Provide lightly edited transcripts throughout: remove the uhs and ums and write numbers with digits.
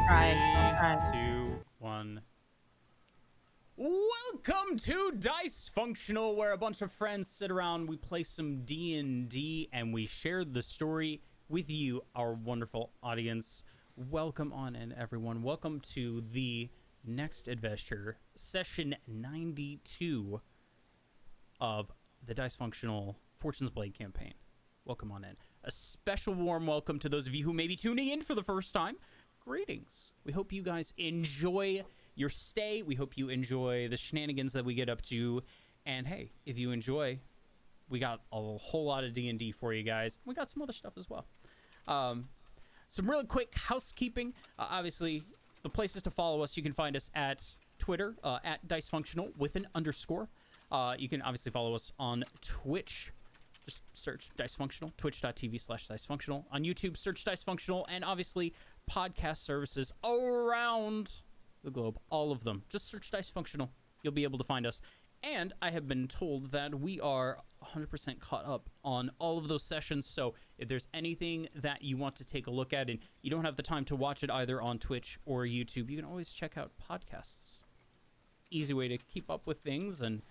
Try. 3, 2, 1. Welcome to Dicefunctional, where a bunch of friends sit around, we play some D&D, and we share the story with you, our wonderful audience. Welcome on in, everyone. Welcome to the next adventure, session 92 of the Dicefunctional Fortune's Blade campaign. Welcome on in. A special warm welcome to those of you who may be tuning in for the first time. Greetings. We hope you guys enjoy your stay. We hope you enjoy the shenanigans that we get up to. And hey, if you enjoy, we got a whole lot of D&D for you guys. We got some other stuff as well. Some really quick housekeeping. Obviously, the places to follow us, you can find us at Twitter, at Dicefunctional with an underscore. You can obviously follow us on Twitch. Just search Dicefunctional, twitch.tv/Dicefunctional. On YouTube, search Dicefunctional, and obviously podcast services around the globe, all of them. Just search Dicefunctional. You'll be able to find us. And I have been told that we are 100% caught up on all of those sessions, so if there's anything that you want to take a look at and you don't have the time to watch it either on Twitch or YouTube, you can always check out podcasts. Easy way to keep up with things. And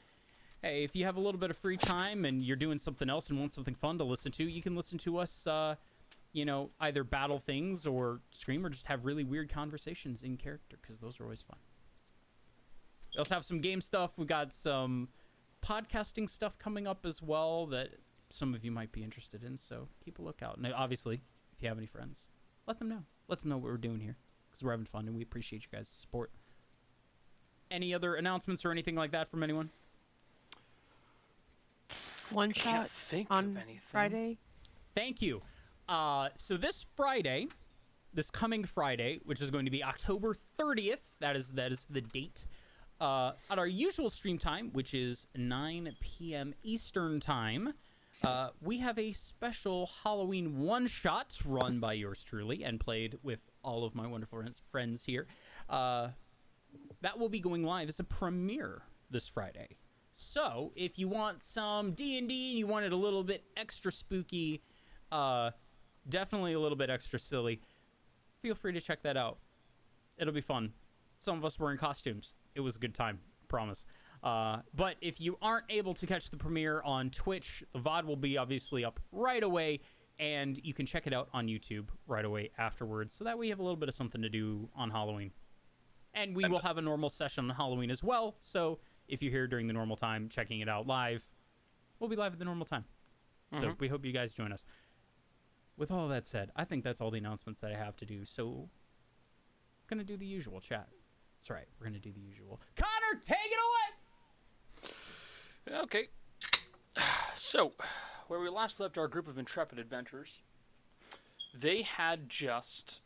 hey, if you have a little bit of free time and you're doing something else and want something fun to listen to, you can listen to us, either battle things or scream or just have really weird conversations in character, because those are always fun. We also have some game stuff. We got some podcasting stuff coming up as well that some of you might be interested in, so keep a lookout. And obviously, if you have any friends, let them know. Let them know what we're doing here, because we're having fun and we appreciate you guys' support. Any other announcements or anything like that from anyone? One shot on Friday. Thank you. So this coming Friday, which is going to be October 30th, that is the date, at our usual stream time, which is 9 p.m. Eastern time, we have a special Halloween one-shot run by yours truly and played with all of my wonderful friends here. That will be going live as a premiere this Friday. So, if you want some D&D and you want it a little bit extra spooky, definitely a little bit extra silly, feel free to check that out. It'll be fun. Some of us were in costumes. It was a good time, promise. But if you aren't able to catch the premiere on Twitch, the VOD will be obviously up right away, and you can check it out on YouTube right away afterwards, so that way you have a little bit of something to do on Halloween. And we will have a normal session on Halloween as well, so if you're here during the normal time, checking it out live, we'll be live at the normal time. Mm-hmm. So we hope you guys join us. With all that said, I think that's all the announcements that I have to do. So, I'm going to do the usual, chat. That's right. We're going to do the usual. Connor, take it away! Okay. So, where we last left our group of intrepid adventurers, they had just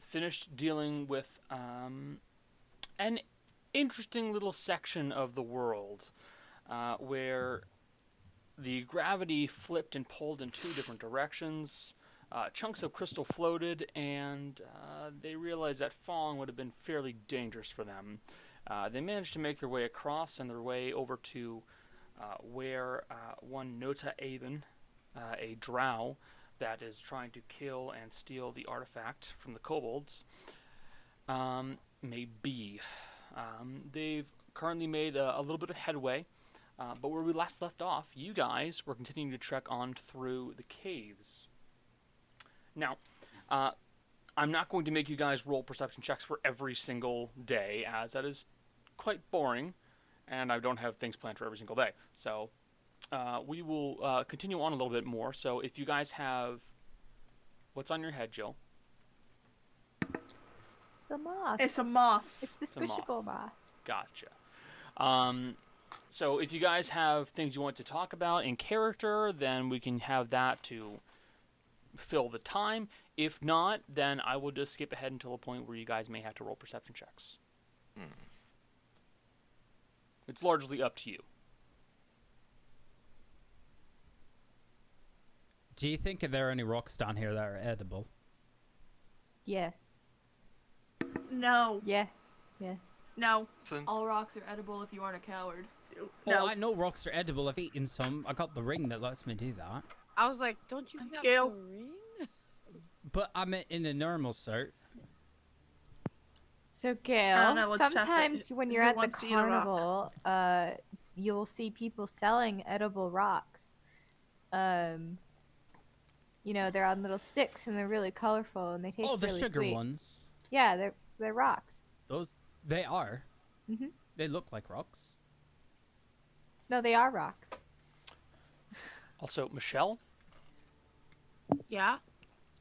finished dealing with an interesting little section of the world where the gravity flipped and pulled in two different directions. Chunks of crystal floated, and they realized that falling would have been fairly dangerous for them. They managed to make their way across and their way over to where one Nota Aben, a drow that is trying to kill and steal the artifact from the kobolds, may be. They've currently made a little bit of headway, but where we last left off, you guys were continuing to trek on through the caves. Now, I'm not going to make you guys roll perception checks for every single day, as that is quite boring, and I don't have things planned for every single day. So we will continue on a little bit more. So if you guys have... What's on your head, Jill? The moth. It's a moth. It's the squishable moth. Gotcha. So if you guys have things you want to talk about in character, then we can have that to fill the time. If not, then I will just skip ahead until a point where you guys may have to roll perception checks. It's largely up to you. Do you think there are any rocks down here that are edible? Yes. No. Yeah. No. All rocks are edible if you aren't a coward. No. Oh, I know rocks are edible. I've eaten some. I got the ring that lets me do that. I was like, don't you have Gail. the ring? But I meant in a normal sort. So I Gail, don't know, let's test it. sometimes when Who you're at the wants to eat a rock? carnival, you'll see people selling edible rocks. They're on little sticks and they're really colorful and they taste Oh, the really sugar sweet. ones. Yeah, they're rocks. They are. hmm They look like rocks. No, they are rocks. Also, Michelle, Yeah,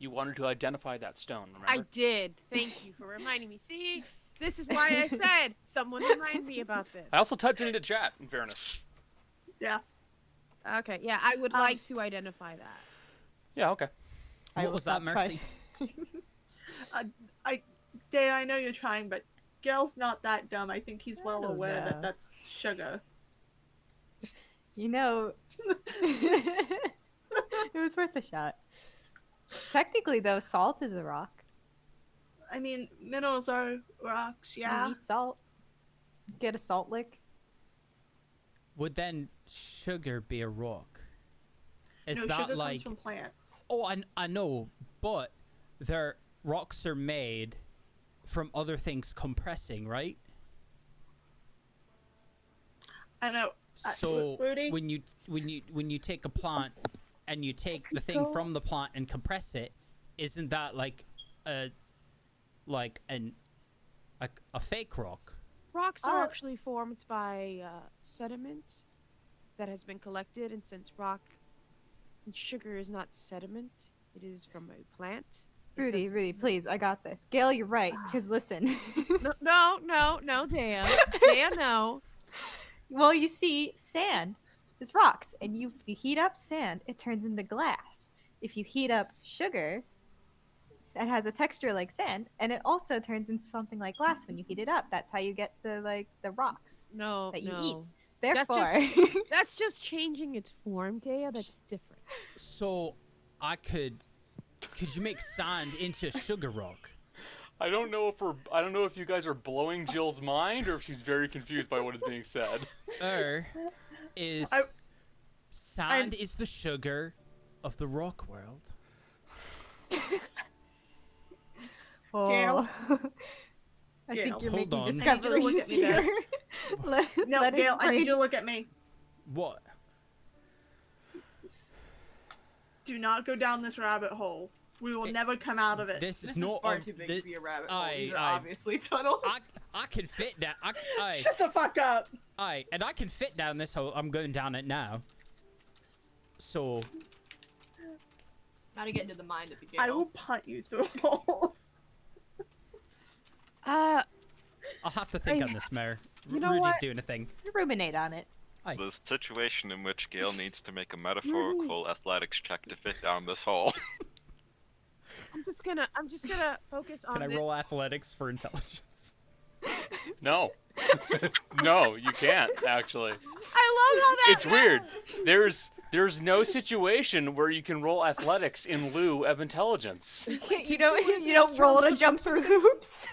you wanted to identify that stone, remember? I did. Thank you for reminding me. See, this is why I said someone remind me about this. I also typed it into chat, in fairness. Yeah. Okay, yeah, I would like to identify that. Yeah, okay. What was that, Mercy? Dea, I know you're trying, but Gail's not that dumb. I think he's well don't aware know. that that's sugar. It was worth a shot. Technically, though, salt is a rock. I mean, minerals are rocks, yeah. You eat salt. Get a salt lick. Would then sugar be a rock? Is No, that sugar like? comes from plants. Oh, I know, but their rocks are made from other things compressing, right? I know. So Rudy? when you take a plant and you take the thing from the plant and compress it, isn't that like a fake rock? Rocks are actually formed by sediment that has been collected, and since sugar is not sediment, it is from a plant. Rudy, please, I got this. Gail, you're right. Because listen. No, Dea. Dea, no. Well, you see, sand is rocks, and if you heat up sand, it turns into glass. If you heat up sugar, it has a texture like sand, and it also turns into something like glass when you heat it up. That's how you get the rocks No, that you no. eat. Therefore, That's just changing its form, Dea. That's different. So could you make sand into sugar rock? I don't know if you guys are blowing Jill's mind or if she's very confused by what is being said. Is sand is the sugar of the rock world? Gail? I Gail, think you're hold making on. discoveries I need you to look at me there. here. No, Let his Gail, I need brain- you to look at me. What? Do not go down this rabbit hole. We will never come out of it. This is This not is far too big to be a rabbit hole. These are I- obviously tunnels. I can fit that. Shut the fuck up! And I can fit down this hole. I'm going down it now. So How to get into the mind of the game. I will punt you through a hole. I'll have to think on this, Mayor. You know Rudy's what? doing a thing. ruminate on it. The situation in which Gale needs to make a metaphorical athletics check to fit down this hole. I'm just gonna focus on Can I this. roll athletics for intelligence? No. No, you can't, actually. I love how that. It's weird. There's no situation where you can roll athletics in lieu of intelligence. You don't roll to jump through hoops.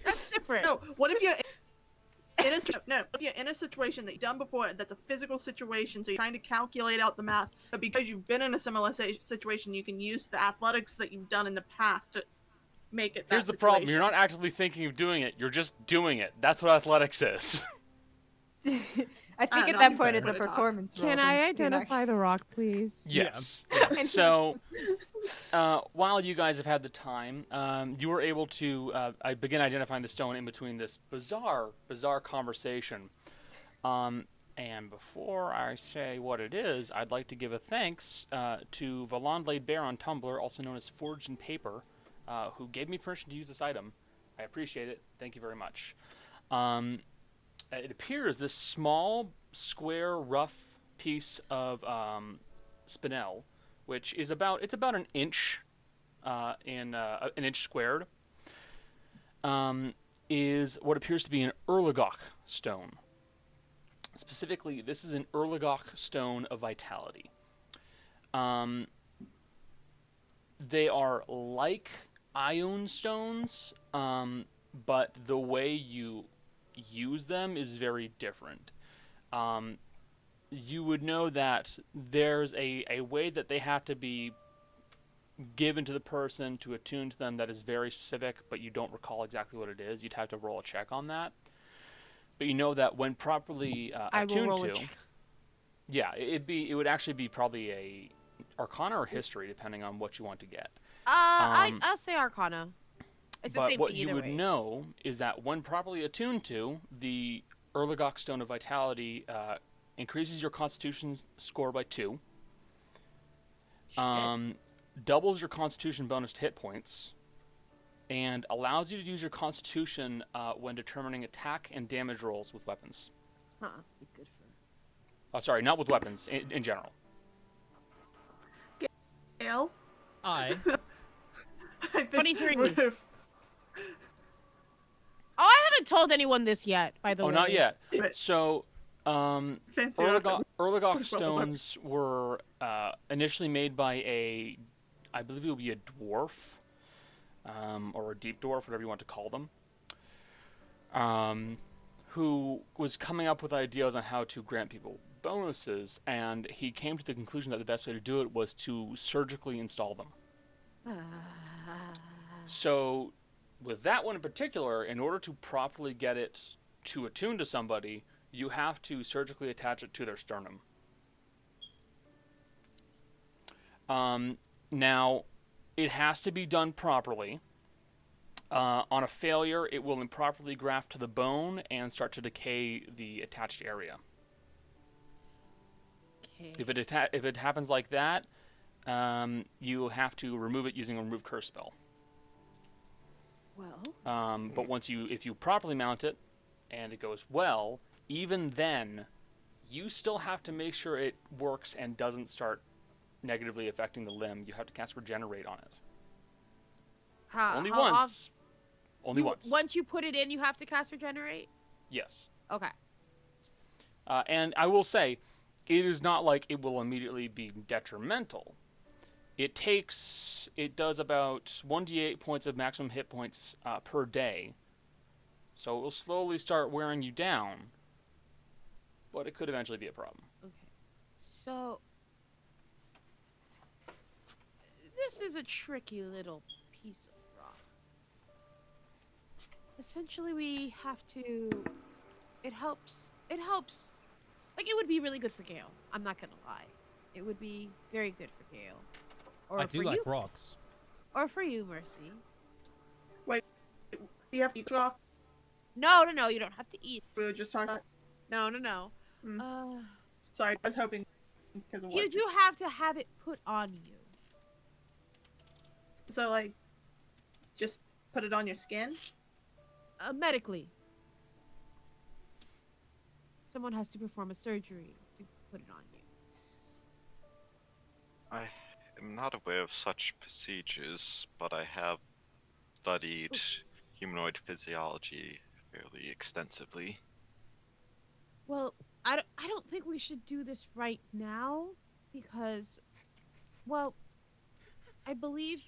That's different. No, what if you're in a situation that you've done before that's a physical situation, so you're trying to calculate out the math, but because you've been in a similar situation, you can use the athletics that you've done in the past to make it that Here's the problem. situation. You're not actively thinking of doing it. You're just doing it. That's what athletics is. I think at no, that you point better it's a put it on. performance roll. Can than- I than identify the rock, please? Yes. So, while you guys have had the time, you were able to I begin identifying the stone in between this bizarre conversation. And before I say what it is, I'd like to give a thanks to Valandle Bear on Tumblr, also known as Forged in Paper, who gave me permission to use this item. I appreciate it. Thank you very much. It appears this small, square, rough piece of spinel, which is about an inch an inch squared, is what appears to be an Erlagok stone. Specifically, this is an Erlagok stone of vitality. They are like Ion stones, but the way you use them is very different. You would know that there's a way that they have to be given to the person to attune to them that is very specific, but you don't recall exactly what it is. You'd have to roll a check on that. But you know that when properly I will attuned roll a to, check. yeah, it would actually be probably a Arcana or History, depending on what you want to get. I'll say Arcana. It's the But same what thing you either would way. know is that when properly attuned to, the Erlagok Stone of Vitality increases your Constitution score by 2. Shit. Doubles your Constitution bonus to hit points, and allows you to use your Constitution when determining attack and damage rolls with weapons. Huh. Be good for. Oh, sorry, not with weapons, in general. Gale, I. I've been 23. roof. Oh, I haven't told anyone this yet, by the way. Oh, not yet. Do it. So, Fancy Erlagok stones were initially made by I believe it would be a dwarf, or a deep dwarf, whatever you want to call them, who was coming up with ideas on how to grant people bonuses, and he came to the conclusion that the best way to do it was to surgically install them. So, with that one in particular, in order to properly get it to attune to somebody, you have to surgically attach it to their sternum. Now, it has to be done properly. On a failure, it will improperly graft to the bone and start to decay the attached area. Okay. If it happens like that, you have to remove it using a remove curse spell. Well. But if you properly mount it, and it goes well, even then, you still have to make sure it works and doesn't start negatively affecting the limb. You have to cast Regenerate on it. Only how once. Only once. Once you put it in, you have to cast Regenerate? Yes. Okay. And I will say, it is not like it will immediately be detrimental. It does about 1d8 points of maximum hit points per day. So it will slowly start wearing you down, but it could eventually be a problem. Okay. So, this is a tricky little piece of rock. Essentially, we have to. It helps. Like, it would be really good for Gale. I'm not gonna lie. It would be very good for Gale. Or I do for like you, rocks. Or for you, Mercy. Do you have to eat rock? No, you don't have to eat. We were just talking about. No. Mm. Sorry, I was hoping because of what. You do have to have it put on you. So like, just put it on your skin. Medically. Someone has to perform a surgery to put it on you. I am not aware of such procedures, but I have studied humanoid physiology fairly extensively. Well, I don't think we should do this right now because, well, I believe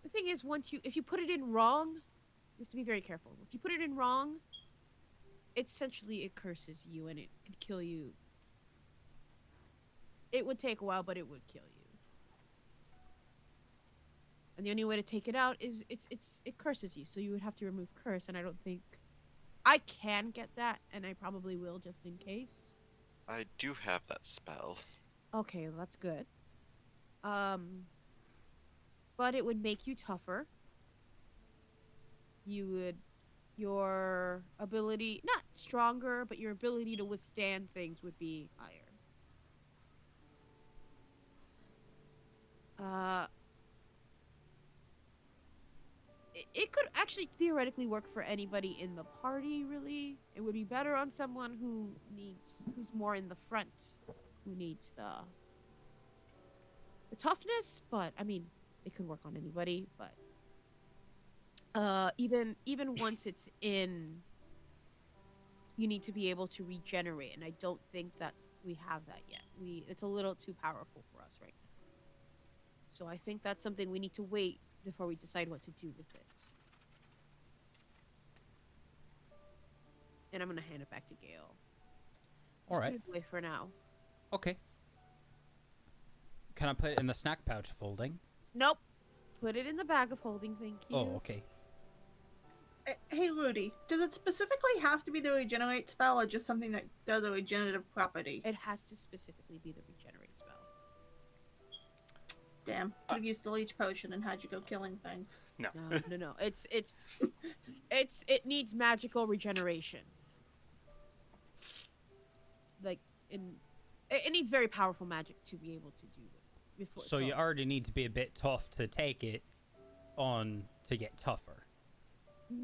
the thing is if you put it in wrong, you have to be very careful. If you put it in wrong, essentially it curses you and it could kill you. It would take a while, but it would kill you. And the only way to take it out is it curses you, so you would have to remove curse, and I don't think I can get that, and I probably will just in case. I do have that spell. Okay, well, that's good. But it would make you tougher. Your ability, not stronger, but your ability to withstand things would be higher. It could actually theoretically work for anybody in the party, really. It would be better on someone who's more in the front, who needs the toughness, but I mean, it could work on anybody, but even once it's in, you need to be able to regenerate, and I don't think that we have that yet. It's a little too powerful for us right now. So I think that's something we need to wait before we decide what to do with it. And I'm gonna hand it back to Gale. All right. Just put it away for now. Okay. Can I put it in the snack pouch folding? Nope. Put it in the bag of holding, thank you. Oh, okay. Hey, Rudy, does it specifically have to be the regenerate spell or just something that does a regenerative property? It has to specifically be the regenerate spell. Damn, could have used the leech potion and had you go killing things. No. No. It needs magical regeneration. Like it needs very powerful magic to be able to do it. Before, So you already need to be a bit tough to take it on to get tougher. No,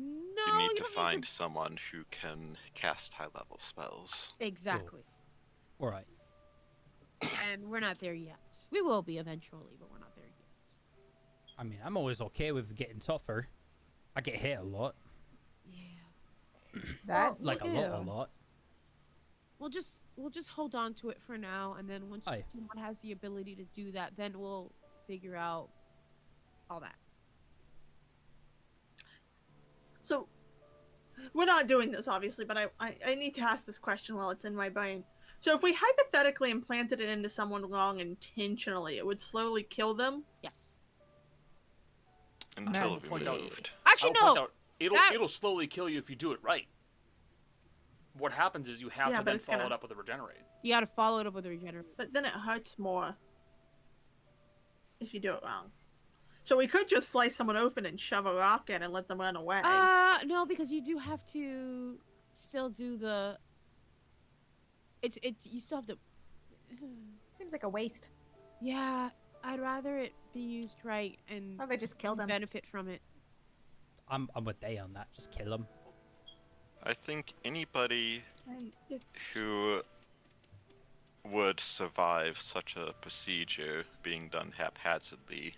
You need to don't find someone who can cast high-level spells. Exactly. All right. And we're not there yet. We will be eventually, but we're not there yet. I mean, I'm always okay with getting tougher. I get hit a lot. Yeah. That Like you a do. lot. We'll just hold on to it for now, and then once Aye. someone has the ability to do that, then we'll figure out all that. So, we're not doing this, obviously, but I need to ask this question while it's in my brain. So if we hypothetically implanted it into someone wrong intentionally, it would slowly kill them? Yes. Until Nice. removed. Point out- Actually, I'll point no. out, that- it'll slowly kill you if you do it right. What happens is you have Yeah, to but then it's follow gonna- it up with a regenerate. You gotta follow it up with a regenerate. But then it hurts more if you do it wrong. So we could just slice someone open and shove a rock in and let them run away. No, because you do have to still do the. You still have to. Seems like a waste. Yeah, I'd rather it be used right and Rather just kill them. benefit from it. I'm with Day on that. Just kill them. I think anybody And if- who would survive such a procedure being done haphazardly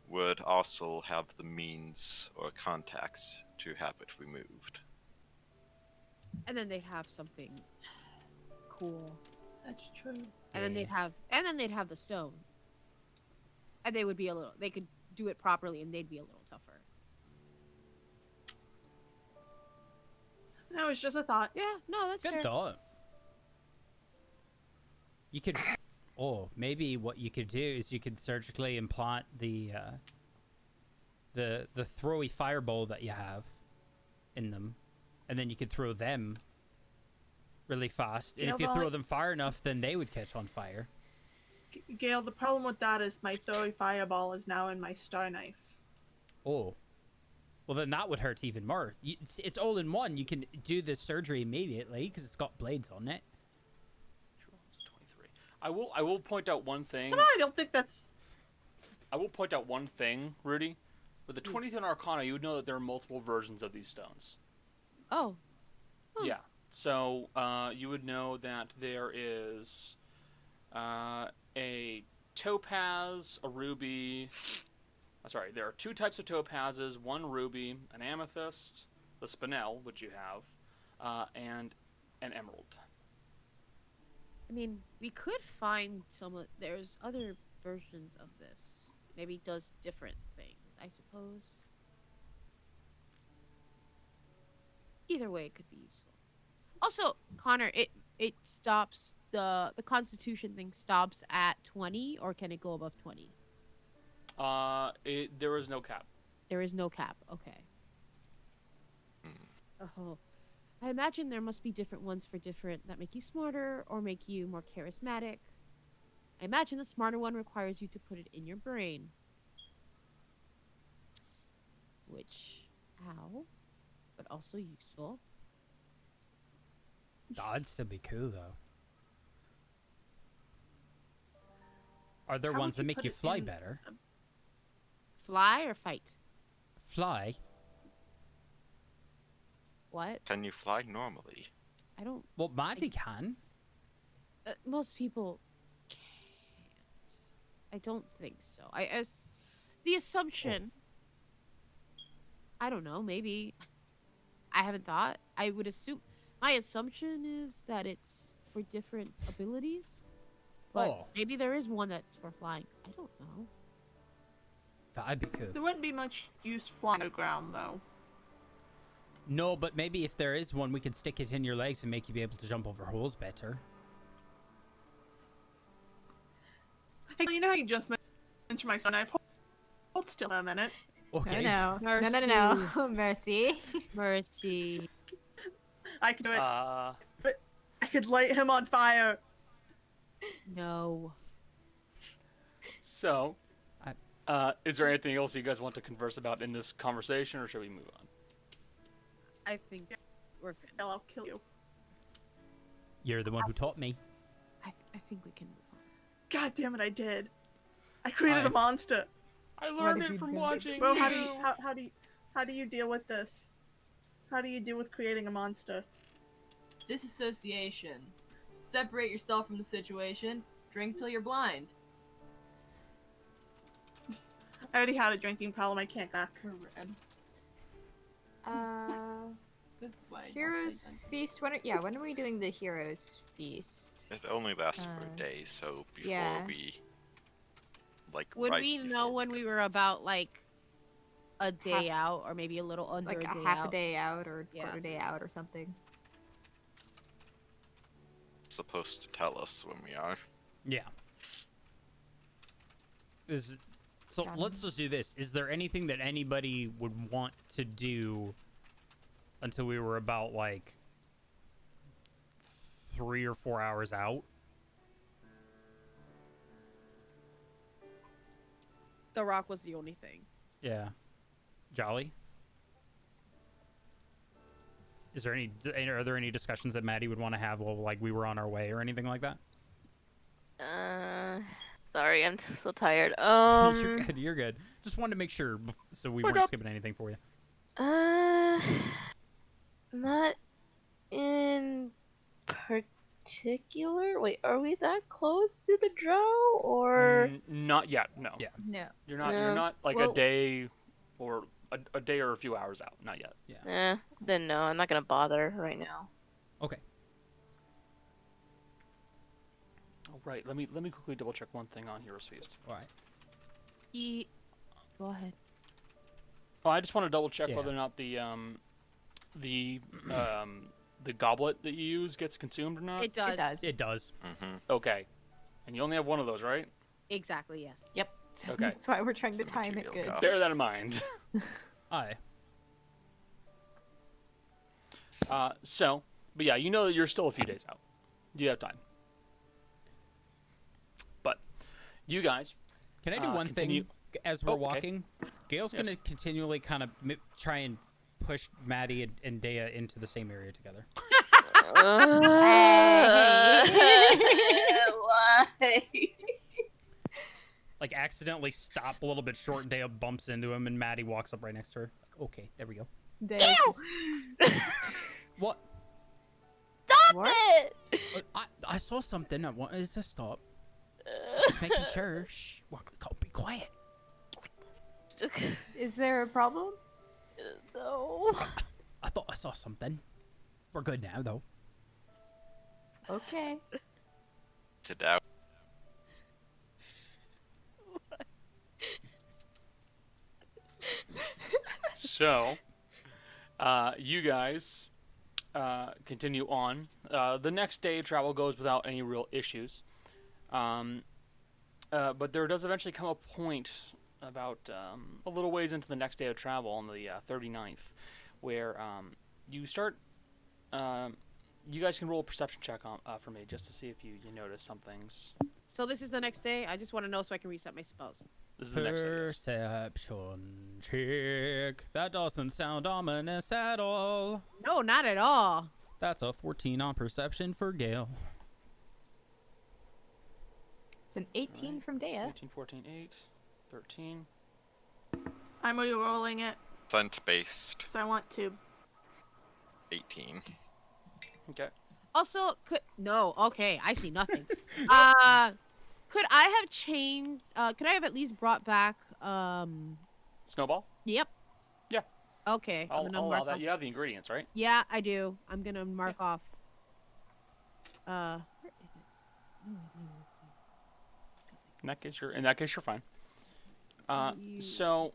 would also have the means or contacts to have it removed. And then they'd have something cool. That's true. And then they'd have the stone. And they could do it properly and they'd be a little tougher. That was just a thought. Yeah, no, that's Good fair. thought. You could. Oh, maybe what you could do is you could surgically implant the throwy fireball that you have in them, and then you could throw them really fast. And if you throw them far enough, then they would catch on fire. Gail, the problem with that is my throwy fireball is now in my star knife. Oh. Well, then that would hurt even more. It's all in one. You can do the surgery immediately because it's got blades on it. 23. I will point out one thing. Somehow I don't think that's... I will point out one thing, Rudy. With the 23 Arcana, you would know that there are multiple versions of these stones. Oh. Huh. Yeah. So you would know that there is a topaz, a ruby. Sorry, there are two types of topazes, one ruby, an amethyst, the spinel, which you have, and an emerald. I mean, we could find there's other versions of this. Maybe it does different things, I suppose. Either way, it could be useful. Also, Connor, it stops the Constitution thing stops at 20, or can it go above 20? There is no cap. There is no cap. Okay. Oh, I imagine there must be different ones for different that make you smarter or make you more charismatic. I imagine the smarter one requires you to put it in your brain. Which, but also useful. That'd still be cool, though. Are there How ones would that you make put you it fly in- better? Fly or fight? Fly? What? Can you fly normally? I don't. Well, Maddie can. Most people can't. I don't think so. The assumption. I don't know. Maybe. I haven't thought. I would assume. My assumption is that it's for different abilities. But Oh. maybe there is one that's for flying. I don't know. That'd be cool. There wouldn't be much use flying on the ground, though. No, but maybe if there is one, we could stick it in your legs and make you be able to jump over holes better. Hey, you know how you just mentioned my star knife? Hold still a minute. Okay. No. Mercy. Mercy. I could do it. Uh, I could light him on fire. No. so, is there anything else you guys want to converse about in this conversation, or should we move on? I think we're good. Hell, I'll kill you. You're the one who taught me. I think we can move on. God damn it, I did. I created Fine. a monster. I learned did it you from do? watching Bro, you. how do you deal with this? How do you deal with creating a monster? Disassociation. Separate yourself from the situation. Drink till you're blind. I already had a drinking problem. I can't back. Correct. This is why I don't Heroes play Dungeons. Feast. When are we doing the Heroes Feast? It only lasts for a day, so before yeah. we Would right we before know when we were about like a day out, or maybe a little under Like a day half out? a day out or Yeah. quarter day out or something. supposed to tell us when we are. Yeah. So Got let's just do this. Is there anything that anybody would want to do until we were about like 3 or 4 hours out? The rock was the only thing. Yeah. Jolly? Are there any discussions that Maddie would want to have while like we were on our way or anything like that? Sorry, I'm so tired. You're good. You're good. Just wanted to make sure so we weren't skipping anything for you. Not in particular. Wait, are we that close to the drow or? Not yet. No. Yeah. No. You're not. No. You're not like Well- a day or a day or a few hours out. Not yet. Then no, I'm not gonna bother right now. Okay. All right. Let me quickly double check one thing on Heroes Feast. All right. Go ahead. Oh, I just want to double check Yeah. whether or not the goblet that you use gets consumed or not. It does. It does. It does. Mm-hmm. Okay. And you only have one of those, right? Exactly. Yes. Yep. Okay. That's why we're trying to It's a time it material good. cost. Bear that in mind. Aye. But yeah, you know that you're still a few days out. You have time. But you guys, Can I do one continue. thing as we're Oh, okay. walking? Gail's Yes. gonna continually kind of try and push Maddie and Dea into the same area together. Why? Like accidentally stop a little bit short, and Dea bumps into him, and Maddie walks up right next to her. Like, okay, there we go. Dave's just- What? Stop What? it! I saw something. I wanted to stop. Just making sure. Shh. Be quiet. Is there a problem? No. I thought I saw something. We're good now, though. Okay. To doubt. So, you guys continue on. The next day, travel goes without any real issues. But there does eventually come a point about a little ways into the next day of travel on the 39th where you start... you guys can roll a perception check for me just to see if you notice some things. So this is the next day. I just want to know so I can reset my spells. This is the next day. Yes. Perception check. That doesn't sound ominous at all. No, not at all. That's a 14 on perception for Gail. It's an 18 Alright. from Dea. 18, 14, 8, 13. I'm re-rolling it Scent-based because I want to. 18. Okay. Also, okay, I see nothing. Could I have changed? Could I have at least brought back? Snowball? Yep. Yeah. Okay. I'll I'm gonna allow mark that. off. You have the ingredients, right? Yeah, I do. I'm gonna mark off. Where is it? No, no, In that case, you're fine. So,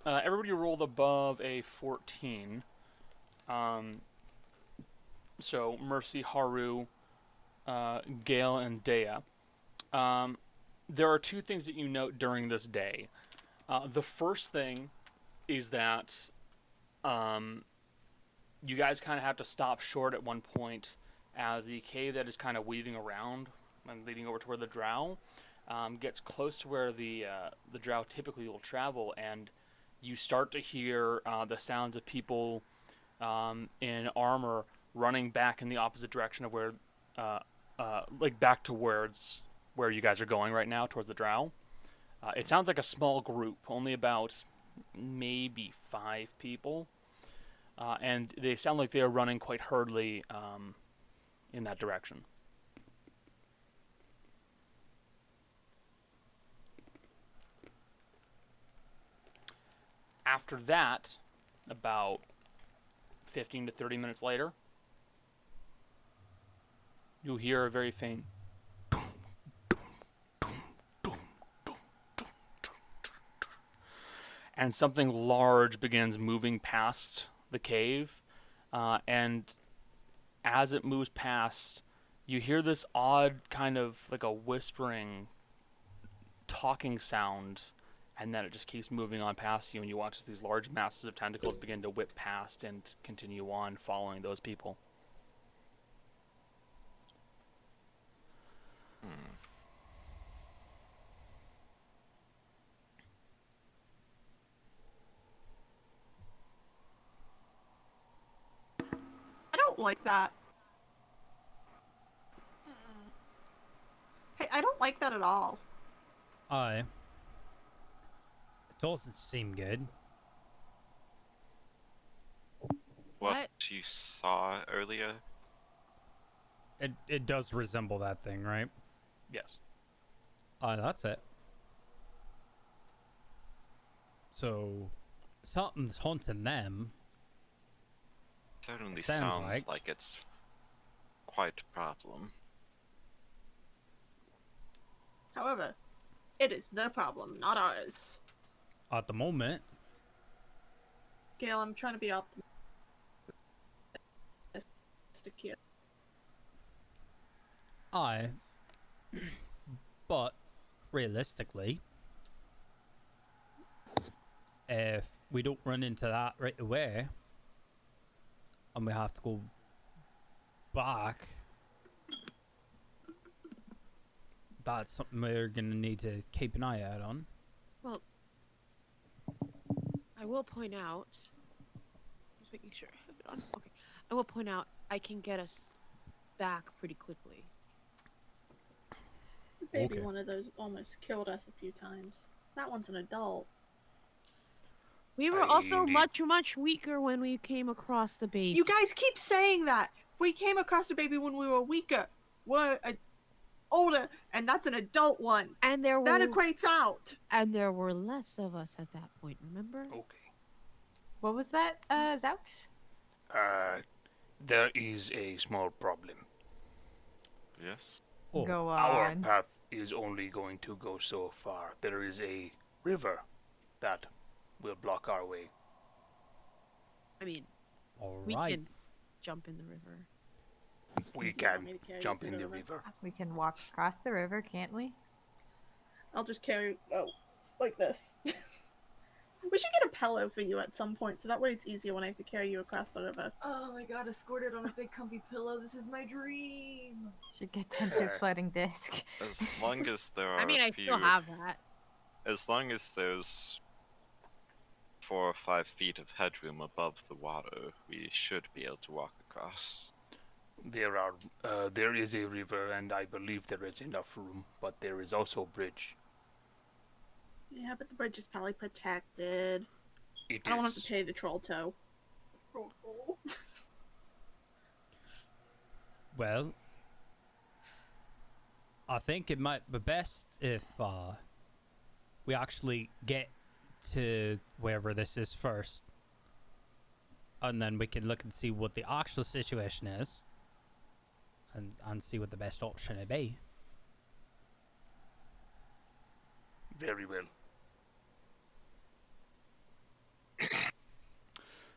everybody rolled above a 14. So Mercy, Haru, Gale, and Dea. There are two things that you note during this day. The first thing is that you guys kind of have to stop short at one point as the cave that is kind of weaving around and leading over to where the drow gets close to where the drow typically will travel, and you start to hear the sounds of people in armor running back in the opposite direction of where, like back towards where you guys are going right now, towards the drow. It sounds like a small group, only about maybe 5 people, and they sound like they are running quite hurriedly in that direction. After that, about 15 to 30 minutes later, you'll hear a very faint and something large begins moving past the cave, and as it moves past, you hear this odd kind of like a whispering talking sound, and then it just keeps moving on past you, and you watch as these large masses of tentacles begin to whip past and continue on following those people. I don't like that. Hey, I don't like that at all. It doesn't seem good. What you saw earlier? It does resemble that thing, right? Yes. That's it. So, something's haunting them. Certainly It sounds sounds like. like it's quite a problem. However, it is their problem, not ours. At the moment, Gail, I'm trying to be optimistic here. but realistically, if we don't run into that right away, and we have to go back, that's something we're gonna need to keep an eye out on. Well, I will point out. Just making sure I have it on. Okay. I will point out I can get us back pretty quickly. The baby Okay. one of those almost killed us a few times. That one's an adult. We were also much weaker when we came across the baby. You guys keep saying that. We came across the baby when we were weaker. We're older, and that's an adult one. And there That were equates out. and there were less of us at that point. Remember? Okay. What was that, Zouch? There is a small problem. Yes? Oh, Go Our on. path is only going to go so far. There is a river that will block our way. I mean, all we right. can jump in the river. We Do you can want me to carry jump you in to the the river? river. We can walk across the river, can't we? I'll just carry. Oh, like this. We should get a pillow for you at some point, so that way it's easier when I have to carry you across the river. Oh my god, escorted on a big comfy pillow. This is my dream. Should get Tensu's floating disc. As long as there are I mean, a I few, still have that. as long as there's 4 or 5 feet of headroom above the water, we should be able to walk across. There is a river, and I believe there is enough room, but there is also a bridge. Yeah, but the bridge is probably protected. It I don't want to have is. to pay the troll tow. Well, I think it might be best if we actually get to wherever this is first, and then we can look and see what the actual situation is, and see what the best option would be. Very well.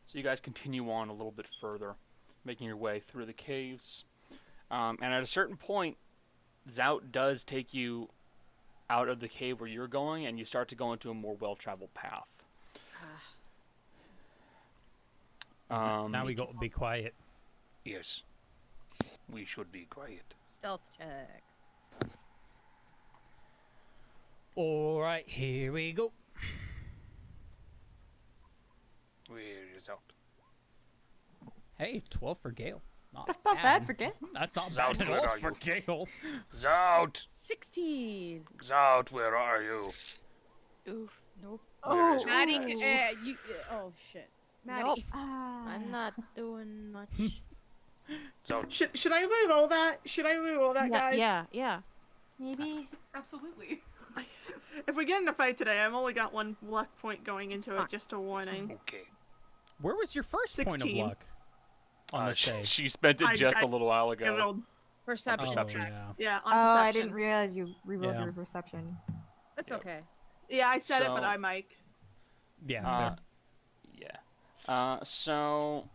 So you guys continue on a little bit further, making your way through the caves. And at a certain point, Zout does take you out of the cave where you're going, and you start to go into a more well-traveled path. Now we got to be quiet. Yes. We should be quiet. Stealth check. All right, here we go. Where is out? Hey, 12 for Gale. That's not bad for Gale. That's not Zout, bad at where all are for you? Gale. Zout! 16. Zout, where are you? Oof. Nope. Where is your Maddie, friends? oh shit. Maddie. Nope. Ah. I'm not doing much. Zout. Should I re-roll that? Should I re-roll that, Yeah, guys? yeah. Maybe. Absolutely. If we get in a fight today, I've only got 1 luck point going into it, just a warning. Okay. Where was your first point of 16. luck on this day? She spent it just I a little while I ago. rolled, Perception. Perception. check. yeah. yeah, Oh, on perception. I didn't realize you rerolled Yeah. your perception. That's Yep. okay. Yeah, I said it, So- but I Mike. Yeah, Yeah. So,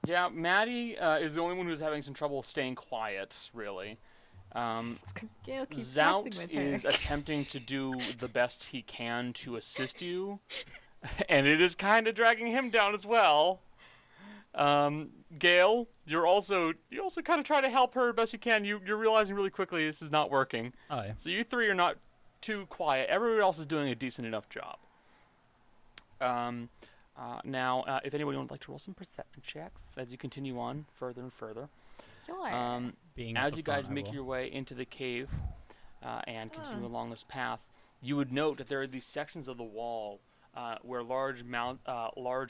yeah, Maddie is the only one who's having some trouble staying quiet, really. It's because Gale keeps messing Zout with her. is attempting to do the best he can to assist you, and it is kind of dragging him down as well. Gale, you also kind of try to help her best you can. You're realizing really quickly this is not working. Oh, yeah. So you three are not too quiet. Everybody else is doing a decent enough job. Now, if anybody would like to roll some perception checks as you continue on further and further. Sure. Being at As the you guys front, I make will. your way into the cave and continue along this path, you would note that there are these sections of the wall where large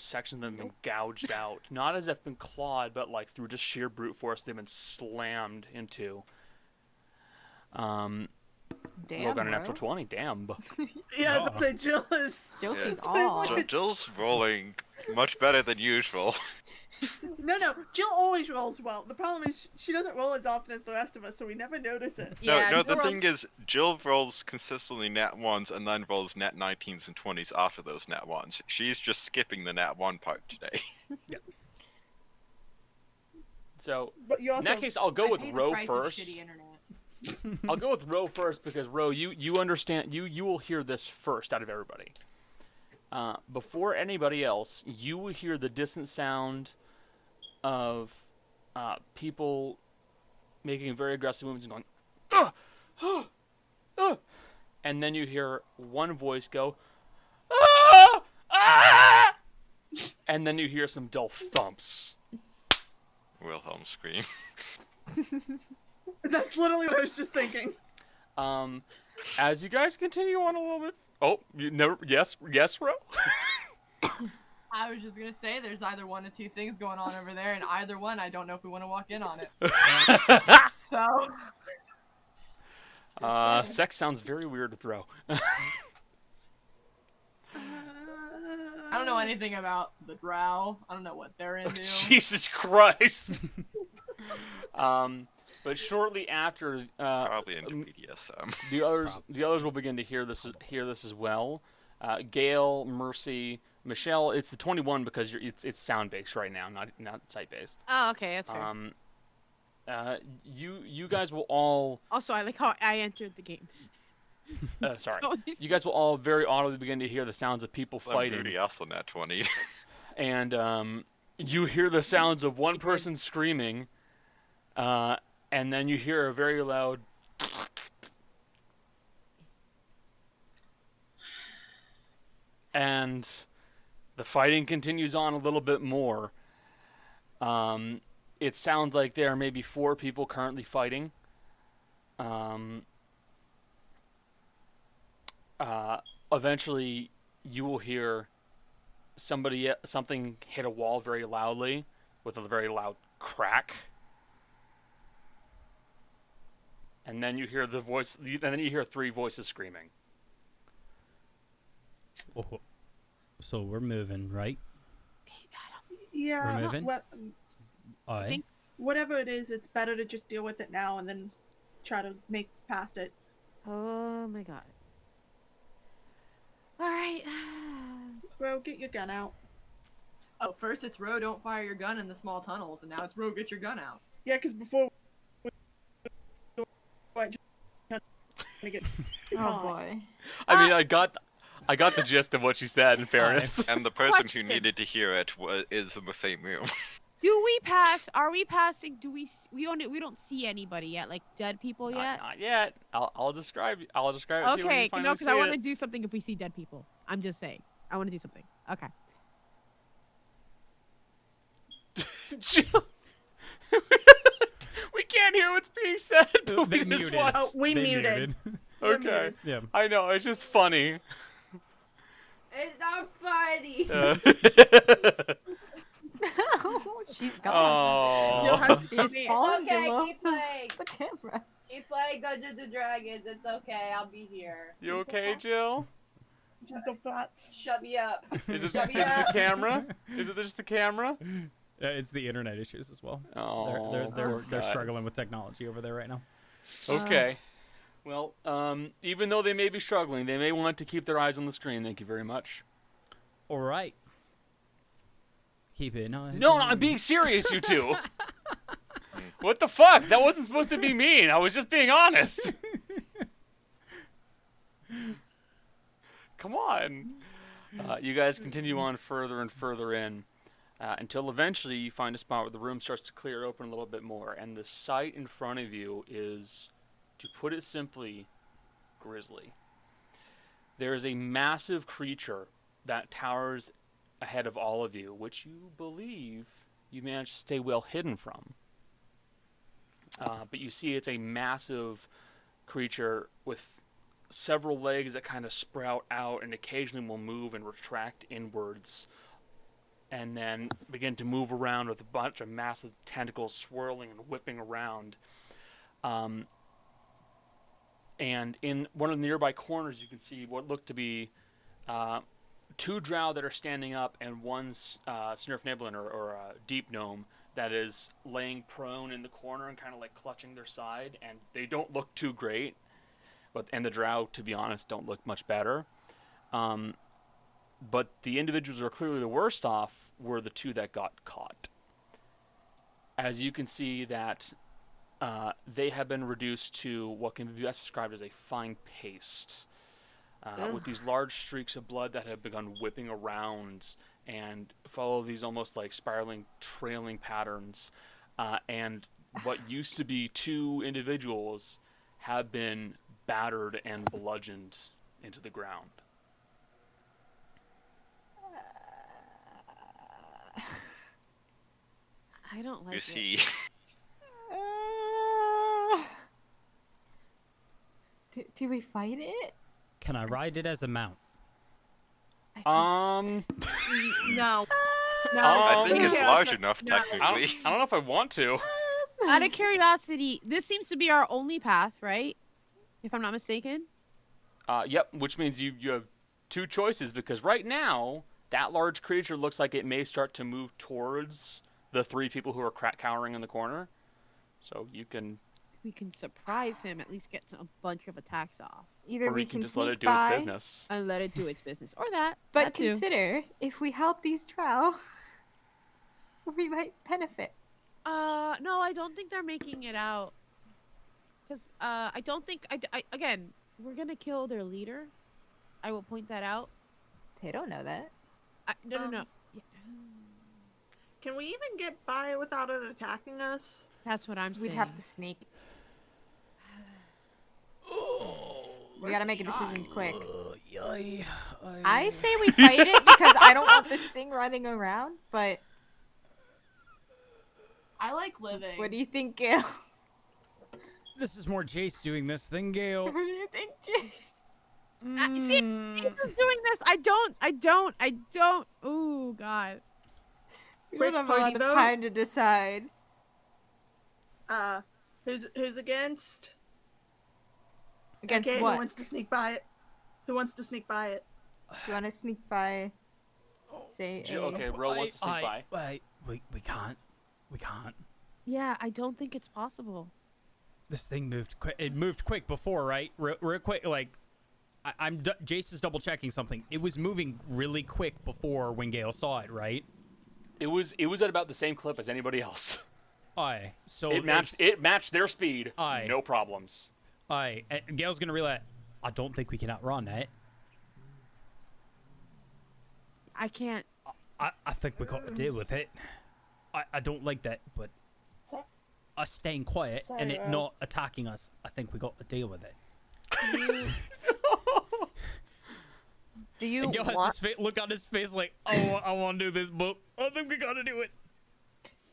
sections of them have been gouged out. Not as if been clawed, but like through just sheer brute force, they've been slammed into. Damn, Roll got a bro. natural 20. Damn. Yeah, Oh. but the Jill is... Jill Yeah. sees all. Jill's rolling much better than usual. No, Jill always rolls well. The problem is she doesn't roll as often as the rest of us, so we never notice it. No, the thing is, Jill rolls consistently nat 1s and then rolls nat 19s and 20s after those nat 1s. She's just skipping the nat 1 part today. So, But you in also... that case, I'll go I with pay the Ro price of first. shitty internet. I'll go with Ro first because Ro, you understand. You will hear this first out of everybody. Before anybody else, you will hear the distant sound of people making very aggressive movements and going, "Ugh! Ugh! Ugh!" And then you hear one voice go, "Ah! Ah!" And then you hear some dull thumps. Wilhelm scream. That's literally what I was just thinking. As you guys continue on a little bit. Oh, you never. Yes, Ro. I was just gonna say there's either one or two things going on over there, and either one I don't know if we want to walk in on it. So. Sex sounds very weird to throw. I don't know anything about the drow. I don't know what they're into. Jesus Christ. But shortly after, Probably into BDSM. the others will begin to hear this as well. Gale, Mercy, Michelle. It's the 21 because it's sound based right now, not sight based. Oh, okay, that's fair. You guys will all Also, I like how I entered the game. sorry. So You guys will all very audibly begin to hear the sounds of people fighting. Rudy also nat 20. And you hear the sounds of one person screaming, and then you hear a very loud and the fighting continues on a little bit more. It sounds like there are maybe 4 people currently fighting. Eventually you will hear something hit a wall very loudly with a very loud crack. And then you hear the voice, and then you hear 3 voices screaming. Oh, so we're moving, right? Yeah, We're moving? Aye. think- whatever it is, it's better to just deal with it now and then try to make past it. Oh my god. All right. Bro, get your gun out. Oh, first it's Ro, don't fire your gun in the small tunnels, and now it's Ro, get your gun out. Yeah, because before... Oh boy. I mean, I got the gist of what she said. In fairness, And the person who Question. needed to hear it is in the same room. Do we pass? Are we passing? Do we? We don't see anybody yet, like dead people yet. not yet. I'll describe it. To you when Okay, you finally because I want to see do something if we see dead people. I'm just saying. I want to do something. Okay. it. Jill- we can't hear what's being said, but we They just muted. watch. Oh, we They muted. Okay. Yeah. I know. It's just funny. It's not funny. She's gone. Oh. You'll have to She's see it. fallen Okay, below keep playing. the camera. Keep playing Dungeons and Dragons. It's okay. I'll be here. You okay, Jill? Gentle bots. Shut me up. Is it Shut me the up. camera? Is it just the camera? It's the internet issues as well. Oh, They're struggling with technology over there right now. Okay. Well, even though they may be struggling, they may want to keep their eyes on the screen. Thank you very much. All right. Keep it nice. No, I'm being serious, you two. What the fuck? That wasn't supposed to be mean. I was just being honest. Come on. You guys continue on further and further in until eventually you find a spot where the room starts to clear open a little bit more, and the sight in front of you is, to put it simply, grisly. There is a massive creature that towers ahead of all of you, which you believe you managed to stay well hidden from. But you see it's a massive creature with several legs that kind of sprout out and occasionally will move and retract inwards and then begin to move around with a bunch of massive tentacles swirling and whipping around. And in one of the nearby corners you can see what look to be two drow that are standing up and one Snurfniblin or a deep gnome that is laying prone in the corner and kind of like clutching their side, and they don't look too great. And the drow, to be honest, don't look much better. But the individuals who are clearly the worst off were the two that got caught. As you can see that they have been reduced to what can be best described as a fine paste. With these large streaks of blood that have begun whipping around and follow these almost like spiraling, trailing patterns. And what used to be two individuals have been battered and bludgeoned into the ground. I don't like You it. see, Do we fight it? Can I ride it as a mount? Um, No. No. I think it's Yeah, large but- enough no. technically. I don't know if I want to. Out of curiosity, this seems to be our only path, right? If I'm not mistaken. Yep, which means you have two choices, because right now that large creature looks like it may start to move towards the three people who are cowering in the corner. So you can, We can surprise him, at least get a bunch of attacks off, Either or we you can just sneak let it do by, its business. and let it do its business, or that. But that too. consider if we help these drow, we might benefit. No, I don't think they're making it out. Cause I don't think again, we're gonna kill their leader. I will point that out. They don't know that. No. Um, Yeah, Can we even get by without it attacking us? that's what I'm saying. We'd have to sneak. We gotta make a decision quick. I say we fight it because I don't want this thing running around, but I like living. what do you think, Gail? This is more Jace doing this than Gale. What do you think, Jace? See, he's doing this. I don't. Ooh, God. We Quick don't have a lot party of vote. time to decide. Who's against? Against Okay, what? Who wants to sneak by it? Who wants to sneak by it? Do you want to sneak by, say, Okay, Ro wants to sneak by. Wait, we can't. We can't. Yeah, I don't think it's possible. This thing moved quick. It moved quick before, right? Real quick, like, Jace is double checking something. It was moving really quick before when Gale saw it, right? It was at about the same clip as anybody else. Aye. So It matched their speed. Aye. No problems. Alright, Gail's gonna realize, I don't think we can outrun that. I can't. I think we got to deal with it. I don't like that, but So- us staying quiet Sorry, and it Ro. not attacking us, I think we got to deal with it. Do you And Gil has want? this look on his face like, oh, I want to do this, but I think we gotta do it.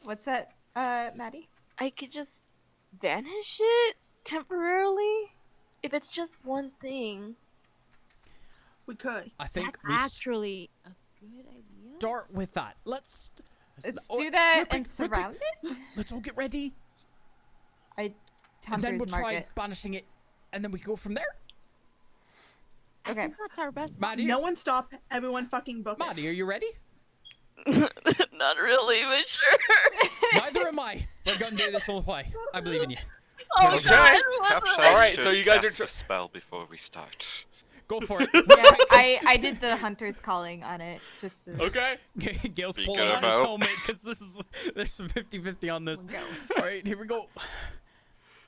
What's that, Maddie? I could just vanish it temporarily. If it's just one thing. We could. I think That's we actually a good idea. start with that. Let's Do that real quick, and surround it. Let's all get ready, and then Hunter's we'll try market. banishing it, and then we can go from there. I Okay. think that's our best. Maddie, No one stop. Everyone fucking book it. Maddie, are you ready? Not really, but sure. Neither am I. We're gonna do this all the way. I believe in you. Oh Okay. God, All right, so should you guys cast are a spell before we start. Go for it. Yeah, I did the hunter's calling on it just to Okay. Gail's Be pulling good out his about. helmet because there's some 50-50 on this. go. All right, here we go.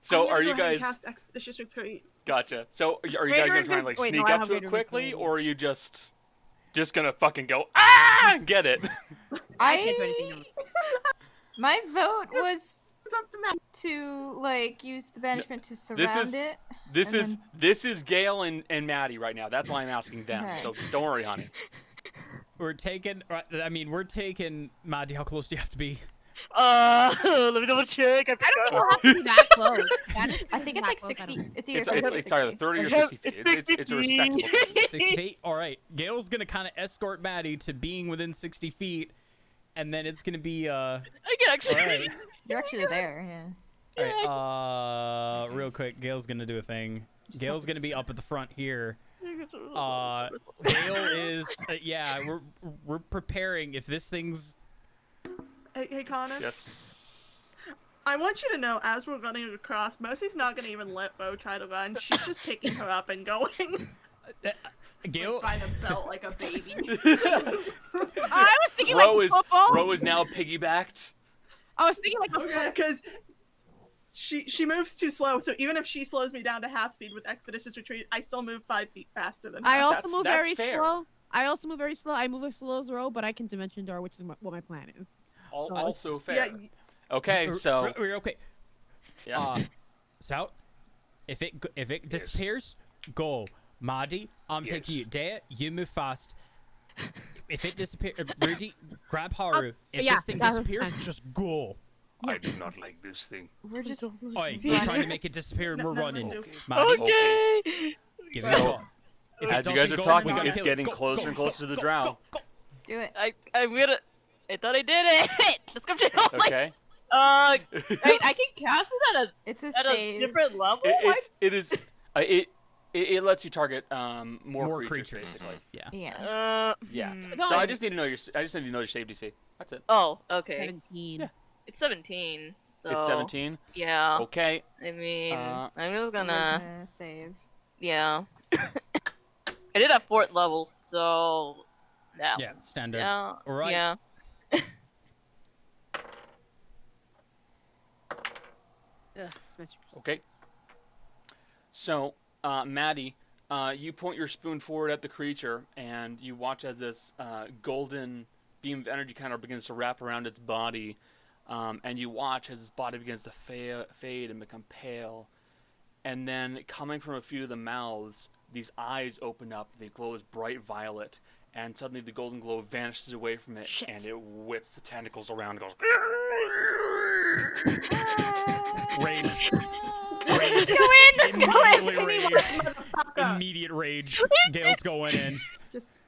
So I'm gonna are go you ahead and guys? Cast Expeditious Retreat. Gotcha. So are you guys Greater gonna try and like Wait, no, sneak I up have to it greater quickly, intimidation. or are you just gonna fucking go and get it? I can't do anything. My vote was It's up to Matt. to like use the banishment to surround is- it. This And is this is Gail and Maddie right now. That's why I'm asking them. Okay. So don't worry, honey. We're taking. We're taking. Maddie, how close do you have to be? let me double check. I don't know how to be that close. I think it's like 60. It's either It's 50 or it's either 60. 30 or I have- 60 feet. it's It's a respectable distance. 60 feet. All right. Gail's gonna kind of escort Maddie to being within 60 feet, and then it's gonna be. I can actually. All right. You're actually there, yeah. All right. Real quick, Gail's gonna do a thing. Gail's gonna be up at the front here. Gail is. Yeah, we're preparing. If this thing's. Hey, Connor. Yes. I want you to know, as we're running across, Mercy's not gonna even let Bo try to run. She's just picking her up and going Gail. by the belt like a baby. I was thinking Ro like is football. Ro is now piggybacked. I was thinking like Okay, because she moves too slow. So even if she slows me down to half speed with Expeditious Retreat, I still move 5 feet faster than her. I also That's- move that's very fair. slow. I also move very slow. I move as slow as Ro, but I can dimension door, which is what my plan is. Also fair. Yeah, Okay, so We're okay. yeah. Scout, if it disappears, go. Maddie, I'm taking you there. You move fast. If it disappears, Rudy, grab Haru. If yeah, this thing that's disappears, fine. just go. I do not like this thing. We're just Oi, we're trying to make it disappear and No, we're no, running. let's do it. Maddie, Okay. give it a So, shot. If it As you doesn't guys are go, talking, we gotta it's kill. getting Go, closer go, and closer go, to the go, drow. go, go. do it. I'm gonna. I thought I did it. Description. Oh my. Okay. Wait, I can cast it It's a at a save. different level. It is. It lets you target more creatures, basically. Yeah. Yeah. Yeah. No, So I just need to know your save DC. That's it. Oh, okay. 17. Yeah. It's 17. So. It's 17. Yeah. Okay. I mean, Uh, I'm just gonna. Charisma save. Yeah. I did at 4th level, so. That Yeah, standard. Yeah. All right. Yeah. Ugh, it's much- Okay. So, Maddie, you point your spoon forward at the creature, and you watch as this golden beam of energy kind of begins to wrap around its body, and you watch as its body begins to fade and become pale. And then, coming from a few of the mouths, these eyes open up, they glow as bright violet, and suddenly the golden glow vanishes away from it, Shit. and it whips the tentacles around and goes... Rage. Let's go in. Let's go in. Immediately rage. Immediate rage. Gail's going in. Just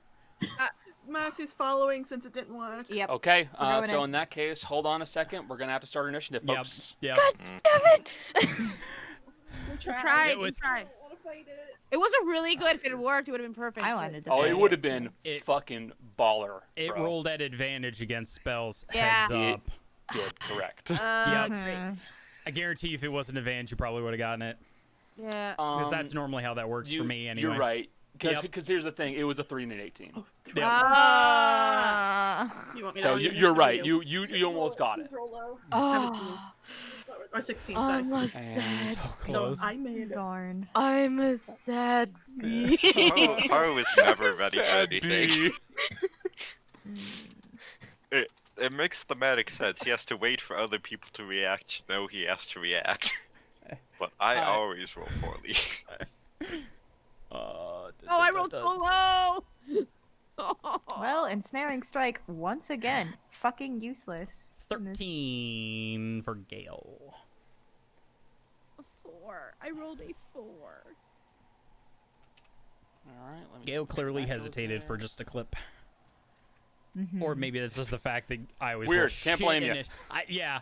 Mercy's following since it didn't work. yep. Okay, We're going so in. in that case, hold on a second. We're going to have to start initiative, Yep. folks. Yep. We Tried. It was- We tried. It wasn't really good. If it had worked, it would have been perfect. I wanted to. Oh, play it would have been It- fucking baller. It bro. rolled at advantage against spells. Yeah. Heads It up. did, correct. Yep. Mhm. I guarantee you if it wasn't advantage, you probably would have gotten it. Yeah. Because that's normally how that works for me anyway. You're right. Because here's the thing, it was a 3 and an 18. Oh, Yep. You want me So to you're right. You almost got it. Oh, Or 16, sorry. I'm a And sad. So So close. I made it. Darn. I'm a sad bee. Haru was never ready for Sad anything. bee. It makes thematic sense. He has to wait for other people to react to know he has to react. But I always roll poorly. Oh, I rolled so low. Well, ensnaring strike once again. Fucking useless. 13 for Gale. A 4. I rolled a 4. All right. Let me Gale check clearly back those hesitated there. for just a clip. Or maybe that's just the fact that I always Weird, roll can't shit blame you. yeah.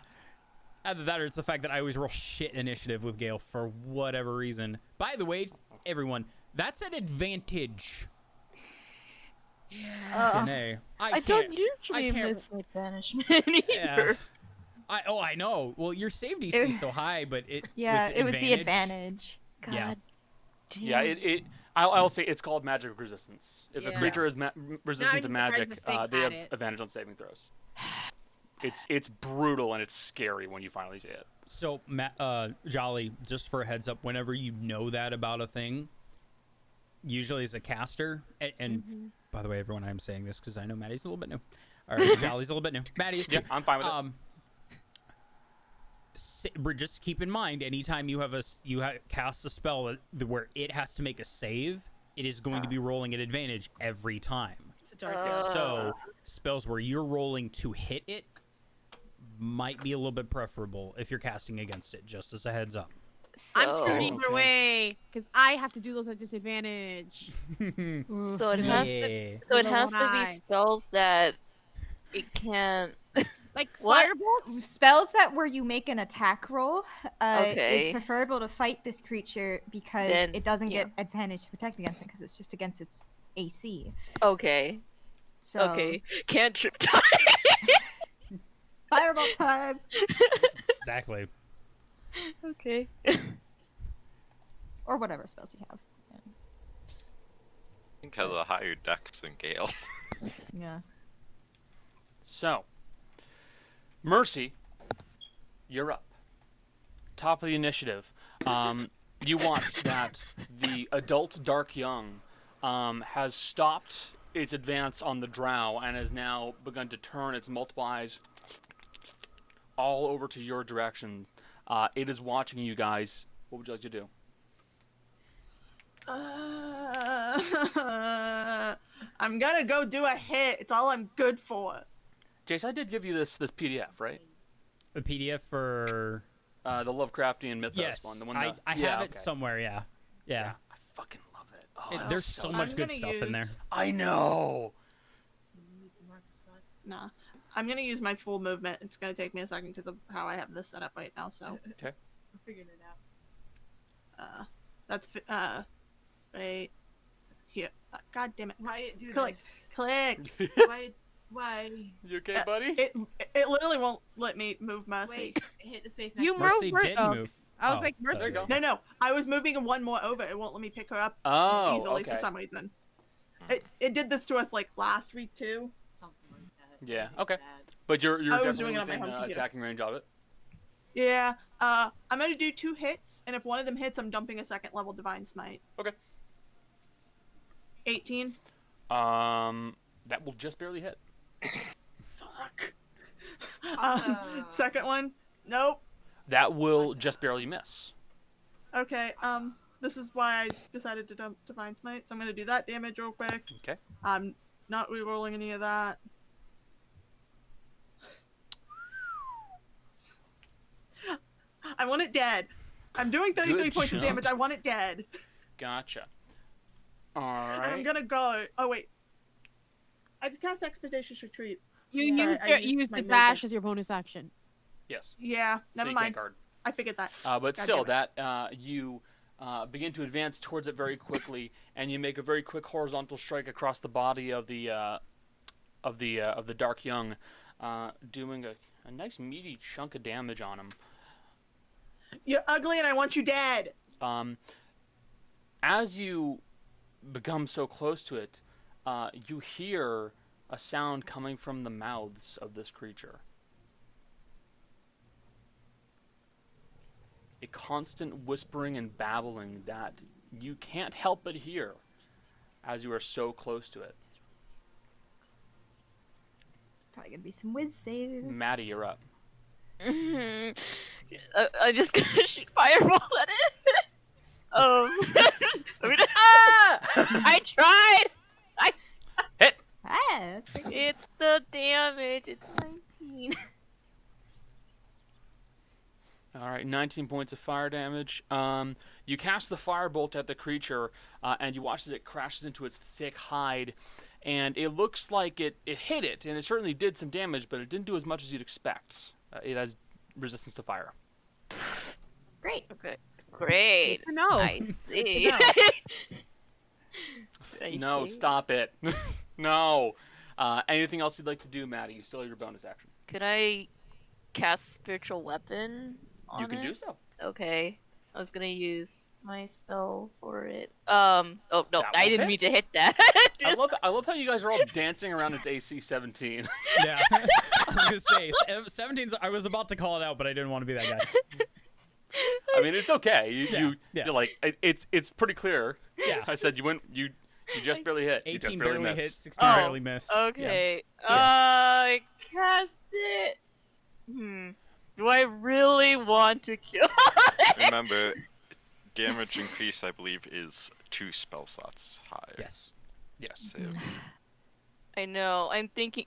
Either that or it's the fact that I always roll shit initiative with Gale for whatever reason. By the way, everyone, that's an advantage. Fucking A. I don't usually can't- miss my banishment either. Yeah. I know. Well, your save DC is so high, but Yeah, with it was the advantage. God Yeah. damn. Yeah, I'll say it's called magic resistance. If a Yeah. creature is resistant to even surprised magic, the snake they had have it. advantage on saving throws. It's brutal and it's scary when you finally see it. So, Jolly, just for a heads up, whenever you know that about a thing, usually as a caster, and by the way, everyone, I'm saying this because I know Maddie's a little bit new. Or Jolly's a little bit new. Maddie is too. Yeah, I'm fine with it. Just keep in mind, anytime you cast a spell where it has to make a save, it is going to be rolling at advantage every time. It's a dark So spells where you're rolling to hit it might be a little bit preferable if you're casting against it, just as a heads up. I'm screwed So- either way because I have to do those at disadvantage. So it has to. Yeah. So it So has won't to be I. spells that it can't. Like What? firebolt. Spells that where you make an attack roll Okay. is preferable to fight this creature because Then- it doesn't yeah. get advantage to protect against it because it's just against its AC. Okay. So Okay. Cantrip time. fireball time. Exactly. Okay. Or whatever spells you have. I think has a higher dex than Gale. Yeah. So, Mercy, you're up. Top of the initiative. You watch that the adult Dark Young has stopped its advance on the drow and has now begun to turn its multiple eyes all over to your direction. It is watching you guys. What would you like to do? I'm gonna go do a hit. It's all I'm good for. Jace, I did give you this PDF, right? The PDF for The Lovecraftian Mythos yes, one. The one I that- have yeah, it okay. somewhere. Yeah. I fucking love it. Oh, It- that's there's so good. much I'm good gonna stuff in there. use- I know. Nah. I'm gonna use my full movement. It's gonna take me a second because of how I have this set up right now, so. Okay. We're figuring it out. That's, right here. God damn it. Why do Click. this? Click. Why? You okay, buddy? It literally won't let me move Mercy. Wait, hit the space next You to Mercy moved didn't move. I was Oh, like, Mercy. There you go. No, I was moving one more over. It won't let me pick her up Oh, easily okay. for some reason. It did this to us like last week too. something like that. Yeah, Really okay. bad. But you're I was definitely doing it on my within home computer. attacking range of it. Yeah. I'm gonna do 2 hits, and if one of them hits, I'm dumping a 2nd level Divine Smite. Okay. 18. That will just barely hit. Fuck. Awesome. Second one. Nope. That will just barely miss. Okay. This is why I decided to dump Divine Smite. So I'm gonna do that damage real quick. Okay. I'm not re-rolling any of that. I want it dead. I'm doing 33 Good points of job. damage. I want it dead. Gotcha. All And I'm right. gonna go. Oh wait. I just cast Expeditious Retreat. You Yeah, used, I your, used you used my the dash movement. as your bonus action. Yes. Yeah. So Never you mind. can't guard. I figured that. But God still, damn that you begin to advance towards it very quickly, and you make a very quick horizontal strike across the body of the Dark Young, doing a nice meaty chunk of damage on him. You're ugly, and I want you dead. As you become so close to it, you hear a sound coming from the mouths of this creature. A constant whispering and babbling that you can't help but hear as you are so close to it. Probably gonna be some whiz saves. Maddie, you're up. I just gonna shoot fireball at it. I tried. Hit! Ah, that's pretty good. It's the damage. It's 19. All right, 19 points of fire damage. You cast the firebolt at the creature, and you watch as it crashes into its thick hide, and it looks like it hit it, and it certainly did some damage, but it didn't do as much as you'd expect. It has resistance to fire. Great. Okay. Great. No. I see. I No, see. stop it. No. Anything else you'd like to do, Maddie? You still have your bonus action. Could I cast spiritual weapon on You can it? do so. Okay. I was gonna use my spell for it. Oh no, That I will didn't hit. mean to hit that. I love how you guys are all dancing around its AC 17. Yeah. I was gonna say 17's. I was about to call it out, but I didn't want to be that guy. I mean, it's okay. Yeah. You're like it's pretty clear. Yeah. I said you just barely hit. You 18 just barely barely missed. hit, 16 barely missed. Okay. Yeah. I cast it. Do I really want to kill it? Remember, damage increase, I believe, is 2 spell slots higher. Yes. Yes. So, I know. I'm thinking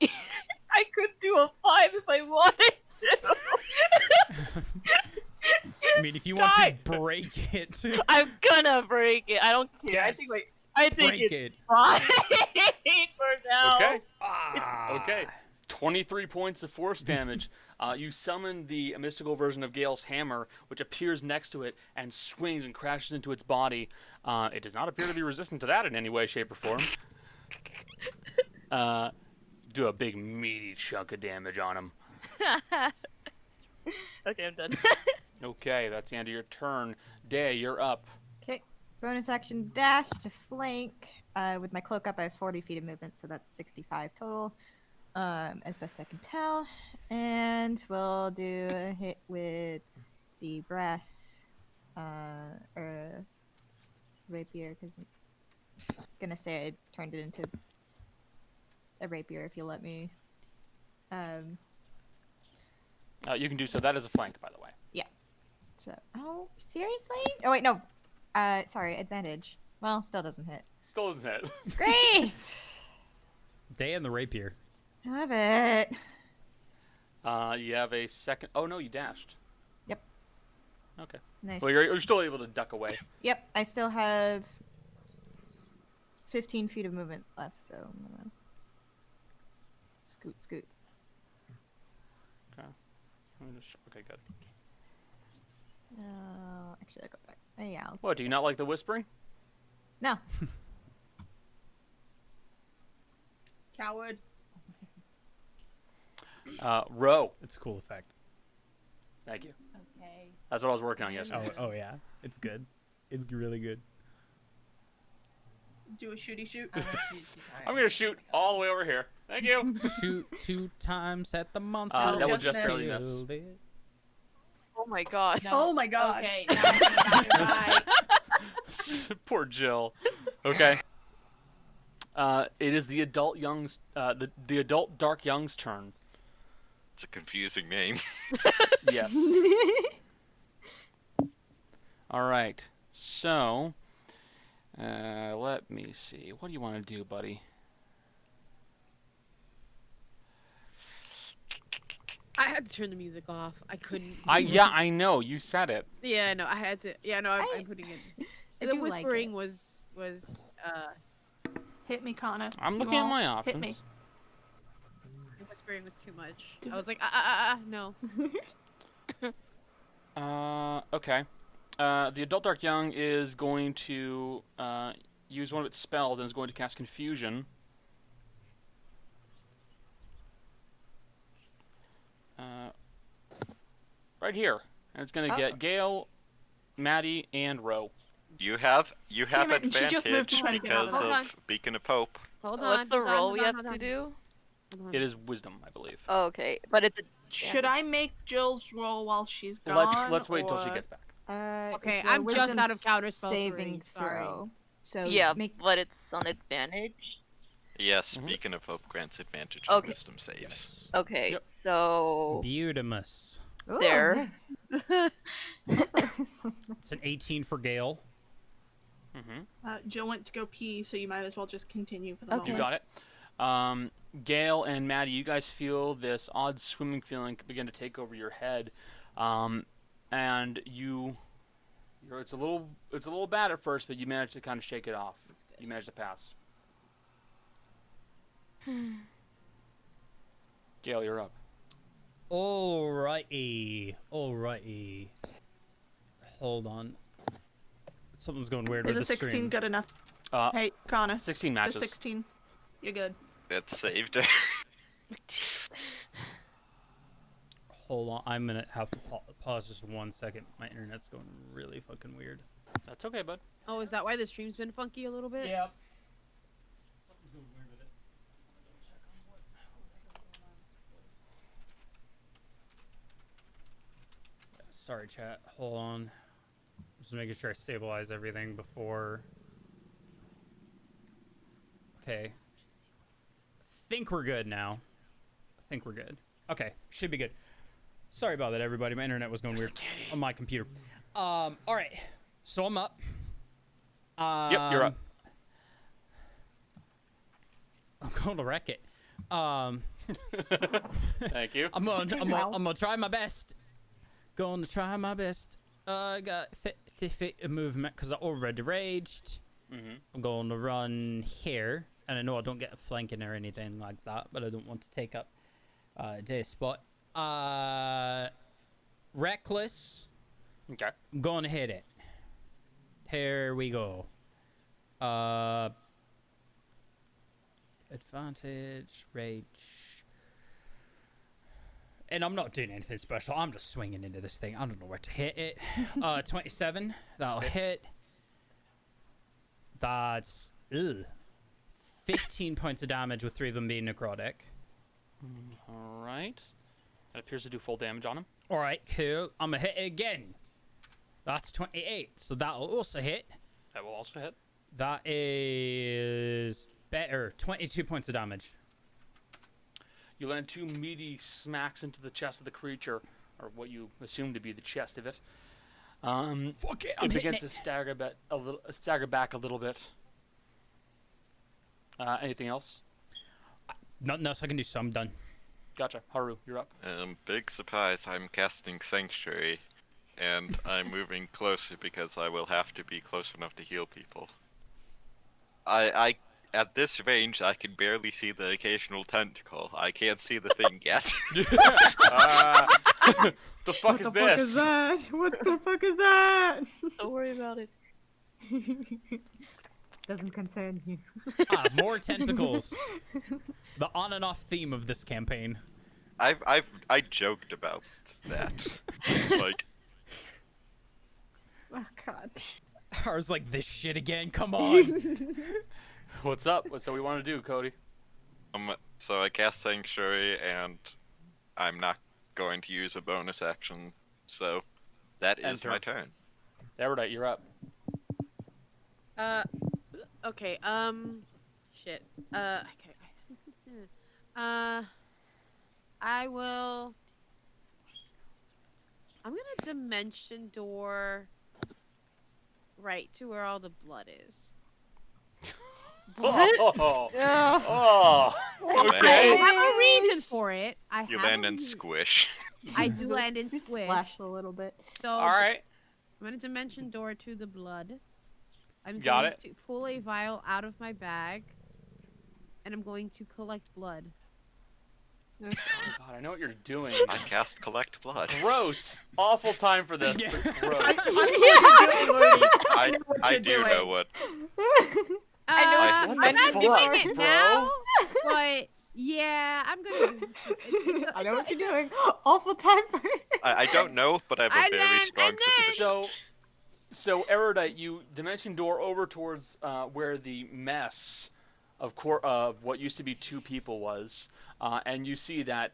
I could do a 5 if I wanted to. I mean, if you want Die. to break it, I'm gonna break it. I don't care. Yes. I think break it's it. fine for now. Okay. Ah. Okay. 23 points of force damage. You summon the mystical version of Gale's hammer, which appears next to it and swings and crashes into its body. It does not appear to be resistant to that in any way, shape, or form. Do a big meaty chunk of damage on him. Okay, I'm done. Okay, that's the end of your turn. Day, you're up. Okay. Bonus action dash to flank. With my cloak up, I have 40 feet of movement, so that's 65 total. As best I can tell. And we'll do a hit with the brass or rapier, because I'm gonna say I turned it into a rapier if you'll let me. You can do so. That is a flank, by the way. So, oh, seriously? Oh wait, no. Sorry, advantage. Well, still doesn't hit. Still doesn't hit. Great. Day and the rapier. I love it. You have a second. Oh no, you dashed. Yep. Okay. Nice. Well, you're still able to duck away. Yep, I still have 15 feet of movement left, so I'm gonna scoot. Okay, good. Actually, I'll go back. Yeah. What? Do you not like the whispering? No. Coward. Row. It's a cool effect. Thank you. Okay. That's what I was working on yesterday. Oh yeah. It's good. It's really good. Do a shooty shoot. I'm gonna shoot you. I'm gonna shoot all the way over here. Thank you. Shoot 2 times at the monster. That will just just barely missed. miss. Killed it. Oh my god. No. Oh my god. Okay, now you're right. Poor Jill. Okay. It is the adult the adult Dark Young's turn. it's a confusing name. Yes. All right. So, let me see. What do you want to do, buddy? I had to turn the music off. I couldn't. I know you said it. Yeah, no, I had to. Yeah, no, I'm putting it. I The do like whispering it. was Hit me, Connor. I'm You looking at won't my Hit options. me. the whispering was too much. Do I was it. like no. Okay. The adult Dark Young is going to use one of its spells and is going to cast Confusion. Right here. And it's going to get Gale, Maddie, and Ro. You have Damn it, and she just moved to advantage try to get out of because it. Hold of Beacon of Hope. Hold on. What's the hold on, roll hold we on, have hold to on. do? Hold on. It is wisdom, I believe. Oh, okay, but it's a Should I make Jill's roll while she's gone? Let's wait until she or- gets back. Okay, It's a I'm just wisdom out of counter saving spell sorry. throw. So yeah, make but it's on advantage. Yes, Mhm. Beacon of Hope grants advantage on Okay. wisdom saves. Yes. Okay, Yep. so Beautimus. Ooh, there. It's an 18 for Gale. Mm-hmm. Jill went to go pee, so you might as well just continue for the Okay. You moment. got it. Gail and Maddie, you guys feel this odd swimming feeling begin to take over your head, and it's a little bad at first, but you manage to kind of shake it off. You manage to pass. Gail, you're up. Alrighty. Hold on. Something's going weird Is with a the 16 stream. good enough? Uh, Hey, Connor. 16 The matches. 16. You're good. That saved her. Hold on. I'm gonna have to pause just 1 second. My internet's going really fucking weird. That's okay, bud. Oh, is that why the stream's been funky a little bit? Yep. Something's going weird with it. Sorry, chat. Hold on. Just making sure I stabilize everything before. Okay. Think we're good now. I think we're good. Okay, should be good. Sorry about that, everybody. My internet was going weird on my computer. All right. So I'm up. Yep, you're up. I'm going to wreck it. Thank you. I'm gonna try my best. Going to try my best. I got 50 feet of movement because I already raged. Mm-hmm. I'm going to run here, and I know I don't get a flanking or anything like that, but I don't want to take up their spot. Reckless. Okay. I'm going to hit it. Here we go. Advantage, rage. And I'm not doing anything special. I'm just swinging into this thing. I don't know where to hit it. 27. That'll hit. That's 15 points of damage with 3 of them being necrotic. All right. That appears to do full damage on him. All right, cool. I'm going to hit it again. That's 28. So that'll also hit. That will also hit. That is better. 22 points of damage. You land 2 meaty smacks into the chest of the creature, or what you assume to be the chest of it. Fuck it, I'm It hitting begins to stagger back a little bit. Anything else? Nothing else I can do, so I'm done. Gotcha. Haru, you're up. Big surprise, I'm casting Sanctuary, and I'm moving closer because I will have to be close enough to heal people. I at this range, I can barely see the occasional tentacle. I can't see the thing yet. The fuck is this? that? What the fuck is that? Don't worry about it. Doesn't concern you. More tentacles. The on and off theme of this campaign. I joked about that. Like, Oh god. I was like, this shit again, come on. What's up? What's what we want to do, Cody? so I cast Sanctuary, and I'm not going to use a bonus action, so that is Enter. my turn. Everett, you're up. Okay, shit. Okay. I'm gonna dimension door right to where all the blood is. What? Oh. I Okay. have a reason for it. You land in Squish. I do land in squish. Splash a little bit. So All right. I'm gonna dimension door to the blood. I'm Got going it. to pull a vial out of my bag, and I'm going to collect blood. Oh God, I know what you're doing. I cast Collect Blood. Gross. Awful time for this. Yeah. But gross. I do know what. I'm What not the doing fuck, it bro? now, but yeah, I'm gonna. I know what you're doing. Awful time for it. I don't know, but I have a And very then- strong and then- suspicion. So, So, Erudite, you dimension door over towards where the mess of what used to be 2 people was, and you see that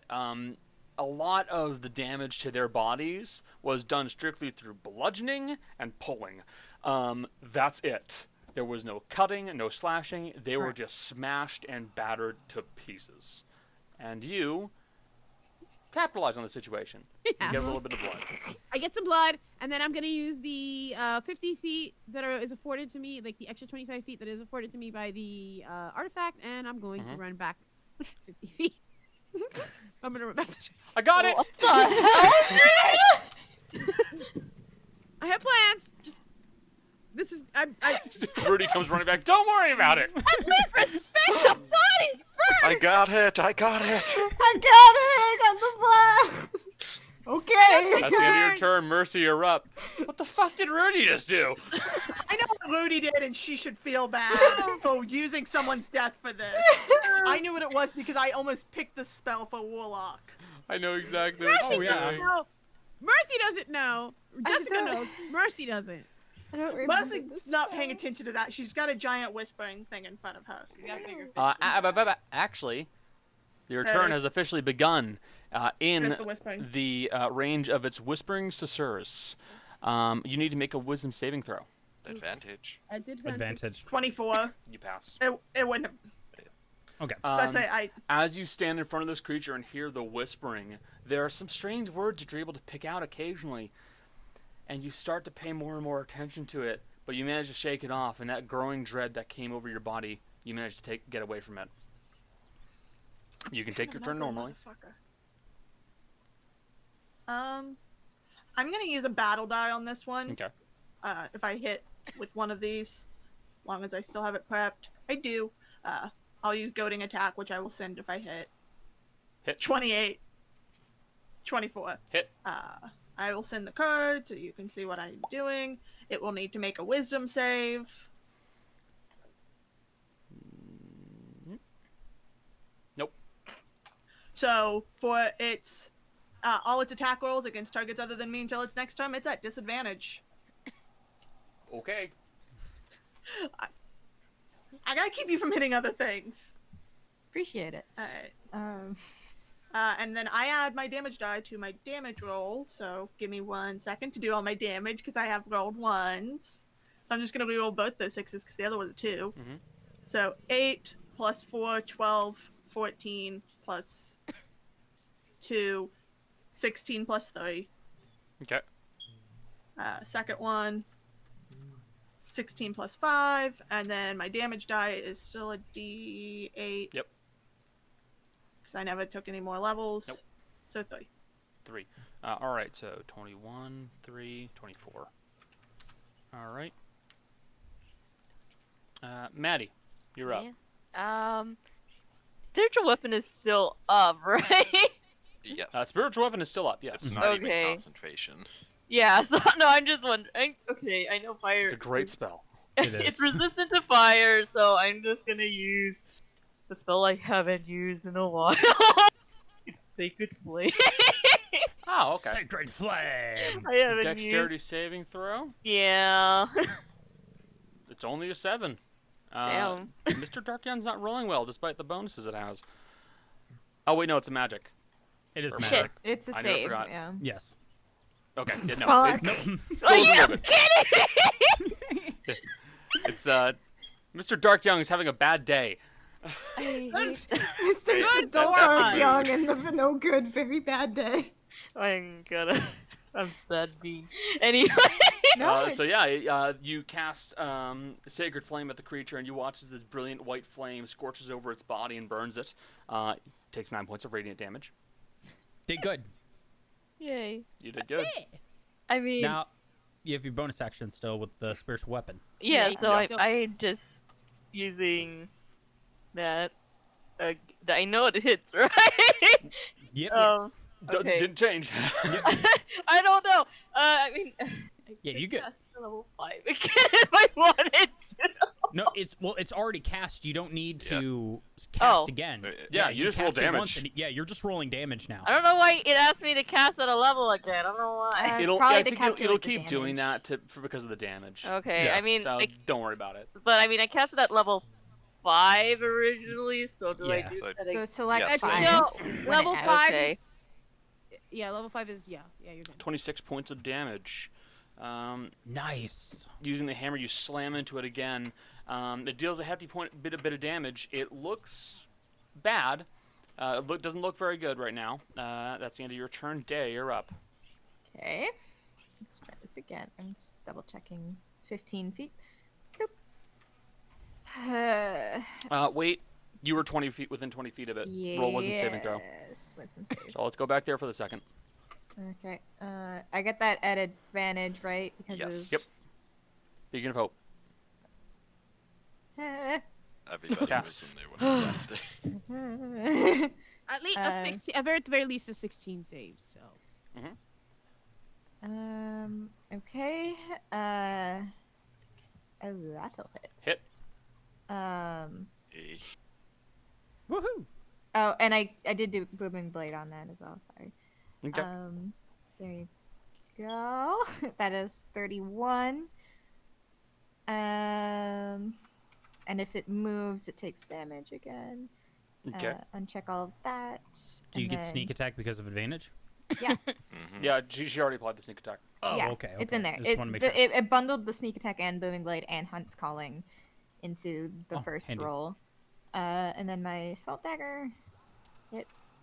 a lot of the damage to their bodies was done strictly through bludgeoning and pulling. That's it. There was no cutting, no slashing. They were just smashed and battered to pieces. And you capitalize on the situation. You get a little bit of blood. I get some blood, and then I'm gonna use the 50 feet that is afforded to me, like the extra 25 feet that is afforded to me by the artifact, and I'm going to run back 50 feet. I'm gonna run back. I got it. What the hell? I have plans. Just this is Rudy comes running back. Don't worry about it. At least respect the bodies first! I got it. I got it. I got the plan. Okay. That's the end of your turn. Mercy, you're up. What the fuck did Rudy just do? I know what Rudy did, and she should feel bad for using someone's death for this. I knew what it was because I almost picked the spell for Warlock. I know exactly Mercy what you're doing. No, Mercy doesn't know. I Jessica don't- knows. Mercy doesn't. I don't remember Mercy's this not paying spell. attention to that. She's got a giant whispering thing in front of her. You got bigger fish. Actually, your There it turn is. has officially begun in Here's the whispering. the range of its whispering susurrus. You need to make a wisdom saving throw. Advantage. I did Advantage. 24. You pass. It wouldn't have. Okay. That's As you stand in front of this creature and hear the whispering, there are some strange words that you're able to pick out occasionally, and you start to pay more and more attention to it, but you manage to shake it off, and that growing dread that came over your body, you manage to get away from it. You can take your turn normally. I'm gonna use a battle die on this one. Okay. If I hit with one of these, as long as I still have it prepped, I do. I'll use goading attack, which I will send if I hit. Hit. 28. 24. Hit. I will send the card so you can see what I'm doing. It will need to make a wisdom save. Nope. So for its all its attack rolls against targets other than me until its next turn, it's at disadvantage. Okay. I gotta keep you from hitting other things. Appreciate it. Alright. And then I add my damage die to my damage roll. So give me 1 second to do all my damage because I have rolled ones. So I'm just gonna reroll both those 6s because the other was a 2. Mhm. So 8 plus 4, 12, 14 plus 2, 16 plus 3. Okay. Second one, 16 plus 5, and then my damage die is still a D8. Yep. Because I never took any more levels. Nope. So 3. 3. All right, so 21, 3, 24. All right. Maddie, you're up. Yeah. Spiritual weapon is still up, right? Yes. Spiritual weapon is still up, yes. It's not Okay. even concentration. Yeah, so no, I'm just wondering. Okay, I know fire. It's a great spell. It It's is. resistant to fire, so I'm just gonna use the spell I haven't used in a while. It's Sacred Flame. Oh, okay. Sacred flame. I haven't Dexterity used. saving throw. Yeah. It's only a 7. Damn. Mr. Darkyan's not rolling well, despite the bonuses it has. Oh wait, no, it's a magic. It is Shit. magic. It's a I never save. forgot. Yeah. Yes. Okay, yeah, no, Well, it's, Are you moving. kidding? it's Mr. Darkyoung is having a bad day. I hate Mr. Good Dark boy. Young and the no good, very bad day. I'm sad being. Anyway. No, So yeah, you cast Sacred Flame at the creature, and you watch as this brilliant white flame scorches over its body and burns it. Takes 9 points of radiant damage. Did good. Yay. You did good. I mean, Now, you have your bonus action still with the spiritual weapon. yeah, Yeah, so yeah. I just using that. I know it hits, right? Yep. Okay. Didn't change. I don't know. I mean, I Yeah, could you good. cast a level 5 again if I wanted to. No, it's already cast. You don't need to cast Oh. again. Yeah, you just roll cast it once damage. and- yeah, you're just rolling damage now. I don't know why it asked me to cast at a level again. I don't know why. It'll, probably I to think it'll calculate the keep doing damage. that because of the damage. Okay, Yeah. I mean, So don't worry about it. but I mean, I casted at level 5 originally, so do I Yeah. do So that it's- So select Yes. 5. No, when it level asks. 5 Okay. is... Yeah, level 5 is... Yeah, you're good. 26 points of damage. Nice. Using the hammer, you slam into it again. It deals a hefty bit of damage. It looks bad. Doesn't look very good right now. That's the end of your turn. Day, you're up. Okay. Let's try this again. I'm just double checking. 15 feet. Boop. Wait, you were 20 feet within 20 feet of it. Roll wasn't saving throw. Yes, wisdom save. So let's go back there for the second. Okay. I get that at advantage, right? Because Yes. Yep. Beacon of Hope. of. Everybody Pass. was in there when he cast it. At least Uh, 16, at the very least a 16 save, so. Okay. Oh, that'll hit. Hit. Eh. Woohoo! Oh, and I did do booming blade on that as well. Sorry. Okay. There you go. That is 31. And if it moves, it takes damage again. Okay. Uncheck all of that. Do you and get then- sneak attack because of advantage? Yeah, Mhm. Yeah, she already applied the sneak attack. Oh, yeah, okay. it's in there. Just want to make sure. It bundled the sneak attack and booming blade and hunt's calling into the Oh, first handy. roll. And then my salt dagger hits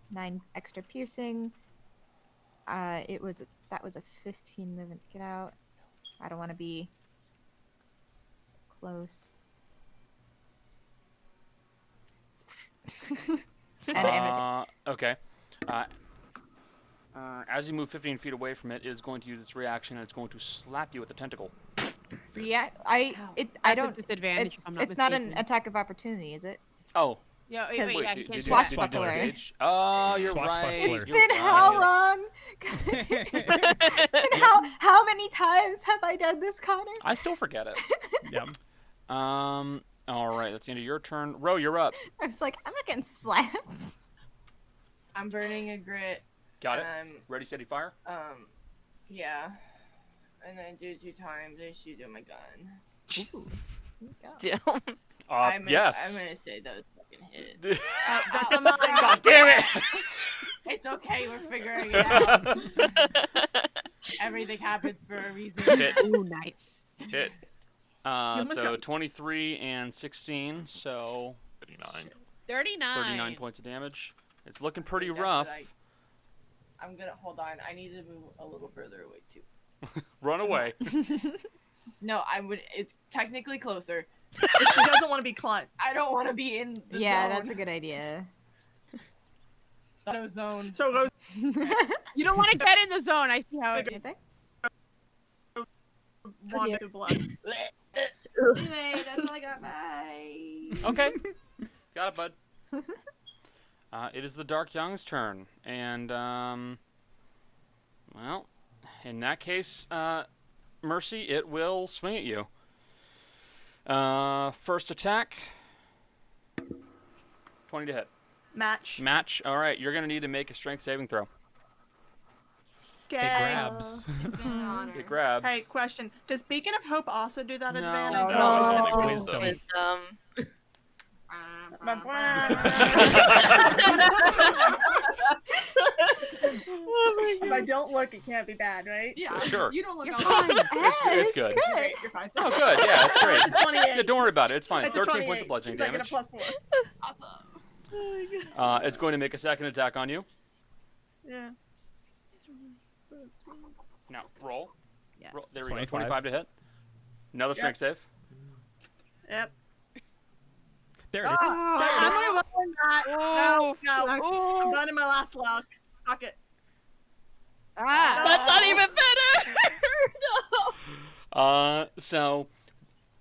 9 extra piercing. That was a 15 movement. Get out. I don't want to be close. And Okay. As you move 15 feet away from it, it is going to use its reaction and it's going to slap you with the tentacle. yeah, That's I a don't. disadvantage, if I'm not It's not an mistaken. attack of opportunity, is it? Oh, Yeah, Because- wait, Wait, yeah, did, you can't did, do you, that. did you Swashbuckler. disengage? Oh, you're Swashbuckler. right. It's It's you're been how right. long? It's been how many times have I done this, Connor? I still forget it. Yeah. All right, that's the end of your turn. Ro, you're up. I was like, I'm not getting slapped. I'm burning a grit. Got it. Um, Ready, steady, fire. Yeah. And then do 2 times and shoot at my gun. Damn. Yes. I'm gonna say those fucking hit. That's a mine. God damn it! It's okay, we're figuring it out. Everything happens for a reason. Hit. Ooh, nice. Hit. must So go- 23 and 16, so 39. 39. 39 points of damage. It's looking pretty That's what rough. I'm gonna hold on. I need to move a little further away too. Run away. No, I would. It's technically closer. But she doesn't want to be caught. I don't want to be in the Yeah, zone. that's a good idea. Auto zone. So Rose, You don't want to get in the zone. I see how it You think? wand through blood. Anyway, that's all I got. Bye. Okay. Got it, bud. It is the Dark Young's turn. And, well, in that case, Mercy, it will swing at you. First attack. 20 to hit. Match. Match. All right, you're going to need to make a strength saving throw. It Okay. grabs. It grabs. Hey, question. Does Beacon of Hope also do that No. advantage? No, it's Oh. wisdom. If I don't look, it can't be bad, right? Yeah, Sure. You don't look You're all fine. that. It's good. You're great, You're fine. Oh, good. Yeah, that's great. It's a 28. Yeah, don't worry about it. It's fine. It's a 13 points 28. of bludgeoning She's like at a damage. +4. Awesome. It's going to make a second attack on you. Yeah. Now, roll. Yeah. Roll. There we go. 25. 25 to hit. Another strength save. Yep. There it is. I'm gonna roll in that. No, no. I'm Ooh, done in my last luck. Fuck it. Ah. that's not even better. No. So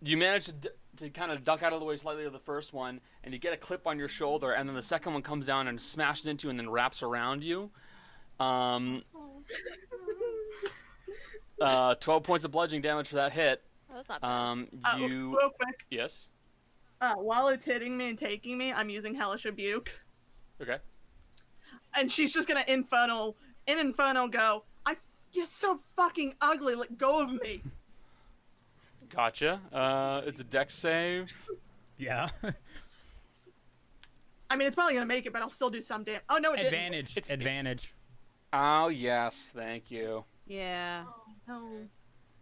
you manage to kind of duck out of the way slightly of the first one, and you get a clip on your shoulder, and then the second one comes down and smashes into you and then wraps around you. 12 points of bludgeoning damage for that hit. That's not bad. You Real quick, yes. while it's hitting me and taking me, I'm using Hellish Rebuke. Okay. And she's just gonna Infernal go, you're so fucking ugly, let go of me. Gotcha. It's a dex save. Yeah. I mean, it's probably gonna make it, but I'll still do some damage. Oh, no, it Advantage. It's- Advantage. Oh yes, thank you. Yeah. didn't. No.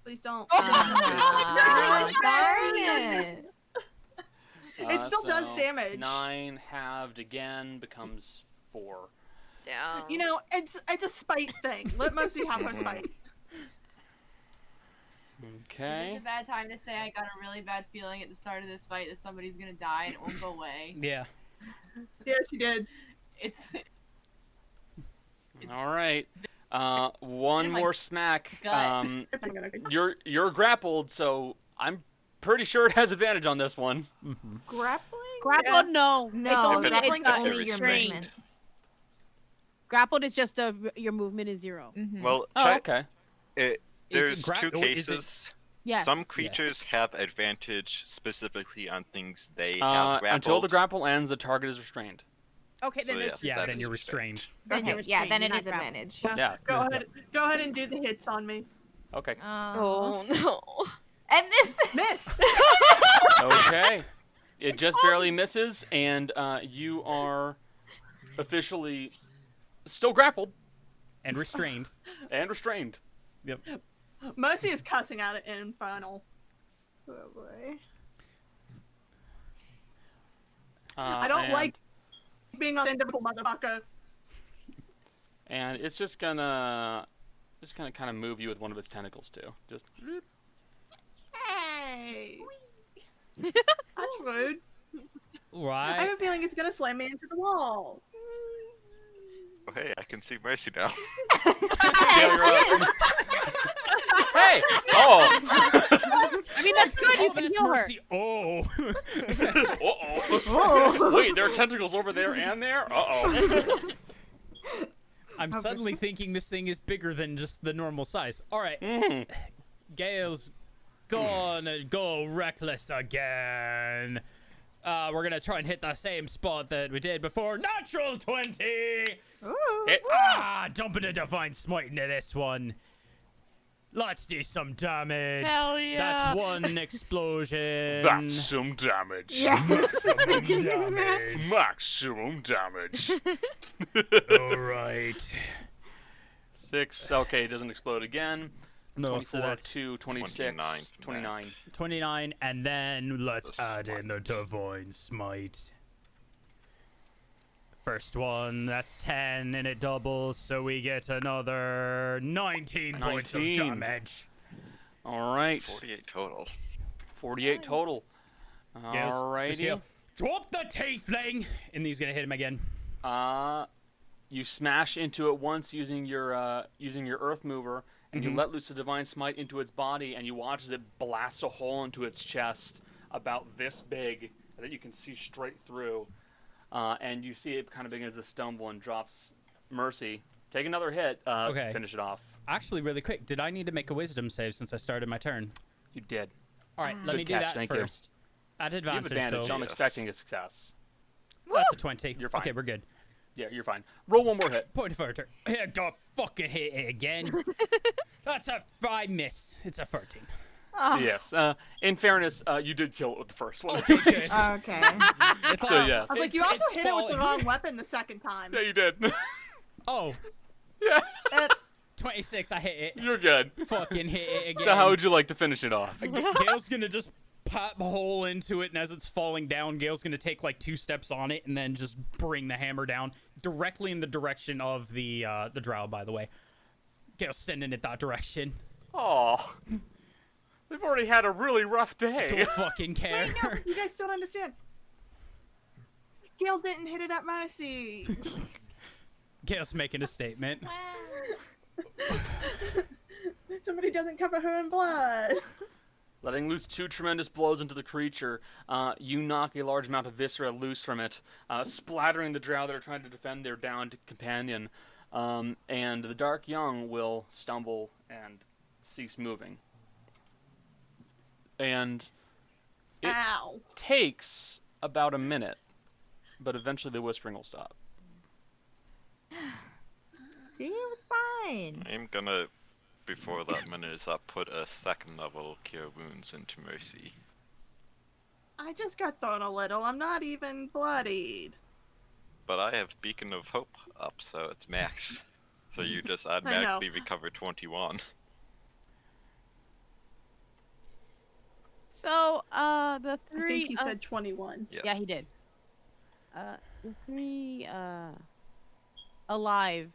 Please don't. Ah, darn it. It still does So damage. 9 halved again becomes 4. Damn. You know, it's a spite thing. Let Mercy have her spite. Okay. Is this a bad time to say I got a really bad feeling at the start of this fight that somebody's gonna die and it won't go away? Yeah. Yeah, she did. It's All right. One in my more smack. gut. You're grappled, so I'm pretty sure it has advantage on this one. Grappling? Grappled, no. No, it's only, grappling's it's, only your restrained. movement. Grappled is just your movement is 0. Mhm. Well, Oh, try, okay. there's gra- two or is it- cases. Yes. Some creatures have advantage specifically on things they have grappled. Until the grapple ends, the target is restrained. Okay, then So, it's yes, Yeah, that then is you're restrained. restrained. Then Okay, yeah, then it not is grappled. advantage. Yeah. Go ahead and do the hits on me. Okay. Oh no. And misses. Miss. Okay. It just barely misses, and you are officially still grappled And restrained. and restrained. Yep. Mercy is cussing out at Infernal. Oh boy. I don't And- like being on end of a motherfucker. And it's just gonna kind of move you with one of its tentacles too. Just Hey. That's rude. I Right. have a feeling it's gonna slam me into the wall. Oh, hey, I can see Mercy now. hey! Oh! I mean, that's good. You Oh, can that's heal her. mercy. Oh. Uh-oh. Wait, there are tentacles over there and there? Uh-oh. I'm suddenly thinking this thing is bigger than just the normal size. All right. Mm. Gale's gonna go reckless again. We're gonna try and hit the same spot that we did before. Natural 20! Ooh. Dumping a divine smite into this one. Let's do some damage. Hell yeah. That's one explosion. That's some damage. Yes. Maximum damage. All right. 6. Okay, it doesn't explode again. No, 24, so that's 2, 26, 29. 29, and then let's The add in the divine smite. First one, that's 10, and it doubles, so we get another 19 points of 19. damage. All right. 48 total. 48 total. Yes, just Alrighty. go. Drop the tiefling! And he's gonna hit him again. You smash into it once using your earth mover, and you let loose a divine smite into its body, and you watch as it blasts a hole into its chest about this big that you can see straight through. And you see it kind of begins to stumble and drops Mercy. Take another hit. Okay. Finish it off. Actually, really quick, did I need to make a wisdom save since I started my turn? You did. All right, let Good me do catch, that thank you. first. At You have advantage, advantage, so though. I'm expecting a success. That's a 20. You're fine. Okay, we're good. Yeah, you're fine. Roll one more hit. Point of order. Yeah, go fucking hit it again. That's a 5 miss. It's a 13. Yes. In fairness, you did kill it with the first one. Okay, good. Okay. It's So yes. I was like, you also hit it with the wrong weapon the second time. Yeah, you did. Oh, yeah. Oops. 26. I hit it. You're good. Fucking hit it again. So how would you like to finish it off? Gale's gonna just pop a hole into it, and as it's falling down, Gale's gonna take like 2 steps on it, and then just bring the hammer down directly in the direction of the drow. By the way, Gale's sending it that direction. Oh, they've already had a really rough day. Don't fucking care. Wait, no, you guys don't understand. Gale didn't hit it at Mercy. Gale's making a statement. Somebody doesn't cover her in blood. Letting loose 2 tremendous blows into the creature, you knock a large amount of viscera loose from it, splattering the drow that are trying to defend their downed companion. And the Dark Young will stumble and cease moving. and it Ow. takes about a minute, but eventually the whispering will stop. See, it was fine. I'm gonna, before that minute is up, put a 2nd level Cure Wounds into Mercy. I just got thrown a little. I'm not even bloodied. But I have Beacon of Hope up, so it's max. So you just automatically recover 21. So, the I three. think he said 21. Yes. Yeah, he did. The three alive.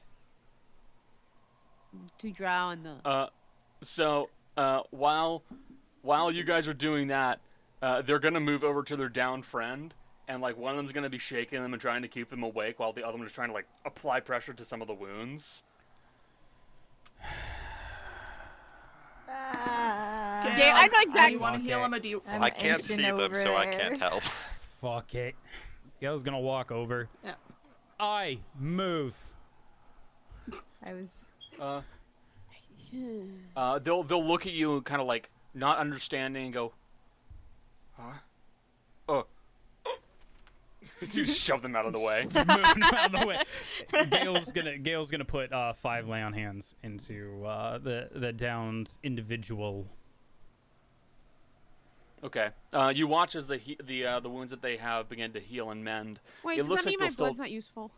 Two drow and the. So while you guys are doing that, they're gonna move over to their down friend, and like one of them's gonna be shaking them and trying to keep them awake, while the other one is trying to like apply pressure to some of the wounds. Yeah, I know Do exactly. you want to Okay. heal him or do you? I'm I can't inching see them, over so I there. can't help. Fuck it. Gail's gonna walk over. Yeah. I move. I was. They'll look at you and kind of like not understanding and go, huh? Oh. You shove them out of the way. Moving out of the way. Gail's gonna put 5 lay on hands into the downed individual. Okay. You watch as the wounds that they have begin to heal and mend. Wait, It does looks that mean like my they'll still. blood's not useful?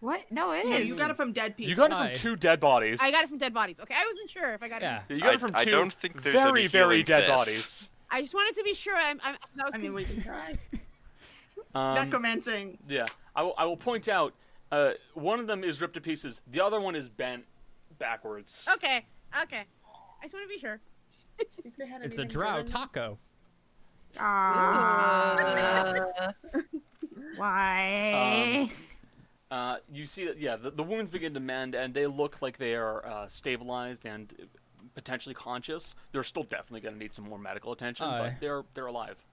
What? No, it No, is. you got it from dead people. You got it Aye. from 2 dead bodies. I got it from dead bodies. Okay, I wasn't sure if I got Yeah. it. You got it from 2 I don't think there's very, any very healing dead this. bodies. I just wanted to be sure. I mean, we can try. Um, Necromancing. Yeah, I will point out, one of them is ripped to pieces. The other one is bent backwards. Okay. I just want to be sure. Think they had It's a anything drow good in them? taco. Why? You see that, yeah, the wounds begin to mend, and they look like they are stabilized and potentially conscious. They're still definitely going to need some more medical attention, Aye. but they're alive.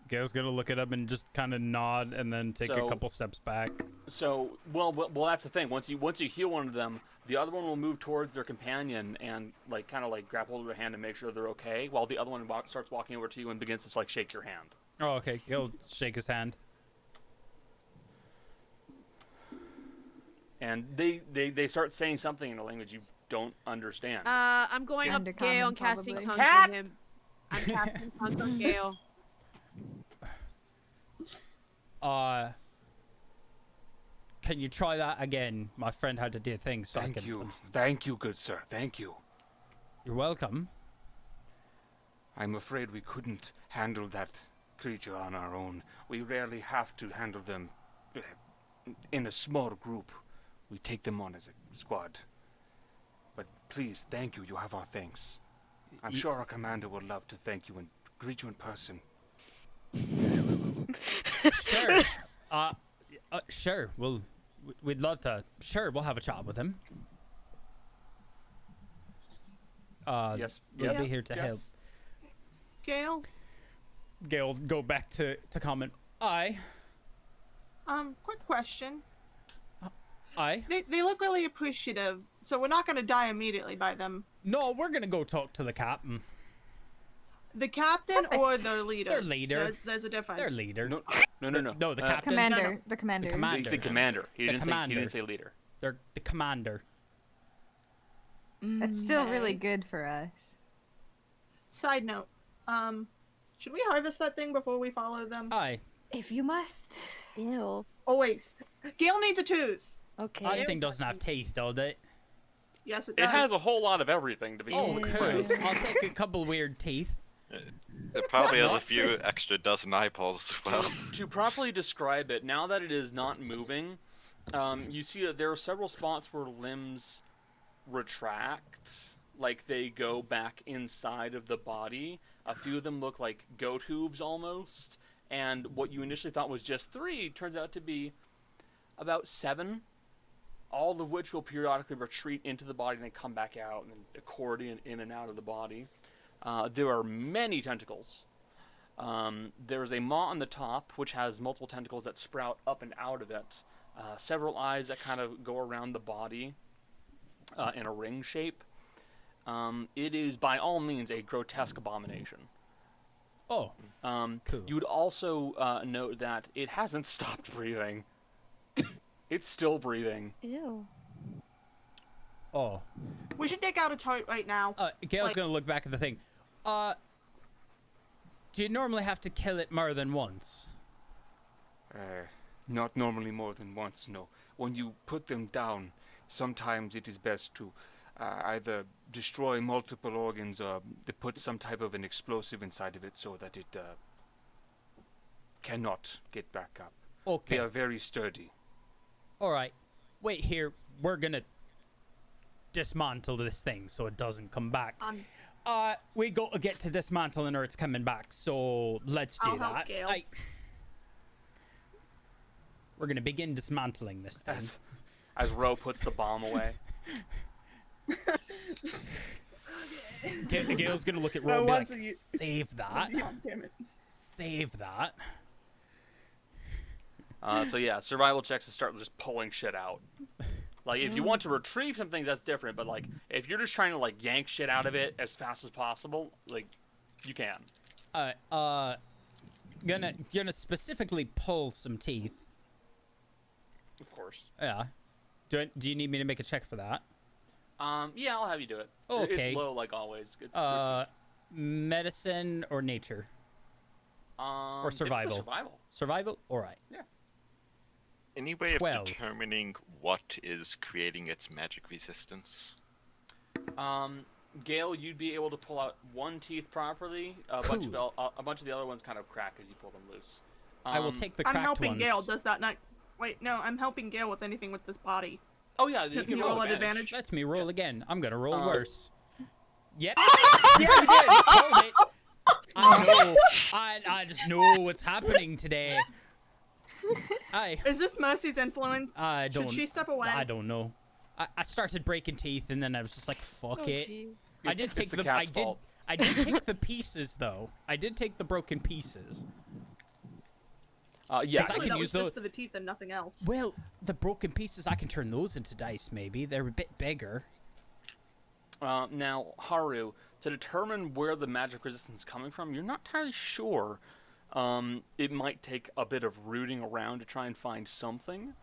Gail's gonna look at him and just kind of nod and then take a So- couple steps back. So, well, that's the thing. Once you heal one of them, the other one will move towards their companion and like kind of like grab hold of their hand and make sure they're okay, while the other one starts walking over to you and begins to like shake your hand. Oh, okay. Gail shake his hand. And they start saying something in a language you don't understand. I'm going up Undercommon, Gale and casting probably. tongues Cat! on him. I'm casting tongues on Gale. Can you try that again? My friend had to do things. So I Thank can... you. Thank you, good sir. Thank you. You're welcome. I'm afraid we couldn't handle that creature on our own. We rarely have to handle them in a small group. We take them on as a squad. But please, thank you. You have our thanks. I'm sure our commander would love to thank you and greet you in person. Sure. Sure. We'd love to. Sure, we'll have a chat with him. Yes. We'll yes, be here to yes. help. Gale, Gail, go back to comment. Aye. quick question. Aye. They look really appreciative, so we're not gonna die immediately by them. No, we're gonna go talk to the captain. The captain Perfect. or the leader? Their leader. There's a difference. Their leader. No. No, the captain. Commander. No, no. The commander. The commander. He said commander. He The didn't commander. say leader. They're the commander. That's still really Okay. good for us. Side note, should we harvest that thing before we follow them? Aye. If you must. Ew. Always. Gale needs a tooth. Okay. That thing doesn't have teeth, does it? Yes, it It does. has a whole lot of everything to be Oh, completely cool. frank. I'll take a couple weird teeth. It probably has a few extra dozen eyeballs as well. To properly describe it, now that it is not moving, you see that there are several spots where limbs retract, like they go back inside of the body. A few of them look like goat hooves almost, and what you initially thought was just 3 turns out to be about 7, all of which will periodically retreat into the body and then come back out and accordion in and out of the body. There are many tentacles. There's a maw on the top, which has multiple tentacles that sprout up and out of it. Several eyes that kind of go around the body in a ring shape. It is by all means a grotesque abomination. Oh, cool. You would also note that it hasn't stopped breathing. It's still breathing. Ew. Oh. We should take out a tote right now. Gail's Like- gonna look back at the thing. Do you normally have to kill it more than once? Not normally more than once, no. When you put them down, sometimes it is best to either destroy multiple organs or to put some type of an explosive inside of it so that it cannot get back up. Okay. They are very sturdy. All right. Wait here. We're gonna dismantle this thing so it doesn't come back. We got to get to dismantling or it's coming back. So let's do I'll help that. Gail. We're gonna begin dismantling this thing. As Ro puts the bomb away. Gail's gonna look at Oh, Ro and be like, once you- save that. God damn it. Save that. So yeah, survival checks to start just pulling shit out. Like, if you want to retrieve some things, that's different. But, like, if you're just trying to, like, yank shit out of it as fast as possible, like, you can. Gonna specifically pull some teeth. Of course. Yeah. Do you need me to make a check for that? Yeah, I'll have you do it. Okay. It's low, like always. It's Medicine or nature? Or survival? Survival. Survival? All right. Yeah. Any way of 12. determining what is creating its magic resistance? Gale, you'd be able to pull out one tooth properly. A bunch of the other ones kind of crack as you pull them loose. I will take the cracked I'm helping ones. Gail. Does that not? Wait, no. I'm helping Gail with anything with this body. Oh yeah, you Can can you roll roll at advantage. advantage? Let's me roll again. I'm gonna roll worse. Yep. Yeah, you did. Hold it. I know. I just know what's happening today. Is this Mercy's influence? I don't. Should she step away? I don't know. I started breaking teeth and then I was just like, fuck it. Gee. I did take the cat's fault. I did take the pieces though. I did take the broken pieces. Yeah. I Actually, can that use was those. just for the teeth and nothing else. Well, the broken pieces I can turn those into dice. Maybe they're a bit bigger. Now, Haru, to determine where the magic resistance is coming from, you're not entirely sure. It might take a bit of rooting around to try and find something,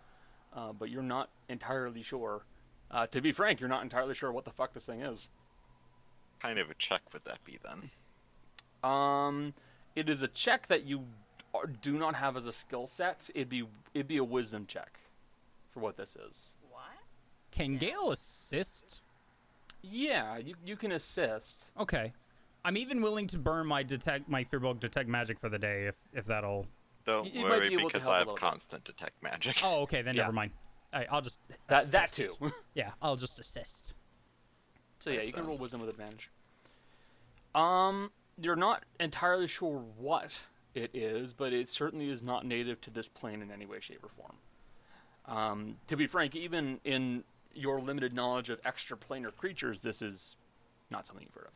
but you're not entirely sure. To be frank, you're not entirely sure what the fuck this thing is. Kind of a check would that be then? It is a check that you do not have as a skill set. It'd be a wisdom check for what this is. What? Can Gale assist? Yeah, you can assist. Okay. I'm even willing to burn my Fearbulk detect magic for the day if that'll. Don't You might worry, be able to because help a I have little bit. constant detect magic. Oh, okay, then Yeah. never mind. Alright, I'll just That assist. too. Yeah, I'll just assist. So yeah, you can roll wisdom with advantage. You're not entirely sure what it is, but it certainly is not native to this plane in any way, shape, or form. To be frank, even in your limited knowledge of extraplanar creatures, this is not something you've heard of.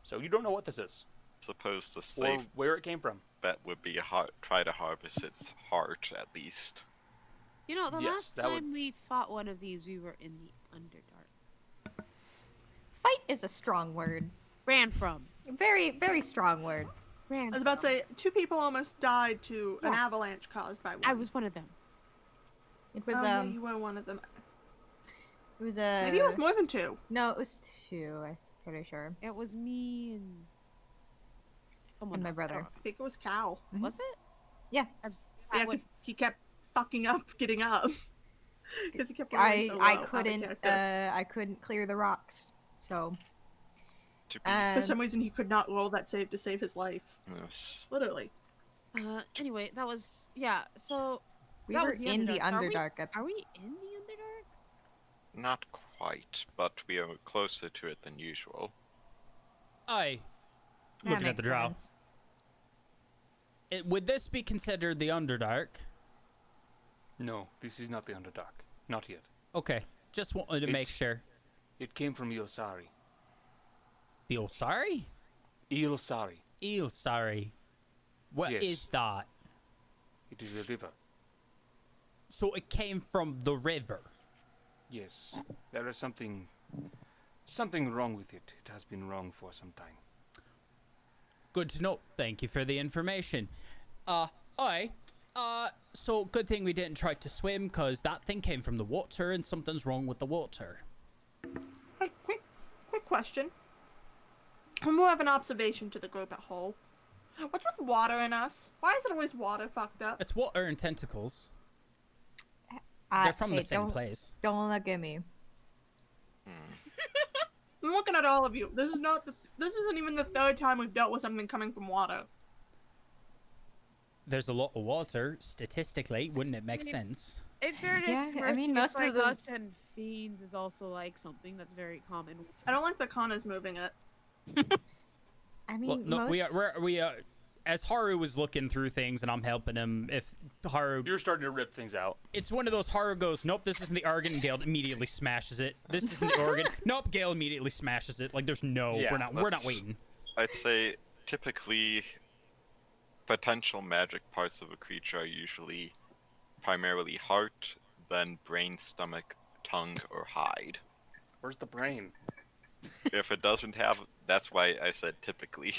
So you don't know what this is, Suppose the or safe where it came from. bet would be try to harvest its heart at least. You know, the Yes, last that would- time we fought one of these, we were in the Underdark. Fight is a strong word. Ran from. Very, very strong word. Ran I was about to from. say, 2 people almost died to an Yeah. avalanche caused by one. I was one of them. It was yeah, you were one of them. it was a. Maybe it was more than 2. No, it was 2. I'm pretty sure. It was me and someone And my else. brother. I think it was Cal. Was it? Yeah. That's, Yeah, that would- because he kept fucking up getting up. Because he kept rolling so low I out of couldn't character. I couldn't clear the rocks. So To be For some reason, he could not roll that save to save his life. yes. Literally. Anyway, that was so. we that were was the in the Underdark. Underdark at Are we in the Underdark? Not quite, but we are closer to it than usual. Aye. that Looking at makes the drow. sense. Would this be considered the Underdark? No, this is not the Underdark. Not yet. Okay, just wanted to make It's- sure. It came from Eosari. The Osari? Eosari. Eosari. What is Yes. that? It is a river. So it came from the river. Yes. There is something something wrong with it. It has been wrong for some time. Good to know. Thank you for the information. So good thing we didn't try to swim, because that thing came from the water, and something's wrong with the water. Hey, quick question. More of an observation to the group at whole. What's with water in us? Why is it always water fucked up? It's water and tentacles. They're from the same place. Don't look at me. I'm looking at all of you. This isn't even the third time we've dealt with something coming from water. There's a lot of water, statistically. Wouldn't it make sense? In fairness, Yeah, I mean, most like of the- us and fiends is also like something that's very common. I don't like that Connor's moving it. I mean, Well, no, most... we are, as Haru was looking through things and I'm helping him, if Haru... You're starting to rip things out. It's one of those, Haru goes, nope, this isn't the organ, and Gale immediately smashes it. This isn't the organ. Nope, Gale immediately smashes it. Like, there's no, Yeah, we're not waiting. I'd say typically potential magic parts of a creature are usually primarily heart, then brain, stomach, tongue, or hide. Where's the brain? If it doesn't have, that's why I said typically.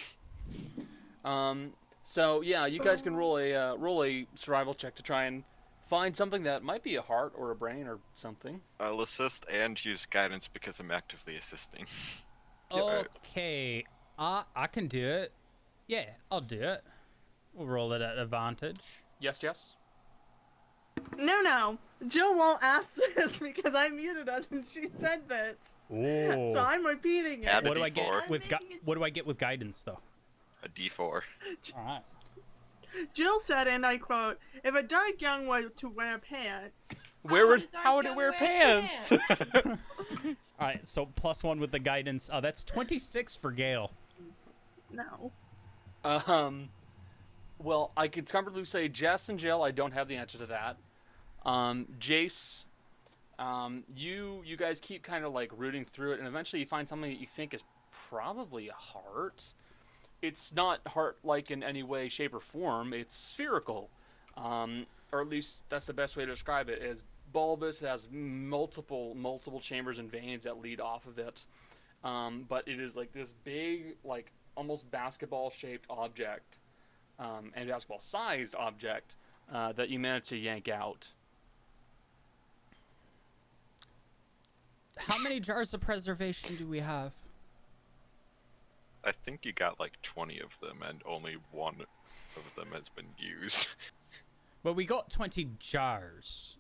So yeah, you guys can roll a survival check to try and find something that might be a heart or a brain or something. I'll assist and use guidance because I'm actively assisting. Okay, I can do it. Yeah, I'll do it. We'll roll it at advantage. Yes, yes. No. Jill won't ask this because I muted us and she said this. Oh. So I'm repeating it. Add a What do I D4. get with what do I get with guidance though? A D4. All right. Jill said, and I quote, "If a dark young were to wear pants." How would it wear pants? All right. So +1 with the guidance. That's 26 for Gale. No. Well, I could comfortably say Jess and Jill, I don't have the answer to that. Jace, you guys keep kind of like rooting through it, and eventually you find something that you think is probably a heart. It's not heart-like in any way, shape, or form. It's spherical, or at least that's the best way to describe it. It's bulbous. It has multiple chambers and veins that lead off of it, but it is like this big, like almost basketball-shaped object. And basketball-sized object that you managed to yank out. How many jars of preservation do we have? I think you got like 20 of them, and only one of them has been used. Well, we got 20 jars.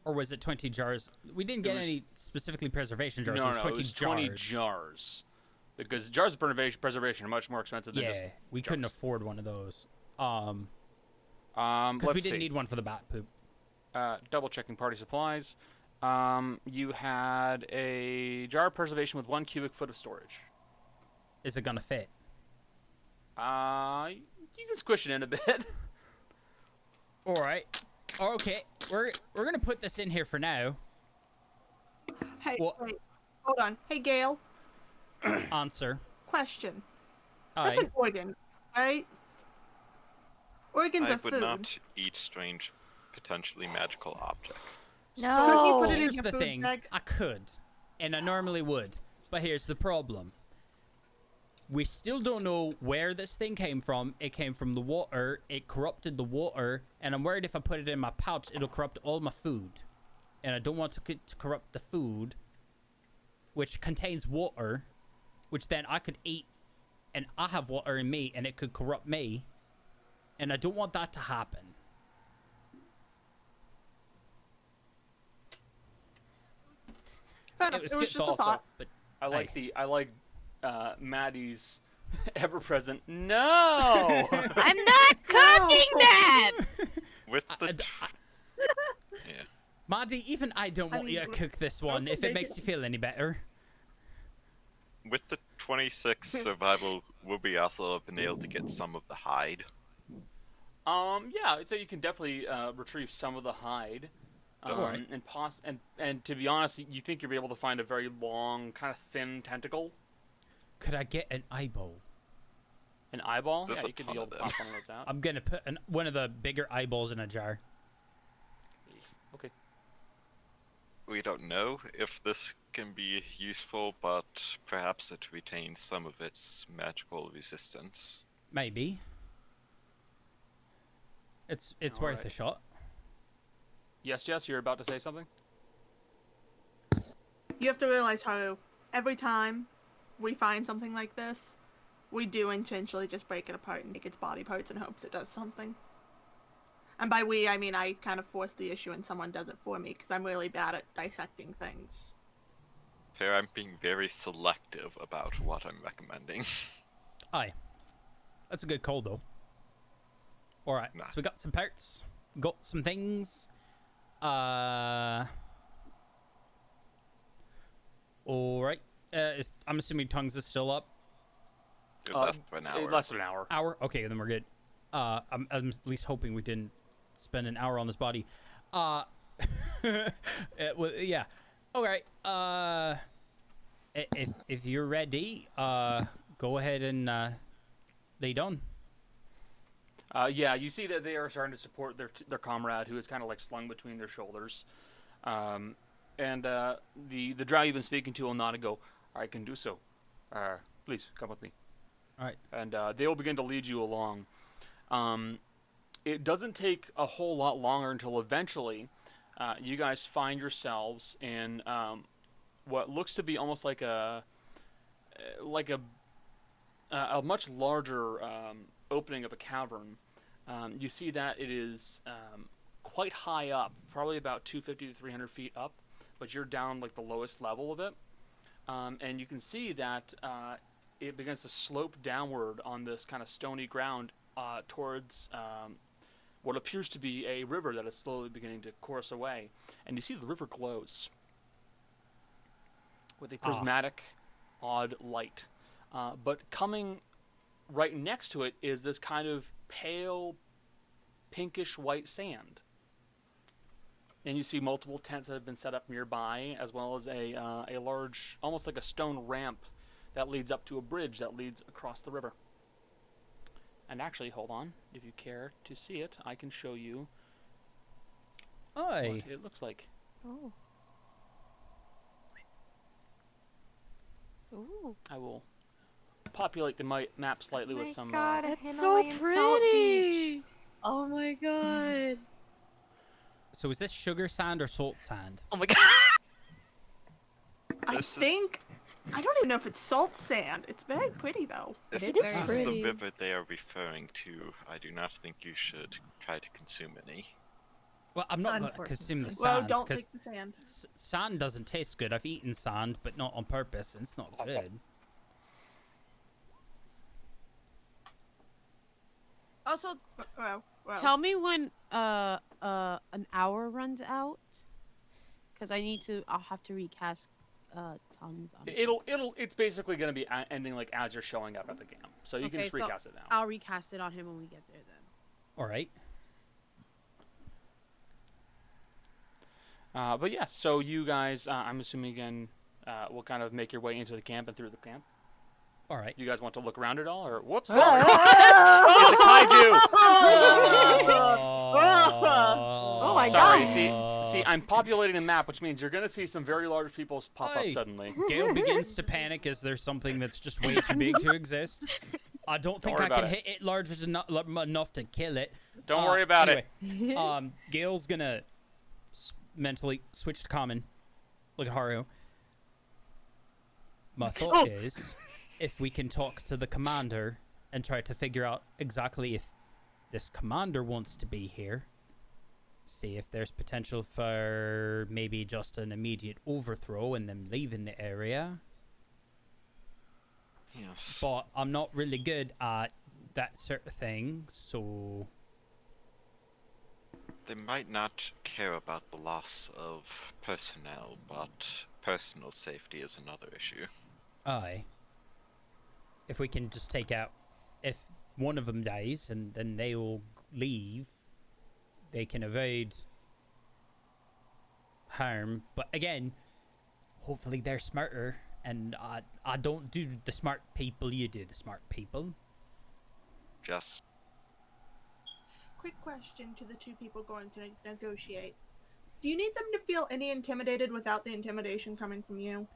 Or was it 20 jars? We didn't get any specifically preservation jars. No, it was 20 it was jars. 20 jars. Because jars of preservation are much more expensive than just we couldn't afford one of those. Let's Because we didn't see. need one for the bat poop. Double checking party supplies. You had a jar of preservation with 1 cubic foot of storage. Is it gonna fit? You can squish it in a bit. All right. Okay. We're gonna put this in here for now. Hey, Well- wait. Hold on. Hey, Gail. Answer. Question. Aye. That's an organ, right? Organs I are would food. not eat strange, potentially magical objects. No. Couldn't you put it in Here's your the food thing. bag? I could, and I normally would, but here's the problem. We still don't know where this thing came from. It came from the water. It corrupted the water, and I'm worried if I put it in my pouch, it'll corrupt all my food. And I don't want to corrupt the food, which contains water, which then I could eat, and I have water in me, and it could corrupt me. And I don't want that to happen. Fair enough. It was It was good just a thought, thought. but I like Maddie's ever-present. No. I'm not cooking that! With the yeah. Maddie, even I don't want you to cook this one, if it makes you feel any better. With the 26 survival, would we also have been able to get some of the hide? Yeah, I'd say you can definitely retrieve some of the hide. Alright. And to be honest, you think you'll be able to find a very long, kind of thin tentacle? Could I get an eyeball? An eyeball? There's Yeah, a you could be ton able of to them. pop one of those out. I'm gonna put one of the bigger eyeballs in a jar. Okay. We don't know if this can be useful, but perhaps it retains some of its magical resistance. Maybe. It's worth a Alright. shot. Yes, Jess, you're about to say something? You have to realize how every time we find something like this, we do intentionally just break it apart and make its body parts in hopes it does something. And by we, I mean I kind of force the issue and someone does it for me, because I'm really bad at dissecting things. Fair, I'm being very selective about what I'm recommending. Aye. That's a good call, though. Alright, Nah. so we got some parts. Got some things. Alright. I'm assuming tongues is still up. It lasts for an hour. Less than an hour. Hour? Okay, then we're good. I'm at least hoping we didn't spend an hour on this body. Well, yeah. Alright, if you're ready, go ahead and, lay down. Yeah, you see that they are starting to support their comrade, who is kind of like slung between their shoulders. And the drow you've been speaking to will nod and go, I can do so. Please, come with me. Alright. And they will begin to lead you along. It doesn't take a whole lot longer until eventually you guys find yourselves in what looks to be almost like a much larger opening of a cavern. You see that it is quite high up, probably about 250 to 300 feet up, but you're down like the lowest level of it. And you can see that it begins to slope downward on this kind of stony ground towards what appears to be a river that is slowly beginning to course away. And you see the river glows with a prismatic, odd light. But coming right next to it is this kind of pale, pinkish white sand. And you see multiple tents that have been set up nearby, as well as a large, almost like a stone ramp that leads up to a bridge that leads across the river. And actually, hold on, if you care to see it, I can show you Aye. what it looks like. Oh. Ooh. I will populate the map slightly with some... God, a That's so Himalayan salt beach. pretty. Oh my god. So is this sugar sand or salt sand? Oh my god. I This is- think... I don't even know if it's salt sand. It's very pretty, though. If It is this very is the pretty. river they are referring to, I do not think you should try to consume any. Well, I'm not going to consume the Well, sand, don't because take the sand. sand doesn't taste good. I've eaten sand, but not on purpose, and it's not good. Also, Well, tell me when an hour runs out, because I'll have to recast tongues on it. It's basically going to be ending like as you're showing up at the camp. So you can Okay, just so recast it now. I'll recast it on him when we get there then. Alright. But yeah, so you guys, I'm assuming again, will kind of make your way into the camp and through the camp. Alright. Do you guys want to look around at all, or whoops? Sorry. It's a kaiju. Oh my Sorry. god. See, I'm populating a map, which means you're gonna see some very large people pop up Aye. suddenly. Gale begins to panic as there's something that's just way too big to exist. I don't think worry I can about hit it large enough to kill it. Don't worry about it. Gale's gonna mentally switch to common. Look at Haru. My thought is, if we can talk to the commander and try to figure out exactly if this commander wants to be here, see if there's potential for maybe just an immediate overthrow and them leaving the area. Yes. But I'm not really good at that sort of thing, so... They might not care about the loss of personnel, but personal safety is another issue. Aye. If we can just take out... If one of them dies and then they will leave, they can avoid harm. But again, hopefully they're smarter, and I don't do the smart people, you do the smart people. Just Quick question to the two people going to negotiate. Do you need them to feel any intimidated without the intimidation coming from you?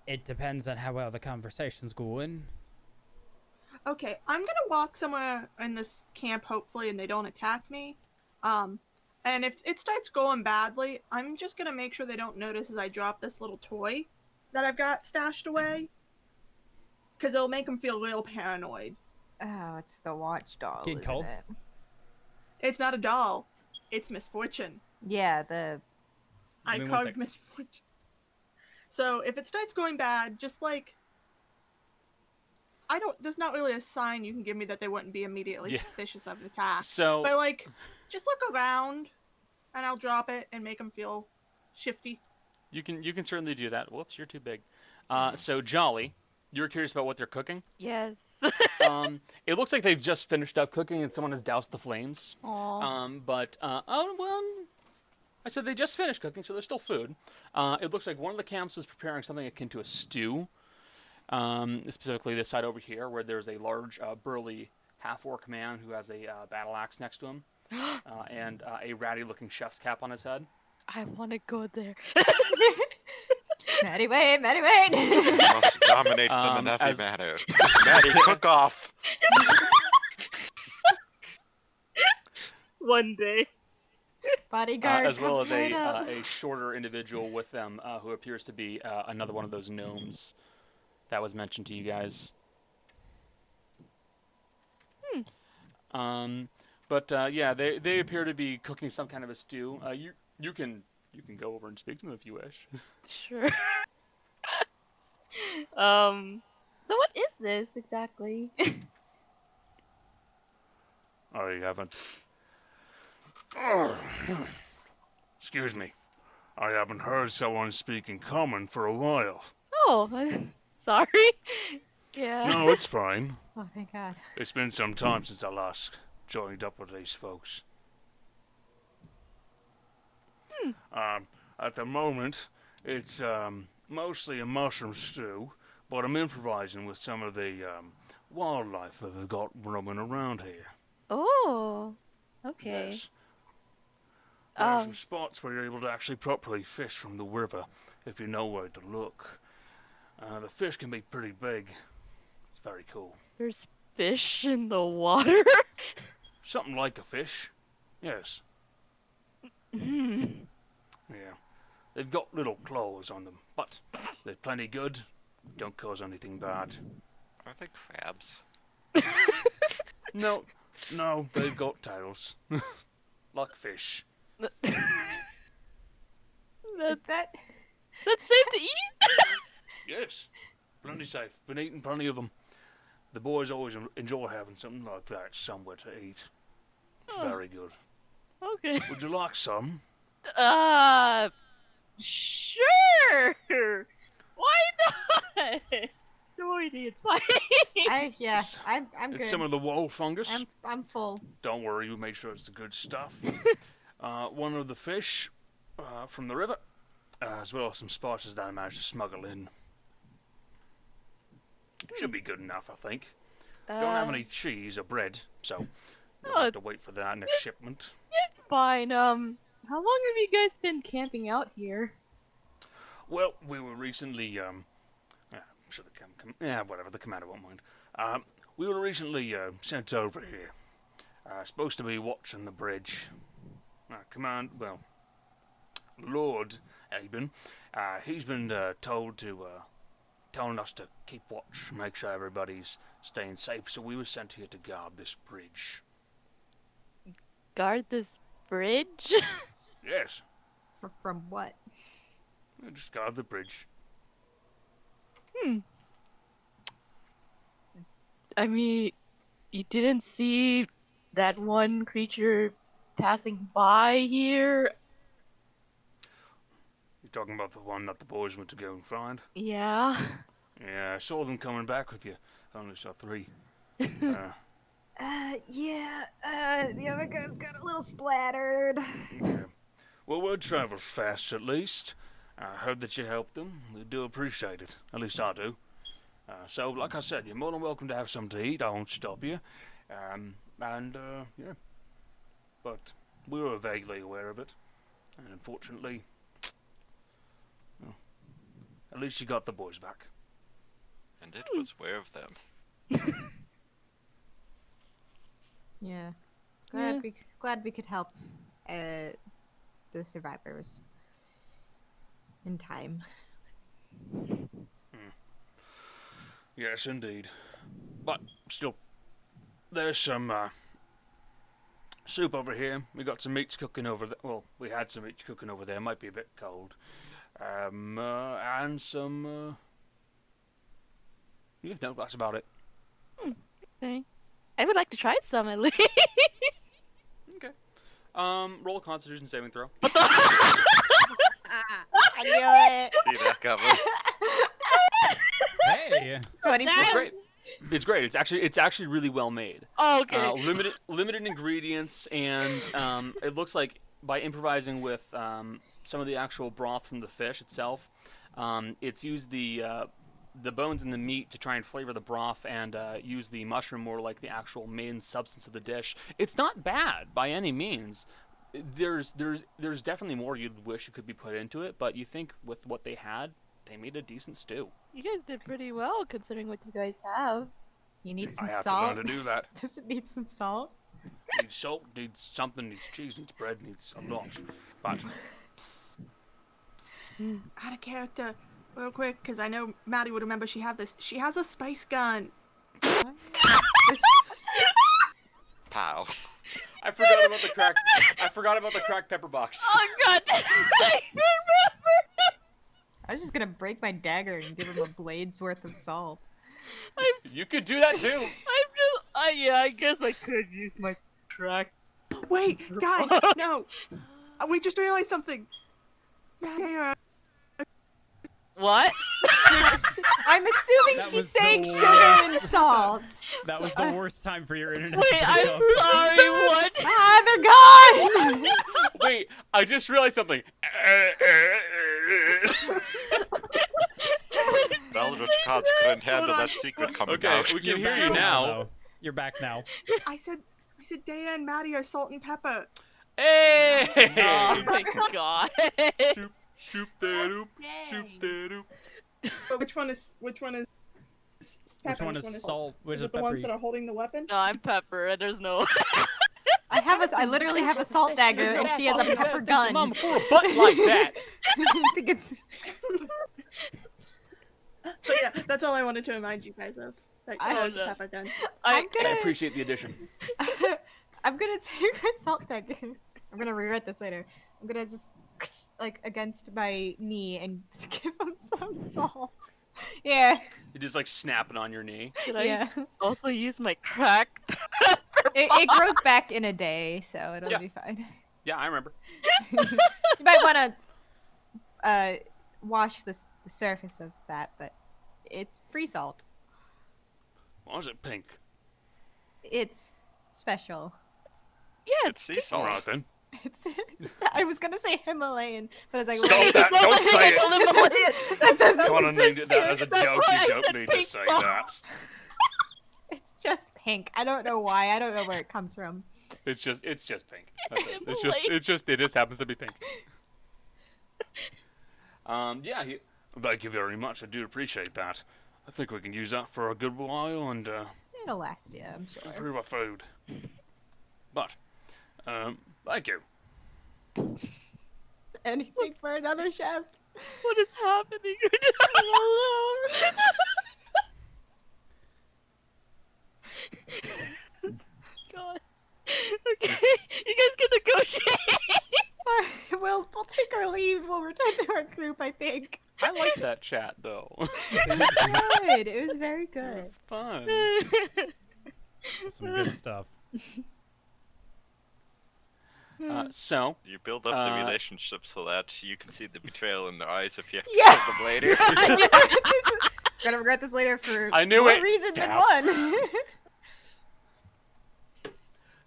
It depends on how well the conversation's going. Okay, I'm gonna walk somewhere in this camp, hopefully, and they don't attack me. And if it starts going badly, I'm just gonna make sure they don't notice as I drop this little toy that I've got stashed away. Because it'll make them feel real paranoid. Oh, it's the watch doll, Kid isn't Cole? it? It's not a doll. It's Misfortune. Yeah, the I one carved sec. Misfortune. So if it starts going bad, just like there's not really a sign you can give me that they wouldn't be immediately Yeah. suspicious of the attack. So But like, just look around, and I'll drop it and make them feel shifty. you can certainly do that. Whoops, you're too big. So Jolly, you were curious about what they're cooking. Yes. It looks like they've just finished up cooking and someone has doused the flames. Aw. I said they just finished cooking, so there's still food. It looks like one of the camps was preparing something akin to a stew. Specifically this side over here, where there's a large, burly half-orc man who has a battle axe next to him, and a ratty-looking chef's cap on his head. I want to go there. Maddie Wade, Maddie Wade. Must dominate them in every as- matter. Maddie, cook off! One day. Bodyguard, As well come as right up. a shorter individual with them who appears to be another one of those gnomes that was mentioned to you guys. Yeah, they appear to be cooking some kind of a stew. You can go over and speak to them if you wish. Sure. So what is this exactly? I haven't. Excuse me. I haven't heard someone speak in common for a while. Oh, sorry. Yeah. No, it's fine. Oh, thank God. It's been some time since I last joined up with these folks. At the moment, it's mostly a mushroom stew, but I'm improvising with some of the wildlife that we've got roaming around here. Oh. Okay. Yes. There are some spots where you're able to actually properly fish from the river if you know where to look. The fish can be pretty big. It's very cool. There's fish in the water. Something like a fish. Yes. Hmm. Yeah. They've got little claws on them, but they're plenty good. Don't cause anything bad. Are they crabs? No, they've got tails. Like fish. Is Is that... that safe to eat? Yes. Plenty safe. Been eating plenty of them. The boys always enjoy having something like that somewhere to eat. It's very good. Okay. Would you like some? Sure. Why not? No idea. It's fine. I'm good. It's some of the wall fungus. I'm full. Don't worry, we made sure it's the good stuff. One of the fish from the river, as well as some spices that I managed to smuggle in. Should be good enough, I think. Don't have any cheese or bread, so you'll have to wait for that next shipment. It's fine. How long have you guys been camping out here? Well, we were recently, I'm sure whatever, the commander won't mind. We were recently sent over here. Supposed to be watching the bridge. Lord Aben, he's been telling us to keep watch, make sure everybody's staying safe, so we were sent here to guard this bridge. Guard this bridge? Yes, From what? just guard the bridge. I mean, you didn't see that one creature passing by here? You're talking about the one that the boys went to go and find? Yeah. Yeah, I saw them coming back with you. I only saw 3. The other guys got a little splattered. Yeah. Well, word travels fast, at least. I heard that you helped them. We do appreciate it. At least I do. So, like I said, you're more than welcome to have something to eat. I won't stop you. Yeah. But we were vaguely aware of it, and unfortunately, well, at least you got the boys back. And it was aware of them. Yeah. Yeah. Glad we could help the survivors in time. Yes, indeed. But still, there's some soup over here. We got some meats cooking over there. Well, we had some meats cooking over there. Might be a bit cold. And some. Yeah, no, that's about it. Okay. I would like to try some at least. Okay. Roll a Constitution saving throw. I knew it. See that coming. Hey. 24. It's great. It's great. It's actually really well made. Oh, okay. Limited ingredients, and it looks like by improvising with some of the actual broth from the fish itself, it's used the bones and the meat to try and flavor the broth, and use the mushroom more like the actual main substance of the dish. It's not bad by any means. There's definitely more you'd wish could be put into it, but you think with what they had, they made a decent stew. You guys did pretty well considering what you guys have. You need some I have salt. to learn to do that. Does it need some salt? Needs salt, needs something, needs cheese, needs bread, needs a lot. But Out of character, real quick, because I know Maddie would remember she had this. She has a spice gun. Pow. I forgot about the cracked. I forgot about the cracked pepper box. Oh god! I remember! I was just gonna break my dagger and give him a blade's worth of salt. You could do that too. Yeah, I guess I could use my crack. Wait, guys, no. We just realized something. Maddie, What? I'm assuming That she's was the saying sugar worst. and salt. That was the worst time for your internet. Wait, to pick I'm up. sorry, what? Ah, they're gone! Wait, I just realized something. Eldritch Gods couldn't handle that secret coming Okay, out. we You're can hear back you now. though. You're back now. I said Daya and Maddie are salt and pepper. Hey! Oh my god. Shoop, shoop, da doop, shoop, da doop. But which one is pepper? Which one is salt? Which Is is it the ones pepper? that are holding the weapon? No, I'm Pepper, and there's no. I literally have a salt dagger, and she has a pepper gun. Mom, before a button like that. I think it's. But yeah, that's all I wanted to remind you guys of. That I- was a pepper gun. I'm I gonna. appreciate the addition. I'm gonna take my salt dagger. I'm gonna regret this later. I'm gonna just like against my knee and give him some salt. Yeah. You just like snap it on your knee. Did I Yeah. also use my crack? It grows back in a day, so it'll Yeah. be fine. Yeah, I remember. You might want to wash the surface of that, but it's free salt. Why was it pink? It's special. Yeah, It's sea salt. Alright then. It's. I was gonna say Himalayan, but I was like, Stop wait, that! Don't say it! that doesn't Connor named exist it that here. as a That's joke. why You I don't said need to pink say salt. that. It's just pink. I don't know why. I don't know where it comes from. It's just pink. That's it. It just happens to be pink. Yeah. Thank you very much. I do appreciate that. I think we can use that for a good while and It'll last you, I'm sure. improve our food. But, thank you. Anything for another chef. what is happening? God. Okay, you guys can negotiate. We'll take our leave. We'll return to our group, I think. I like that chat though. It was good. It was very good. It's fun. Some good stuff. So, You build up the relationship so that you can see the betrayal in their eyes if you have to Yeah. kill them later. Gonna regret this later for I knew more it. reasons than Stab. one. Remember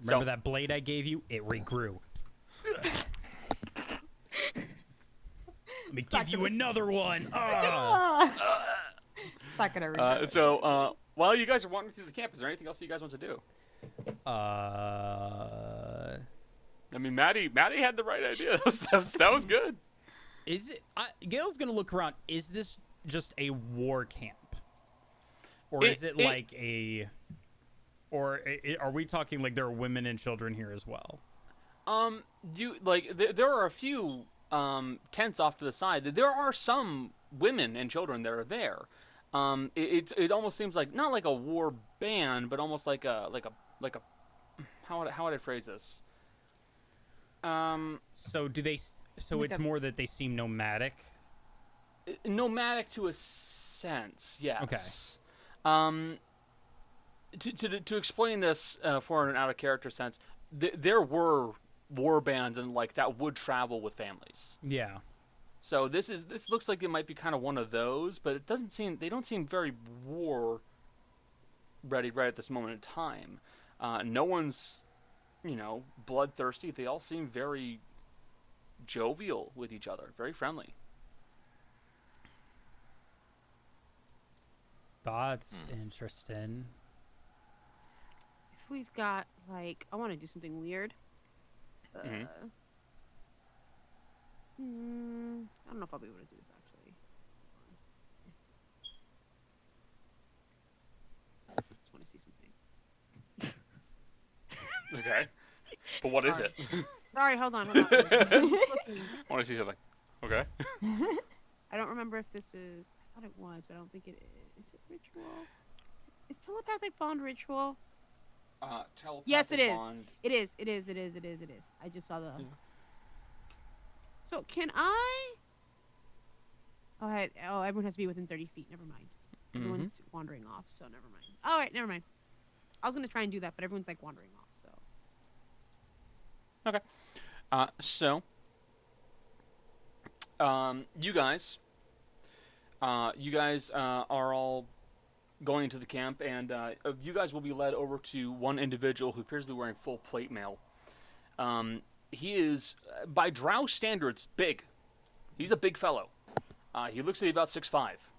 So- that blade I gave you? It regrew. Let me give you another one. Ah. Not gonna regret it. so while you guys are wandering through the camp, is there anything else you guys want to do? I mean, Maddie had the right idea. That was good. Is it? Gail's gonna look around. Is this just a war camp, or is it like a? Or are we talking like there are women and children here as well? There are a few tents off to the side. There are some women and children that are there. It almost seems like not like a war band, but almost like a how would I phrase this? So do they? So it's more that they seem nomadic. Nomadic to a sense, yes. Okay. To explain this for an out of character sense, there were war bands and like that would travel with families. Yeah. So this looks like it might be kind of one of those, but it doesn't seem they don't seem very war ready right at this moment in time. No one's, bloodthirsty. They all seem very jovial with each other, very friendly. That's interesting. If we've got like, I want to do something weird. I don't know if I'll be able to do this actually. Just want to see something. Okay. But what is it? Sorry, hold on. I'm just looking. I want to see something. Okay. I don't remember if this is. I thought it was, but I don't think it is. Is it ritual? Is telepathic bond ritual? Telepathic Yes, it is. bond. It is. I just saw the. So can I? Oh, everyone has to be within 30 feet. Never mind. Everyone's wandering off, so never mind. All right, never mind. I was gonna try and do that, but everyone's like wandering off. So. Okay. You guys are all going into the camp, and you guys will be led over to one individual who appears to be wearing full plate mail. He is, by drow standards, big. He's a big fellow. He looks to be about 6'5",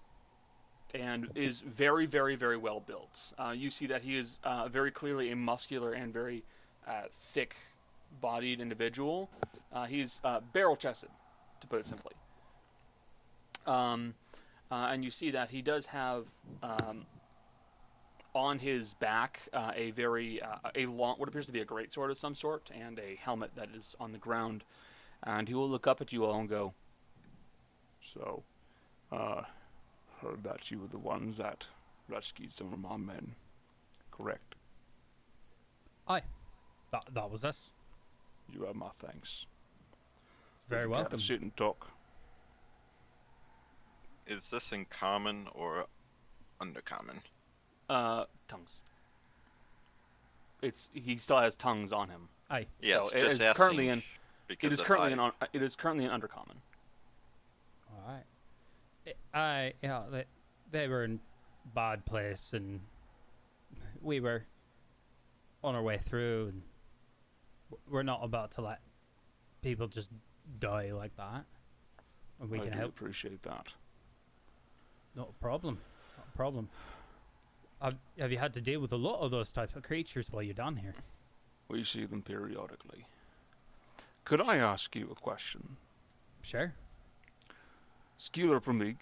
and is very, very, very well built. You see that he is very clearly a muscular and very thick-bodied individual. He's barrel-chested, to put it simply. And you see that he does have on his back a long, what appears to be a greatsword of some sort, and a helmet that is on the ground. And he will look up at you all and go, "So, heard that you were the ones that rescued some of my men, correct?" Aye. That was us. You have my thanks. Very We can welcome. sit and talk. Is this in common or undercommon? Tongues. He still has tongues on him. Aye. Yes, So it just is currently asking It is of currently I- it is currently an undercommon. All right. They were in bad place, and we were on our way through, and we're not about to let people just die like that. And we I can do help. appreciate that. Not a problem. Not a problem. Have you had to deal with a lot of those types of creatures while you're down here? We see them periodically. Could I ask you a question? Sure. Scular Pramig,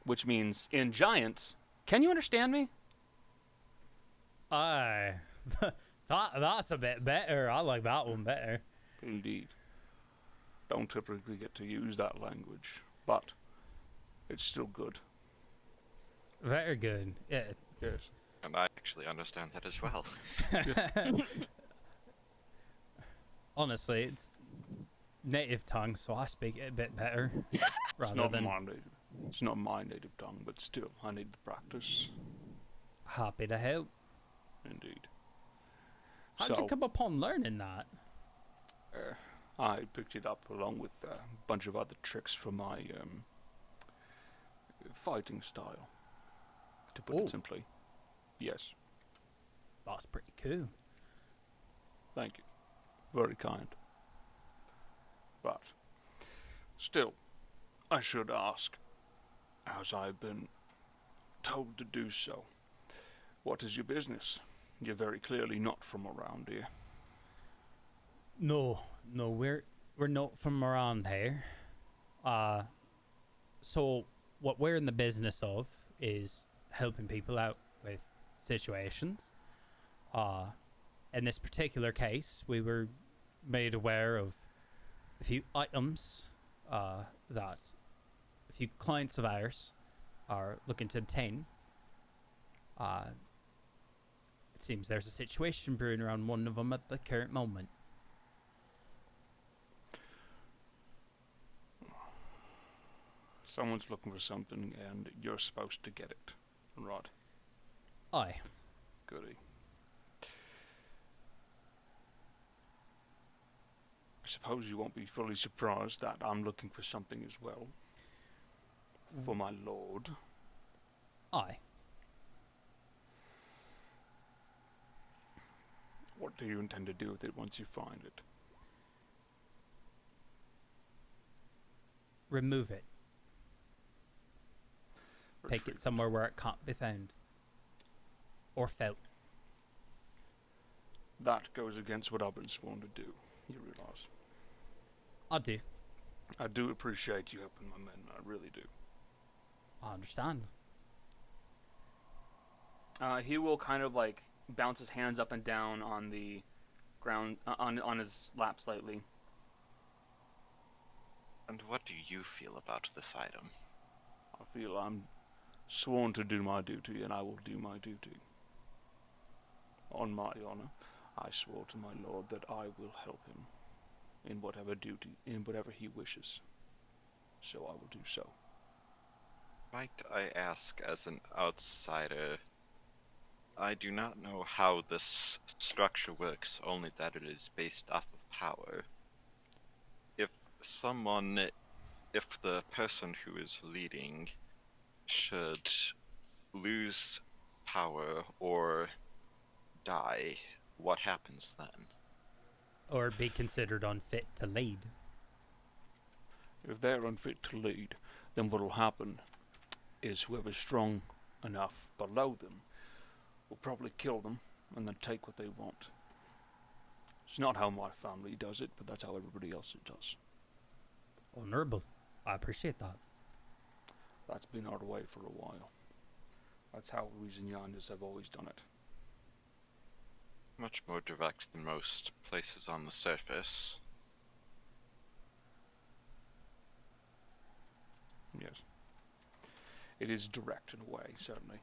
Which means in giant, can you understand me? Aye. That's a bit better. I like that one better. indeed. Don't typically get to use that language, but it's still good. Very good. Yeah. Yes. And I actually understand that as well. Honestly, it's native tongue, so I speak it a bit better. It's rather not than my native. It's not my native tongue, but still, I need the practice. happy to help. Indeed. How'd you come upon learning that? I picked it up along with a bunch of other tricks from my fighting style, to put Oh. it simply. Yes, That's pretty cool. thank you. Very kind. But still, I should ask, as I've been told to do so, what is your business? You're very clearly not from around here. No, no, we're not from around here. So what we're in the business of is helping people out with situations. In this particular case, we were made aware of a few items that a few clients of ours are looking to obtain. It seems there's a situation brewing around one of them at the current moment. Someone's looking for something, and you're supposed to get it. Right. Aye. Goody. I suppose you won't be fully surprised that I'm looking for something as well. For my lord. Aye. What do you intend to do with it once you find it? Remove it. Take Retrieve it somewhere where it can't be found. Or felt. That goes against what I've been sworn to do, you realise. I do. I do appreciate you helping my men, I really do. I understand. He will kind of like bounce his hands up and down on the ground, on his lap slightly. And what do you feel about this item? I feel I'm sworn to do my duty, and I will do my duty. On my honour, I swore to my lord that I will help him in whatever duty, in whatever he wishes. So I will do so. Might I ask, as an outsider, I do not know how this structure works, only that it is based off of power. If the person who is leading should lose power or die, what happens then? Or be considered unfit to lead. If they're unfit to lead, then what'll happen is whoever's strong enough below them will probably kill them and then take what they want. It's not how my family does it, but that's how everybody else it does. Honorable. I appreciate that. That's been our way for a while. That's how we Zenyandas have always done it. Much more direct than most places on the surface. Yes. It is direct in a way, certainly.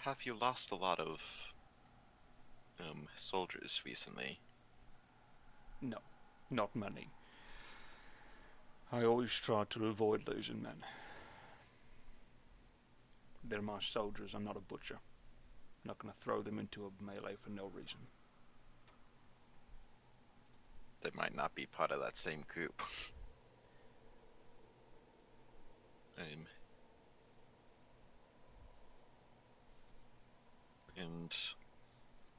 Have you lost a lot of soldiers recently? No, not many. I always try to avoid losing men. They're my soldiers, I'm not a butcher. I'm not going to throw them into a melee for no reason. They might not be part of that same group. And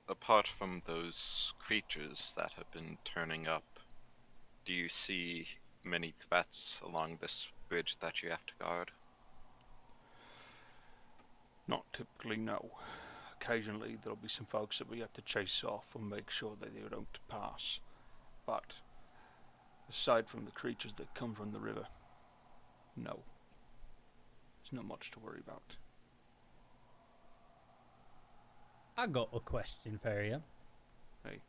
apart from those creatures that have been turning up, do you see many threats along this bridge that you have to guard? Not typically, no. Occasionally there'll be some folks that we have to chase off and make sure that they don't pass. But aside from the creatures that come from the river, no. There's not much to worry about. I got a question for you. Hey.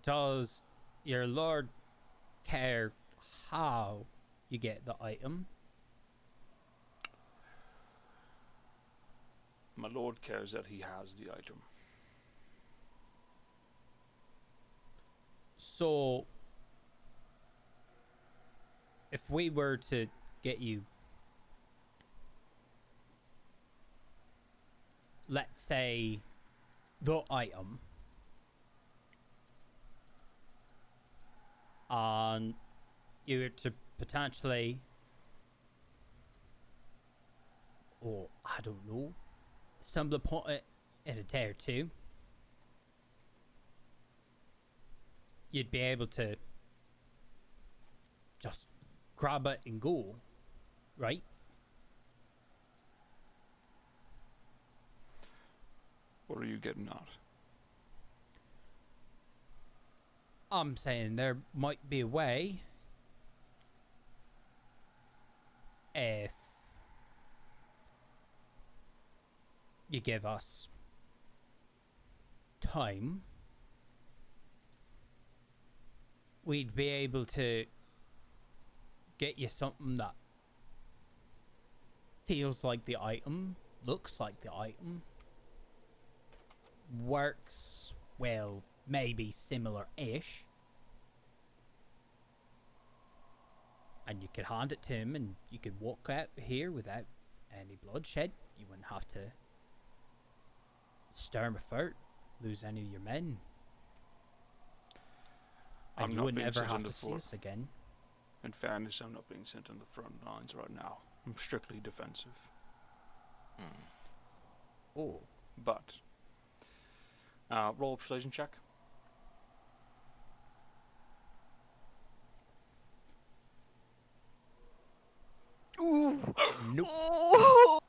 Does your lord care how you get the item? My lord cares that he has the item. So, if we were to get you, let's say, the item, and you were to potentially, or I don't know, stumble upon it in a day or two, you'd be able to just grab it and go, right? What are you getting at? I'm saying there might be a way if you give us time, we'd be able to get you something that feels like the item, looks like the item, works, well, maybe similar-ish. And you could hand it to him and you could walk out here without any bloodshed. You wouldn't have to storm a fort, lose any of your men. And you wouldn't ever have to see us again. In fairness, I'm not being sent on the front lines right now. I'm strictly defensive. Oh. But, roll a persuasion check. Ooh. Nope. Oh.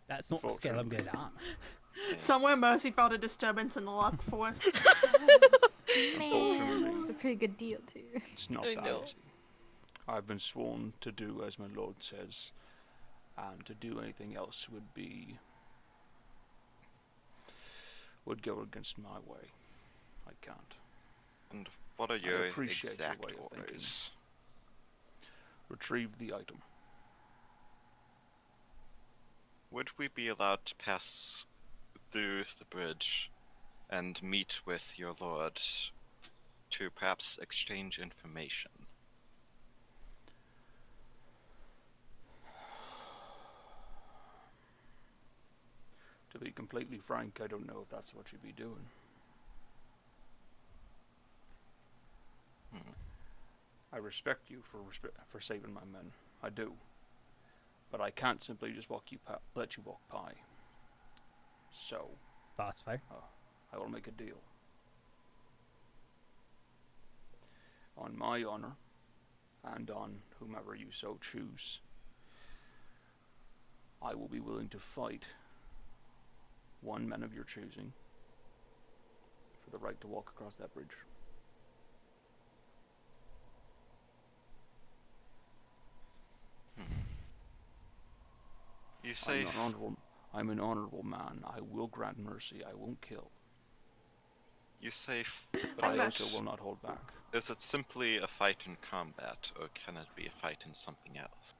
That's not the skill I'm good at. Somewhere Mercy felt a disturbance in the luck force. Unfortunately, It's a pretty good deal too. it's not I that know. easy. I've been sworn to do as my lord says, and to do anything else would go against my way. I can't. And what are your appreciate your exact way of thinking. orders? Retrieve the item. Would we be allowed to pass through the bridge and meet with your lord to perhaps exchange information? To be completely frank, I don't know if that's what you'd be doing. I respect you for saving my men. I do. But I can't simply just let you walk by. So, That's fair. I will make a deal. On my honor, and on whomever you so choose, I will be willing to fight one man of your choosing for the right to walk across that bridge. You say I'm an honorable man. I will grant mercy. I won't kill. you say But I fight. also will not hold back. Is it simply a fight in combat, or can it be a fight in something else?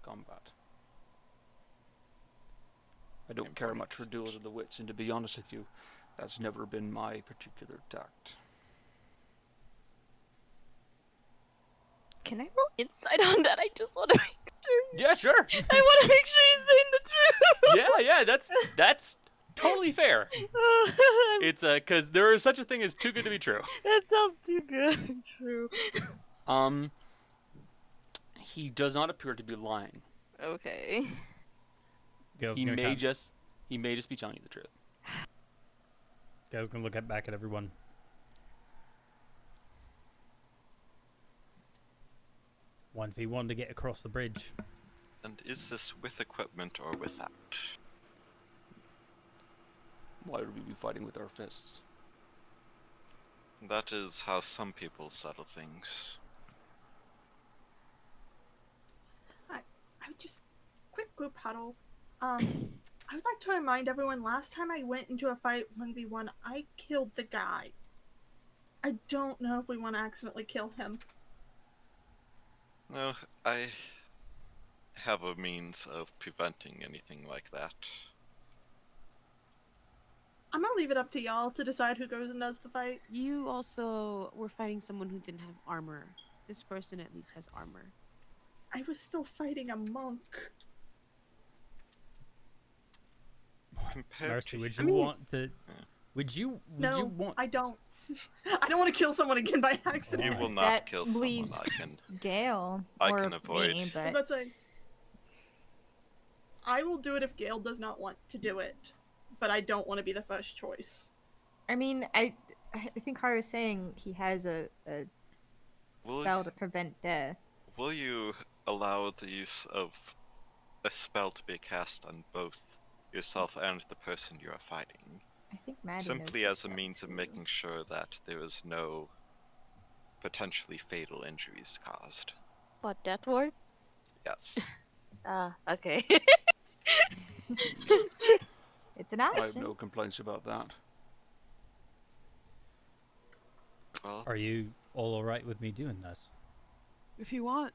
Combat. I don't care much for duels of the wits, and to be honest with you, that's never been my particular tact. Can I roll insight on that? I just want to make sure. Yeah, sure. I want to make sure he's saying the truth. yeah, that's totally fair. It's because there is such a thing as too good to be true. That sounds too good. True. He does not appear to be lying. Okay. He may just be telling you the truth. Guy's gonna look back at everyone. One v one to get across the bridge. And is this with equipment or without? Why would we be fighting with our fists? That is how some people settle things. I would just quick group huddle. I would like to remind everyone last time I went into a fight 1v1, I killed the guy. I don't know if we want to accidentally kill him. No, I have a means of preventing anything like that. I'm gonna leave it up to y'all to decide who goes and does the fight. You also were fighting someone who didn't have armor. This person at least has armor. I was still fighting a monk. Mercy, would you want to? Would you want? I don't. I don't want to kill someone again by accident. You will not That kill someone. leaves Gale I or can avoid. me, but Let's say I will do it if Gale does not want to do it, but I don't want to be the first choice. I mean, I think Haru's saying he has a spell to prevent death. Will you allow the use of a spell to be cast on both yourself and the person you are fighting? I think Maddie Simply knows as a this means of too. making sure that there is no potentially fatal injuries caused. What, death ward? Yes. Ah, okay. It's an I have option. no complaints about that. Well, Are you all alright with me doing this? If you want.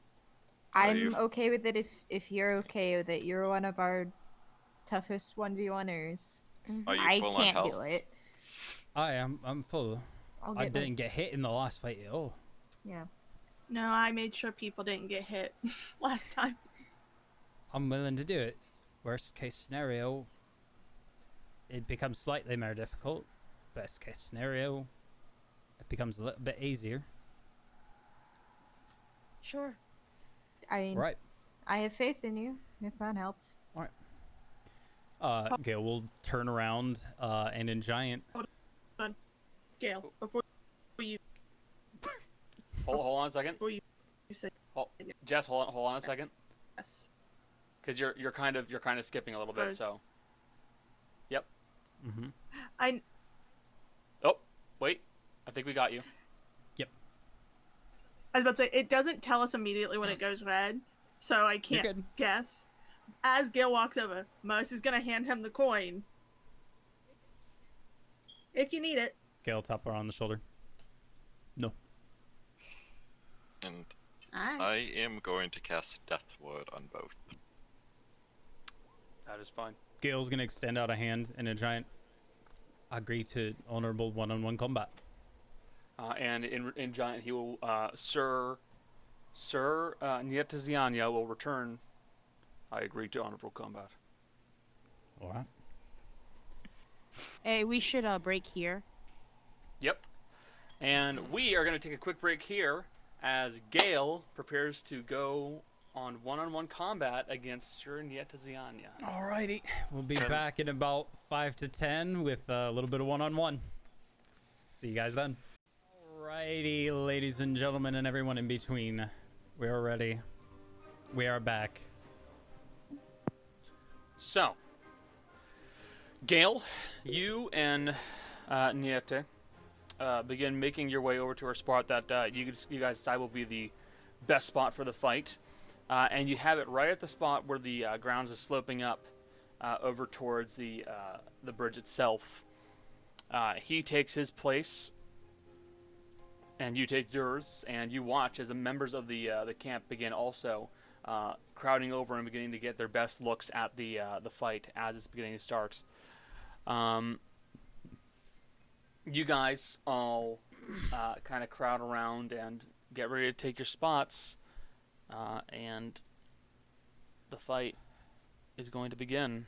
I'm you- okay with it if you're okay with it. You're one of our toughest 1v1ers. are you I full can't on do health? it. I'm full. I'll I get didn't get hit in the last fight at all. yeah. No, I made sure people didn't get hit last time. I'm willing to do it. Worst case scenario, it becomes slightly more difficult. Best case scenario, it becomes a little bit easier. Sure. I mean, Right. I have faith in you, if that helps. Gale will turn around and in giant. Gail, before you Hold on a second. say Jess, hold on a second. yes. Because you're kind of skipping a little bit. First. So. Yep. Mm-hmm. I Oh, wait. I think we got you. was about to say it doesn't tell us immediately when it goes red, so I You're can't good. guess. As Gail walks over, Mercy's gonna hand him the coin. If you need it. Gale tap her on the shoulder. No. And Alright. I am going to cast Death Ward on both. That is fine. Gale's gonna extend out a hand and a giant agree to honorable one-on-one combat. And in giant, he will Sir Nietaziania will return. I agree to honorable combat. All right. Hey, we should break here. Yep. And we are going to take a quick break here as Gale prepares to go on one-on-one combat against Sir Nietaziania. Alrighty. We'll be Can- back in about 5 to 10 with a little bit of one-on-one. See you guys then. Alrighty, ladies and gentlemen, and everyone in between. We are ready. We are back. So, Gale, you and Niete begin making your way over to our spot that you guys decide will be the best spot for the fight. And you have it right at the spot where the grounds is sloping up over towards the bridge itself. He takes his place, and you take yours, and you watch as the members of the camp begin also crowding over and beginning to get their best looks at the fight as it's beginning to start. You guys all kind of crowd around and get ready to take your spots, and the fight is going to begin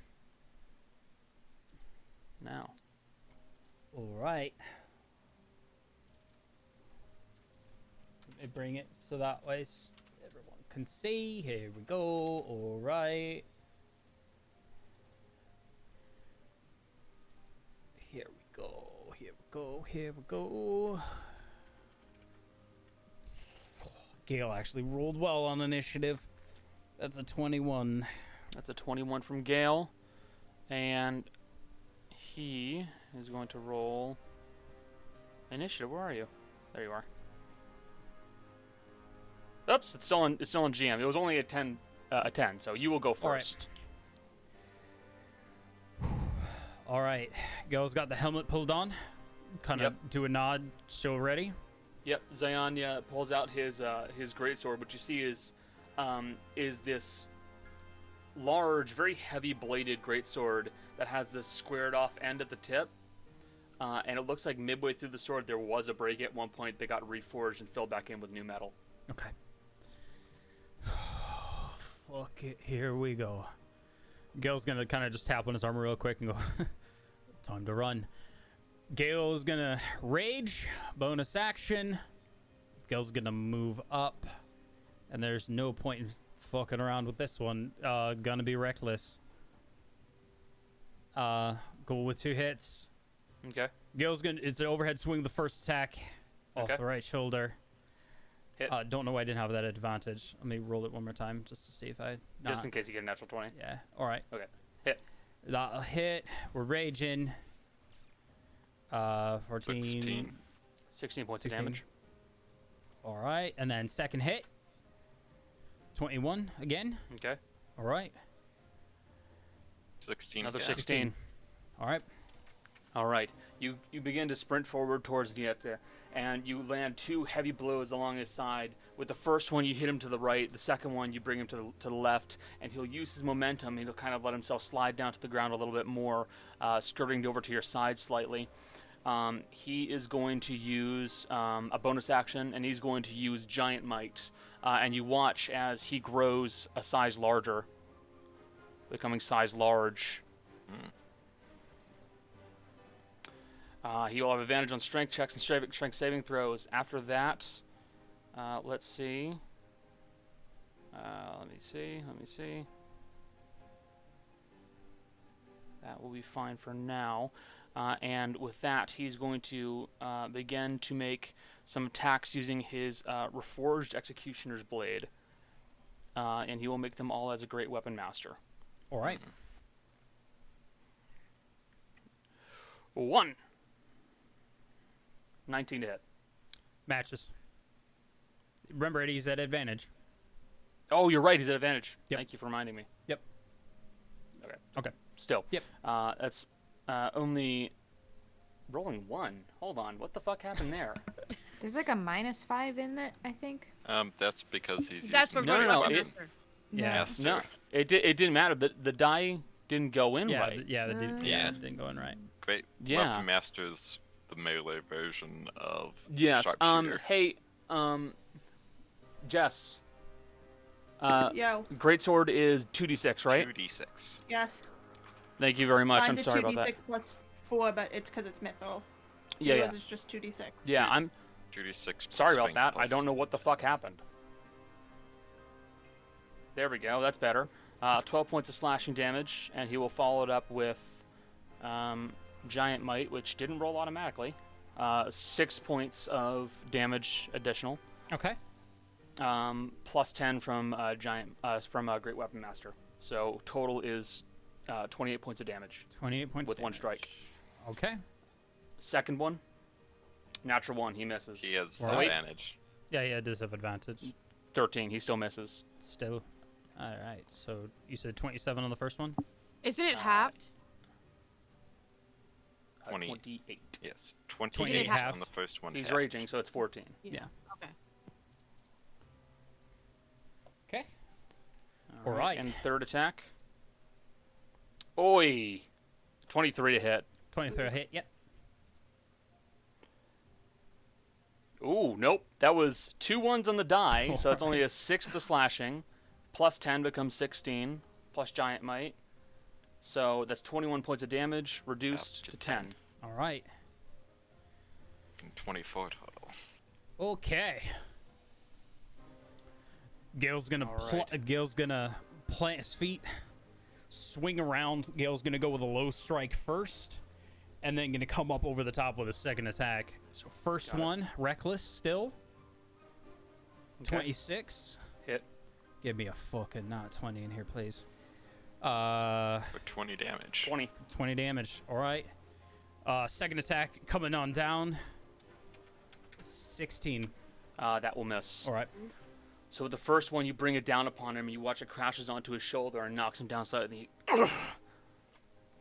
now. Alright. Let me bring it so that way everyone can see. Here we go. Alright. Here we go. Here we go. Here we go. Gale actually rolled well on initiative. That's a 21. That's a 21 from Gale, and he is going to roll initiative. Where are you? There you are. Oops, it's still in GM. It was only a 10, so you will go All right. first. Alright. Gale's got the helmet pulled on. Kind of do a nod, show ready. Yep, Zianya pulls out his greatsword. What you see is this large, very heavy-bladed greatsword that has this squared-off end at the tip, and it looks like midway through the sword there was a break at one point that got reforged and filled back in with new metal. Okay. Fuck it, here we go. Gale's gonna kind of just tap on his armor real quick and go, time to run. Gale's gonna rage, bonus action. Gale's gonna move up, and there's no point in fucking around with this one. Gonna be reckless. Go with 2 hits. Okay. Gale's gonna, it's an overhead swing, the first attack off the right shoulder. Hit. Don't know why I didn't have that advantage. Let me roll it one more time just to see if I... Just in case you get a natural 20. Yeah, alright. Okay. Hit. That'll hit. We're raging. 14. 16. 16 points 16. of damage. All right, and then second hit. 21 again. Okay. All right. 16. Another again. 16. All right. All right. You begin to sprint forward towards the and you land 2 heavy blows along his side. With the first one, you hit him to the right. The second one, you bring him to the left, and he'll use his momentum. He'll kind of let himself slide down to the ground a little bit more, skirting over to your side slightly. He is going to use a bonus action, and he's going to use Giant Might. And you watch as he grows a size larger, becoming size large. He will have advantage on strength checks and strength saving throws. After that, let's see. Let me see. That will be fine for now. And with that, he's going to begin to make some attacks using his Reforged Executioner's Blade. And he will make them all as a Great Weapon Master. All right. 1. 19 to hit. Matches. Remember, Eddie's at advantage. Oh, you're right. He's at advantage. Yep. Thank you for reminding me. Yep. Okay. Still. Yep. That's only rolling 1. Hold on. What the fuck happened there? There's like a -5 in it, I think. That's because he's That's using from No, the it- weapon Yeah. master. No, it didn't matter. The die didn't go in Yeah. right. Yeah. It didn't go in right. Great Yeah. weapon master's the melee version of Yes. sharpshooter. Hey. Jess. Yo, Greatsword is 2d6, right? 2d6. yes. Thank you very much. I'm Mine's sorry a about 2d6 that. plus 4, but it's because it's mithril. Yeah, Yours yeah. is just 2d6. Yeah, I'm 2d6. plus sorry about strength that. I plus- don't know what the fuck happened. There we go. That's better. 12 points of slashing damage, and he will follow it up with Giant Might, which didn't roll automatically. 6 points of damage additional, Okay. plus 10 from Great Weapon Master. So total is 28 points of damage 28 points with one damage. strike. Okay. Second one, natural 1. He misses. He has Right. advantage. Yeah, it does have advantage. 13. He still misses. Still. All right. So you said 27 on the first one? Isn't it halved? 20. 28. Yes, 28 28 half. on the first one. He's half. raging, so it's 14. Yeah. Okay. Okay. All right. And third attack. Oi! 23 to hit. 23 hit. Yep. Ooh, nope. That was 2 1s on the die, so it's only a 6 to the slashing. Plus 10 becomes 16, plus Giant Might. So that's 21 points of damage, reduced Up to to 10. All right. And 24 total. Okay. Gale's gonna All right. Gale's gonna plant his feet, swing around. Gale's gonna go with a low strike first, and then gonna come up over the top with a second attack. So first Got it. one, reckless still. Okay. 26. Hit. Give me a fucking not 20 in here, please. For 20 damage. 20. 20 damage. All right. Second attack coming on down. 16. That will miss. All right. So with the first one, you bring it down upon him, and you watch it crashes onto his shoulder and knocks him down slightly. He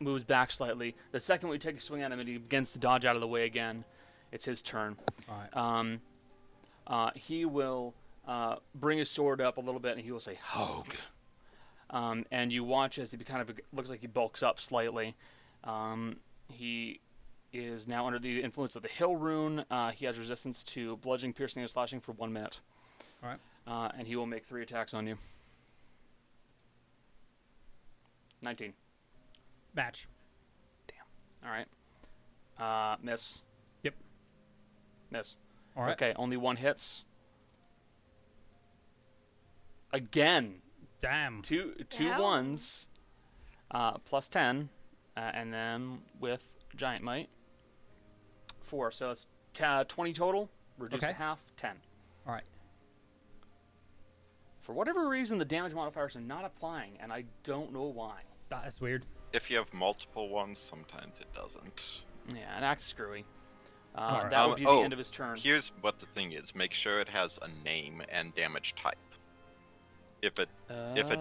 moves back slightly. The second one, you take a swing at him, and he begins to dodge out of the way again. It's his turn. All right. He will bring his sword up a little bit, and he will say, "Hogue." And you watch as he kind of looks like he bulks up slightly. He is now under the influence of the Hill Rune. He has resistance to bludgeoning, piercing, and slashing for 1 minute. All right. And he will make 3 attacks on you. 19. Match. All right. Miss. Yep. Miss. All right. Okay, only 1 hits. Again. Damn. Two hell? ones. Plus 10. And then with Giant Might. 4. So it's 20 total. Reduced Okay. to half. 10. All right. For whatever reason, the damage modifiers are not applying, and I don't know why. That's weird. If you have multiple ones, sometimes it doesn't. Yeah, and act screwy. Alright. That would be the end of his turn. Here's what the thing is. Make sure it has a name and damage type. If it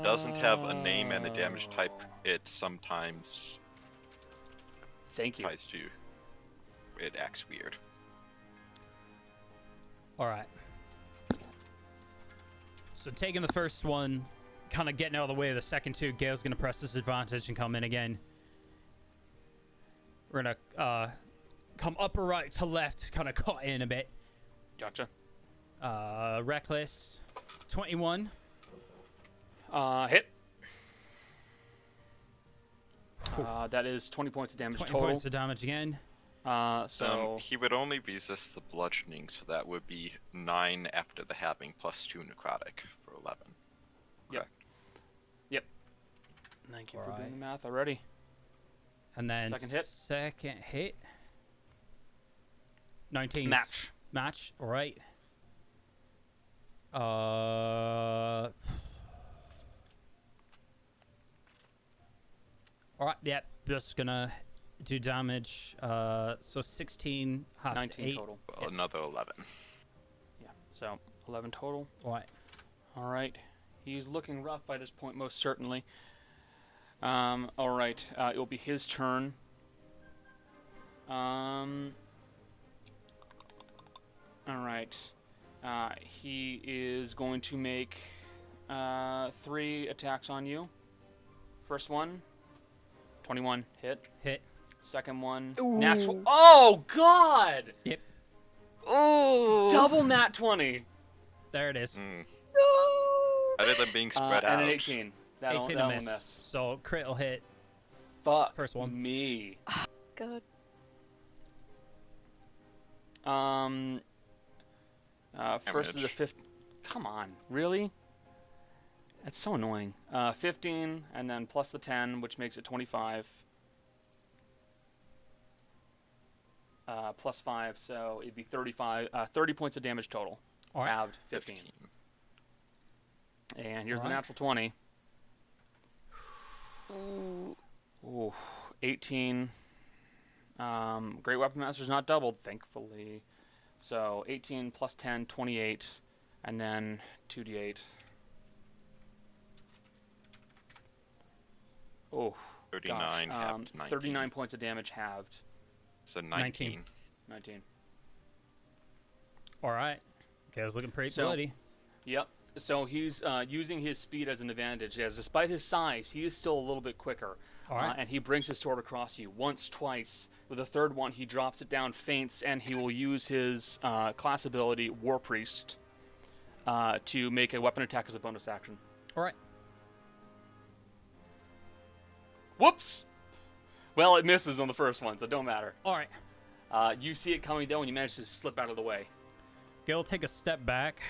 doesn't have a name and a damage type, it sometimes Thank you. tries to. It acts weird. All right. So taking the first one, kind of getting out of the way of the second two, Gale's going to press disadvantage and come in again. We're going to come upper right to left, kind of cut in a bit. Gotcha. Reckless, 21. Hit. That is 20 points of damage 20 total. points of damage again. So he would only resist the bludgeoning, so that would be 9 after the halving plus 2 necrotic for 11. Yep. Thank you for doing Alright. the math already. And then Second hit. 19. Match. Match. All right. All right. Yep. Just gonna do damage. So 16 half 19 to 8. total. Well, another 11. Yeah. So 11 total. All right. All right. He's looking rough by this point, most certainly. All right. It will be his turn. All right. He is going to make 3 attacks on you. First one, 21 hit. Hit. Second one, Ooh. natural. Oh God! Yep. Ooh. Double nat 20. There it is. Mm. No. Better than being spread out. And an 18. That'll 18 to that'll miss. miss. So crit will hit. Fuck First one. me. God. First is a Damage. 15. Come on, really? That's so annoying. 15, and then plus the 10, which makes it 25. Plus 5, so it'd be 35. 30 points of damage total. All right. Halved 15. And here's the Alright. natural 20. Ooh. Ooh, 18. Great Weapon Master's not doubled, thankfully. So 18 plus 10, 28, and then 2d8. Oh, 39 gosh. halved 19. 39 points of damage halved. So 19. 19. All right. Okay, I was looking pretty So- bloody. Yep. So he's using his speed as an advantage, as despite his size, he is still a little bit quicker. All right. And he brings his sword across you once, twice. With the third one, he drops it down, feints, and he will use his class ability, War Priest, to make a weapon attack as a bonus action. All right. Whoops! Well, it misses on the first one, so it don't matter. All right. You see it coming, though, and you manage to slip out of the way. Gale will take a step back.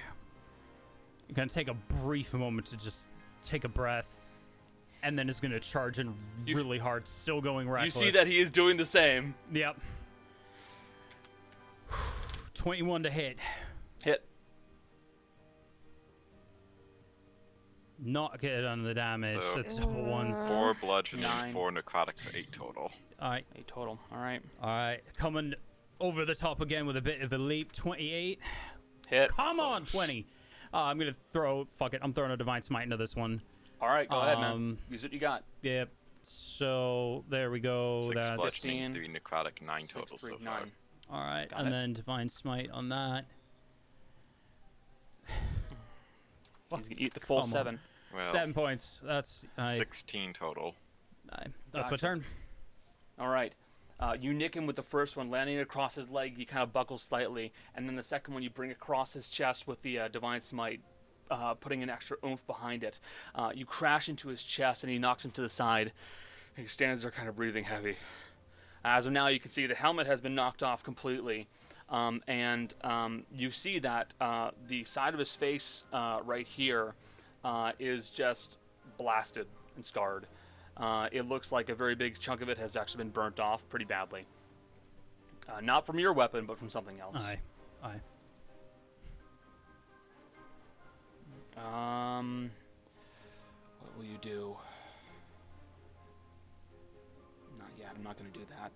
You're going to take a brief moment to just take a breath. And then is going to charge in really hard, still going reckless. You see that he is doing the same. Yep. 21 to hit. Hit. Not good on the damage. So- That's double ones. 4 bludgeoning, 9. 4 necrotic for 8 total. All right. 8 total. All right. All right. Coming over the top again with a bit of a leap. 28. Hit. Come on, 20. I'm going to throw... Fuck it. I'm throwing a Divine Smite into this one. All right, go ahead, man. Use what you got. Yep. So, there we go. 6 That's... bludgeoning, 16. 3 necrotic, 9 6, total 3, so far. 9. All right. Got And it. then Divine Smite on that. He's going to eat the full Come on. 7. Well, 7 points. That's... 16 total. That's my Gotcha. turn. All right. You nick him with the first one, landing across his leg. He kind of buckles slightly. And then the second one, you bring across his chest with the Divine Smite, putting an extra oomph behind it. You crash into his chest, and he knocks him to the side. He stands there kind of breathing heavy. As of now, you can see the helmet has been knocked off completely. And you see that the side of his face right here is just blasted and scarred. It looks like a very big chunk of it has actually been burnt off pretty badly. Not from your weapon, but from something else. Aye. Aye. What will you do? Not yet. I'm not going to do that.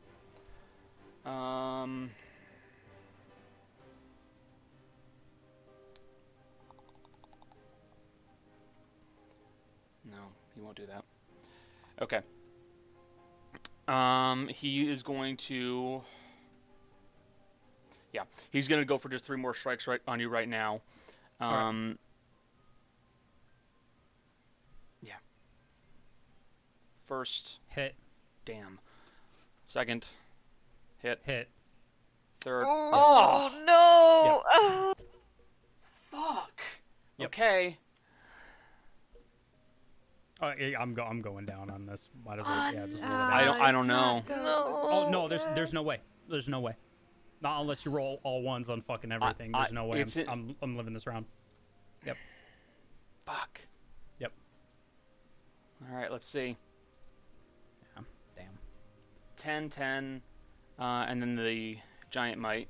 No, he won't do that. Okay. He is going to. Yeah, he's going to go for just 3 more strikes right on you right now. Alright. Yeah. First, Hit. damn. Second, hit. Third, Oh, no! fuck. Yep. Okay. Yeah, I'm going down on this. Might as well. Yeah, just roll it down. I don't know. No. Oh no, there's no way. There's no way. Not unless you roll all ones on fucking everything. There's no way I'm living this round. Yep. Fuck. Yep. All right, let's see. Yeah. Damn. 10, 10, and then the giant might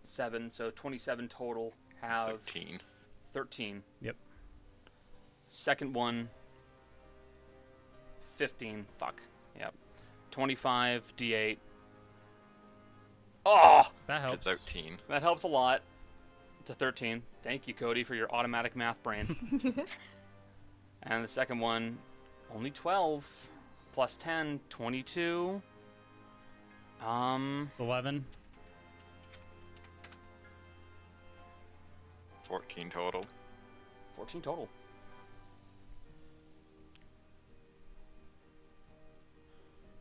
7, so 27 total. Have 13. Yep. Second one 15. Fuck. Yep. 25 d8. Oh, That To helps. 13. that helps a lot. To 13. Thank you, Cody, for your automatic math brain. And the second one, only 12. Plus 10, 22. It's 11. 14 total. 14 total.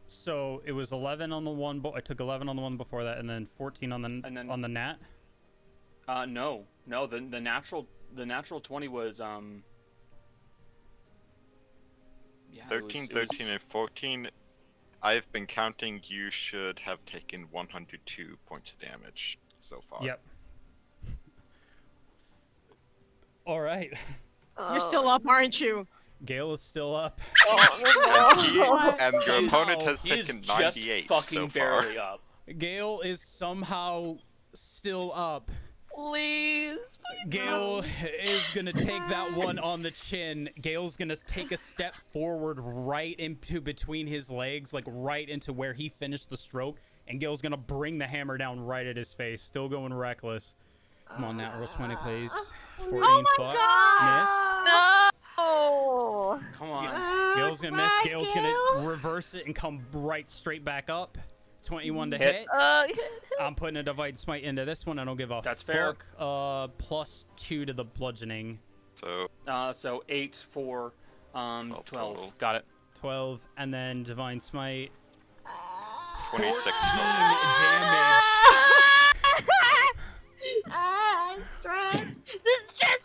So it was 11 on the one. I took 11 on the one before that, and then 14 on the And then- on the nat. No. The natural 20 was yeah. 13, it was 13, and 14. I've been counting. You should have taken 102 points of damage so far. Yep. All right. You're still up, aren't you? Gale is still up. And your He is- opponent has he is taken just 98 fucking so far. barely up. Gale is somehow still up. Please. Gale is gonna take that one on the chin. Gale's gonna take a step forward right into between his legs, like right into where he finished the stroke, and Gale's gonna bring the hammer down right at his face, still going reckless. Come on, now, roll 20, please. 14, fuck. No. Come on. Missed. Gale's gonna miss. Gale's gonna reverse it and come right straight back up. 21 to hit. I'm putting a divide smite into this one. I don't give a That's fair. fuck. Plus 2 to the bludgeoning. So So 8 for 12. total. Got it. 12, and then divine smite. 26 14 total. damage. I'm stressed. This is just.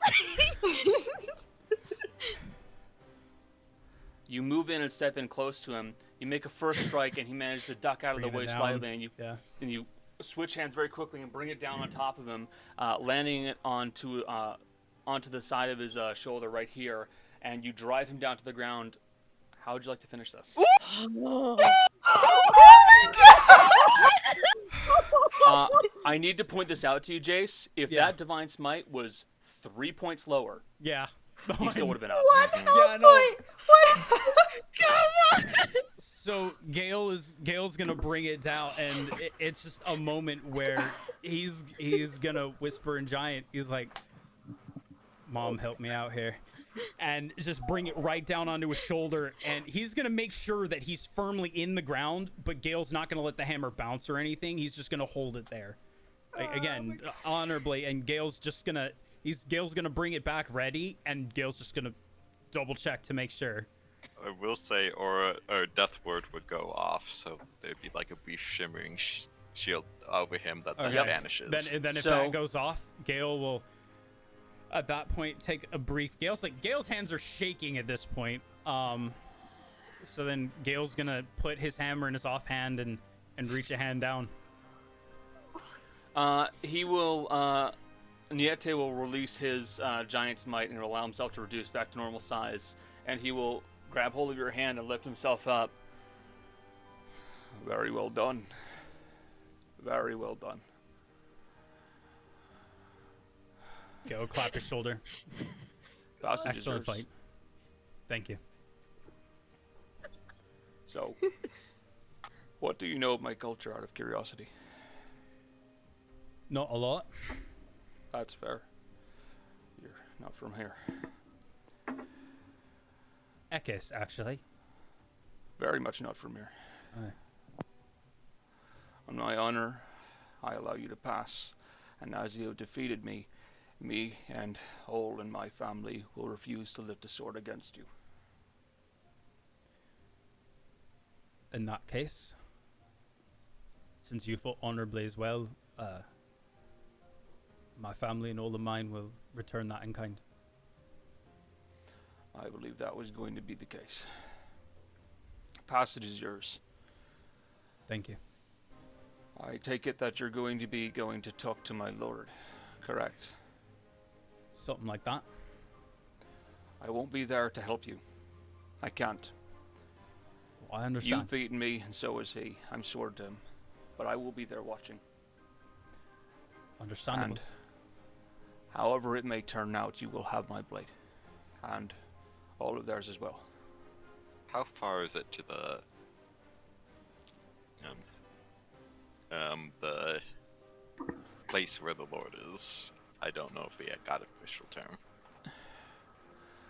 You move in and step in close to him. You make a first strike, and he manages to duck out of the Bringing way it down. slightly, and Yeah. you switch hands very quickly and bring it down on top of him, landing it onto the side of his shoulder right here, and you drive him down to the ground. How would you like to finish this? I need to point this out to you, Jace. If Yeah. that divine smite was 3 points lower, Yeah. he still would have been up. Yeah, I know. What? So Gale's gonna bring it down, and it's just a moment where he's gonna whisper in giant. He's like, "Mom, help me out here," and just bring it right down onto his shoulder. And he's gonna make sure that he's firmly in the ground, but Gale's not gonna let the hammer bounce or anything. He's just gonna hold it there, again, honorably. And Gale's gonna bring it back ready, and Gale's just gonna double check to make sure. I will say, or Death Word would go off, so there'd be like a brief shimmering shield over him that then Okay. vanishes. Then if So- that goes off, Gale will, at that point, take a brief. Gale's hands are shaking at this point. So then Gale's gonna put his hammer in his offhand and reach a hand down. He will. Niete will release his giant's might and allow himself to reduce back to normal size, and he will grab hold of your hand and lift himself up. Very well done. Very well done. Gale, clap his shoulder. Bowson Excellent deserves. fight. Thank you. So, What do you know of my culture, out of curiosity? Not a lot. That's fair. You're not from here. Ekis, actually. Very much not from here. Aye. On my honor, I allow you to pass, and as you have defeated me, me and all in my family will refuse to lift a sword against you. In that case, since you fought honorably as well, my family and all of mine will return that in kind. I believe that was going to be the case. Passage is yours. Thank you. I take it that you're going to talk to my lord, correct? Something like that. I won't be there to help you. I can't. Well, I understand. You've beaten me, and so has he. I'm sworn to him. But I will be there watching. Understandable. And however it may turn out, you will have my blade. And all of theirs as well. How far is it to the place where the Lord is? I don't know if we had got an official term.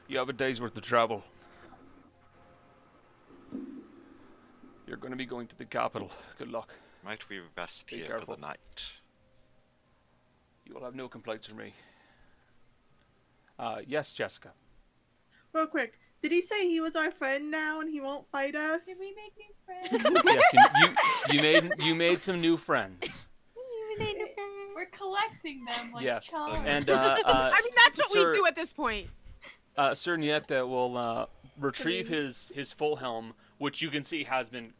You have a day's worth of travel. You're going to be going to the capital. Good luck. Might we rest Be here careful. for the night? You will have no complaints from me. Yes, Jessica. Real quick, did he say he was our friend now and he won't fight us? Did we make new friends? Yes, you made some new friends. We're collecting them like Yes, charms. and I mean, that's what Sir- we do at this point. Sir Nieta will retrieve his full helm, which you can see has been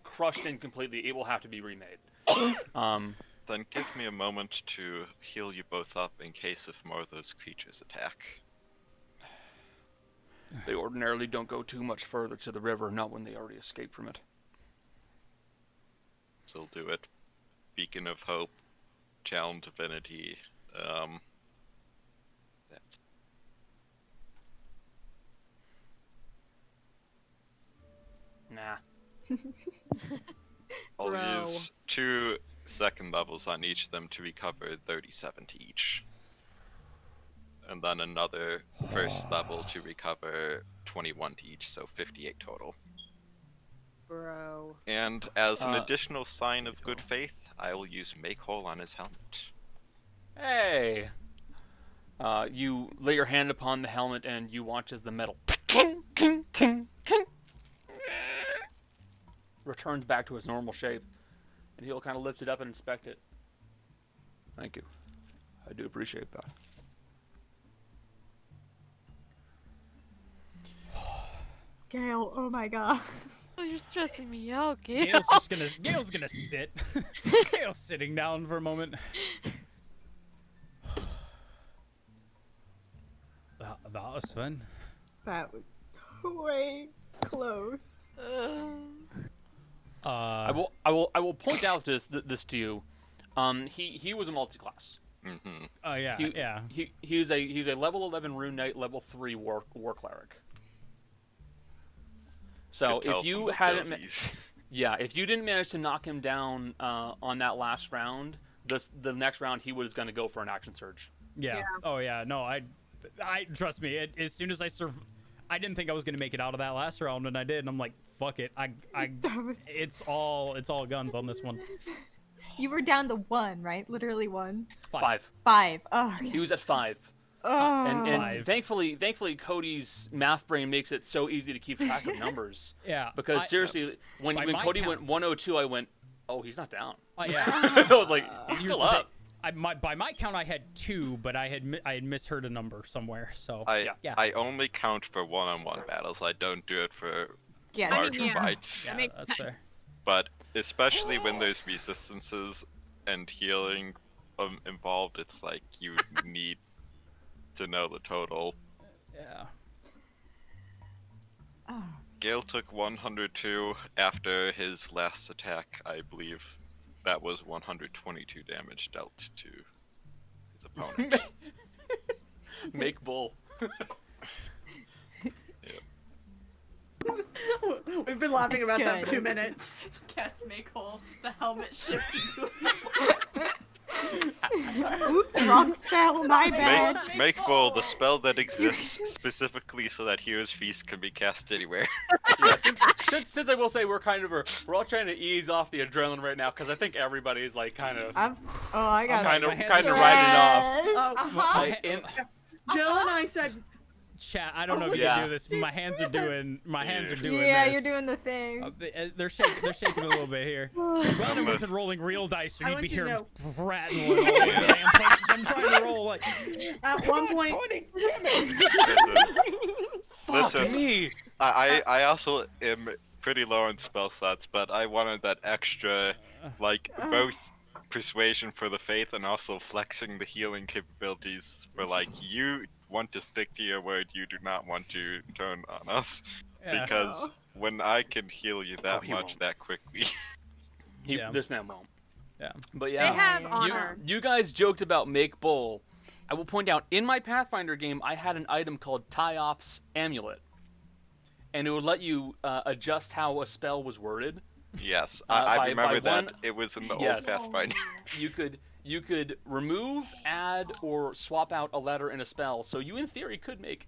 crushed in completely. It will have to be remade. Then give me a moment to heal you both up in case if more of those creatures attack. They ordinarily don't go too much further to the river, not when they already escaped from it. So do it. Beacon of Hope, Challenge Divinity, that's... Nah. I'll Bro. use 2 second levels on each of them to recover 37 to each. And then another first level to recover 21 to each, so 58 total. Bro. And as an additional sign of good faith, I will use Make Whole on his helmet. Hey! You lay your hand upon the helmet and you watch as the metal returns back to its normal shape. And he'll kind of lift it up and inspect it. Thank you. I do appreciate that. Gale, oh my god. Oh, you're stressing me out, Gail. Gale's gonna sit. Gale's sitting down for a moment. That was fun. That was way close. I will point out this to you. He was a multi-class. Mm-hmm. Oh yeah, He's a level 11 rune knight, level 3 war cleric. So if you hadn't, if you didn't manage to knock him down on that last round, the next round he was going to go for an action surge. Yeah. Oh yeah. No, I trust me. As soon as I didn't think I was gonna make it out of that last round, and I did. And I'm like, fuck it. It's all guns on this one. You were down to 1, right? Literally 1. 5. 5. Oh. He was at 5. Oh. And thankfully Cody's math brain makes it so easy to keep track of numbers. Yeah. Because seriously, when Cody went 102, I went, oh, he's not down. Yeah. I was like, he's still up. By my count, I had 2, but I had misheard a number somewhere. So I only count for one-on-one battles. I don't do it for Yeah, larger fights. Yeah, that's fair. But especially when there's resistances and healing involved, it's like you need to know the total. Yeah. Oh. Gale took 102 after his last attack, I believe. That was 122 damage dealt to his opponent. Make bull. We've been laughing It's about that good. for 2 minutes. Cast helmet shifts into Oops, wrong spell. My bad. Make Bowl the spell that exists specifically so that Hero's Feast can be cast anywhere. Yeah, since I will say we're all trying to ease off the adrenaline right now because I think everybody's like kind of I got kind of stress. riding it off. Oh, Like, Jill and I said, Chat, I don't know if you Yeah. can do this. My hands are doing Yeah, this. you're doing the thing. They're shaking a little bit here. I'm glad I wasn't rolling real dice, so I you'd want be you to hearing know. rattling all over the damn places I'm trying to roll. Like, at one point, 20, damn it. Listen, me. I also am pretty low on spell slots, but I wanted that extra, like, both persuasion for the faith and also flexing the healing capabilities for, like, you want to stick to your word, you do not want to turn on us. Yeah. Because when I can heal you that he much won't. that quickly. Yeah. This man won't. Yeah. But They yeah, have honor. you guys joked about make bowl. I will point out in my Pathfinder game, I had an item called Tyop's Amulet, and it would let you adjust how a spell was worded. Yes, by I remember that. one- It was in the Yes. old Pathfinder. You could remove, add, or swap out a letter in a spell. So you, in theory, could make.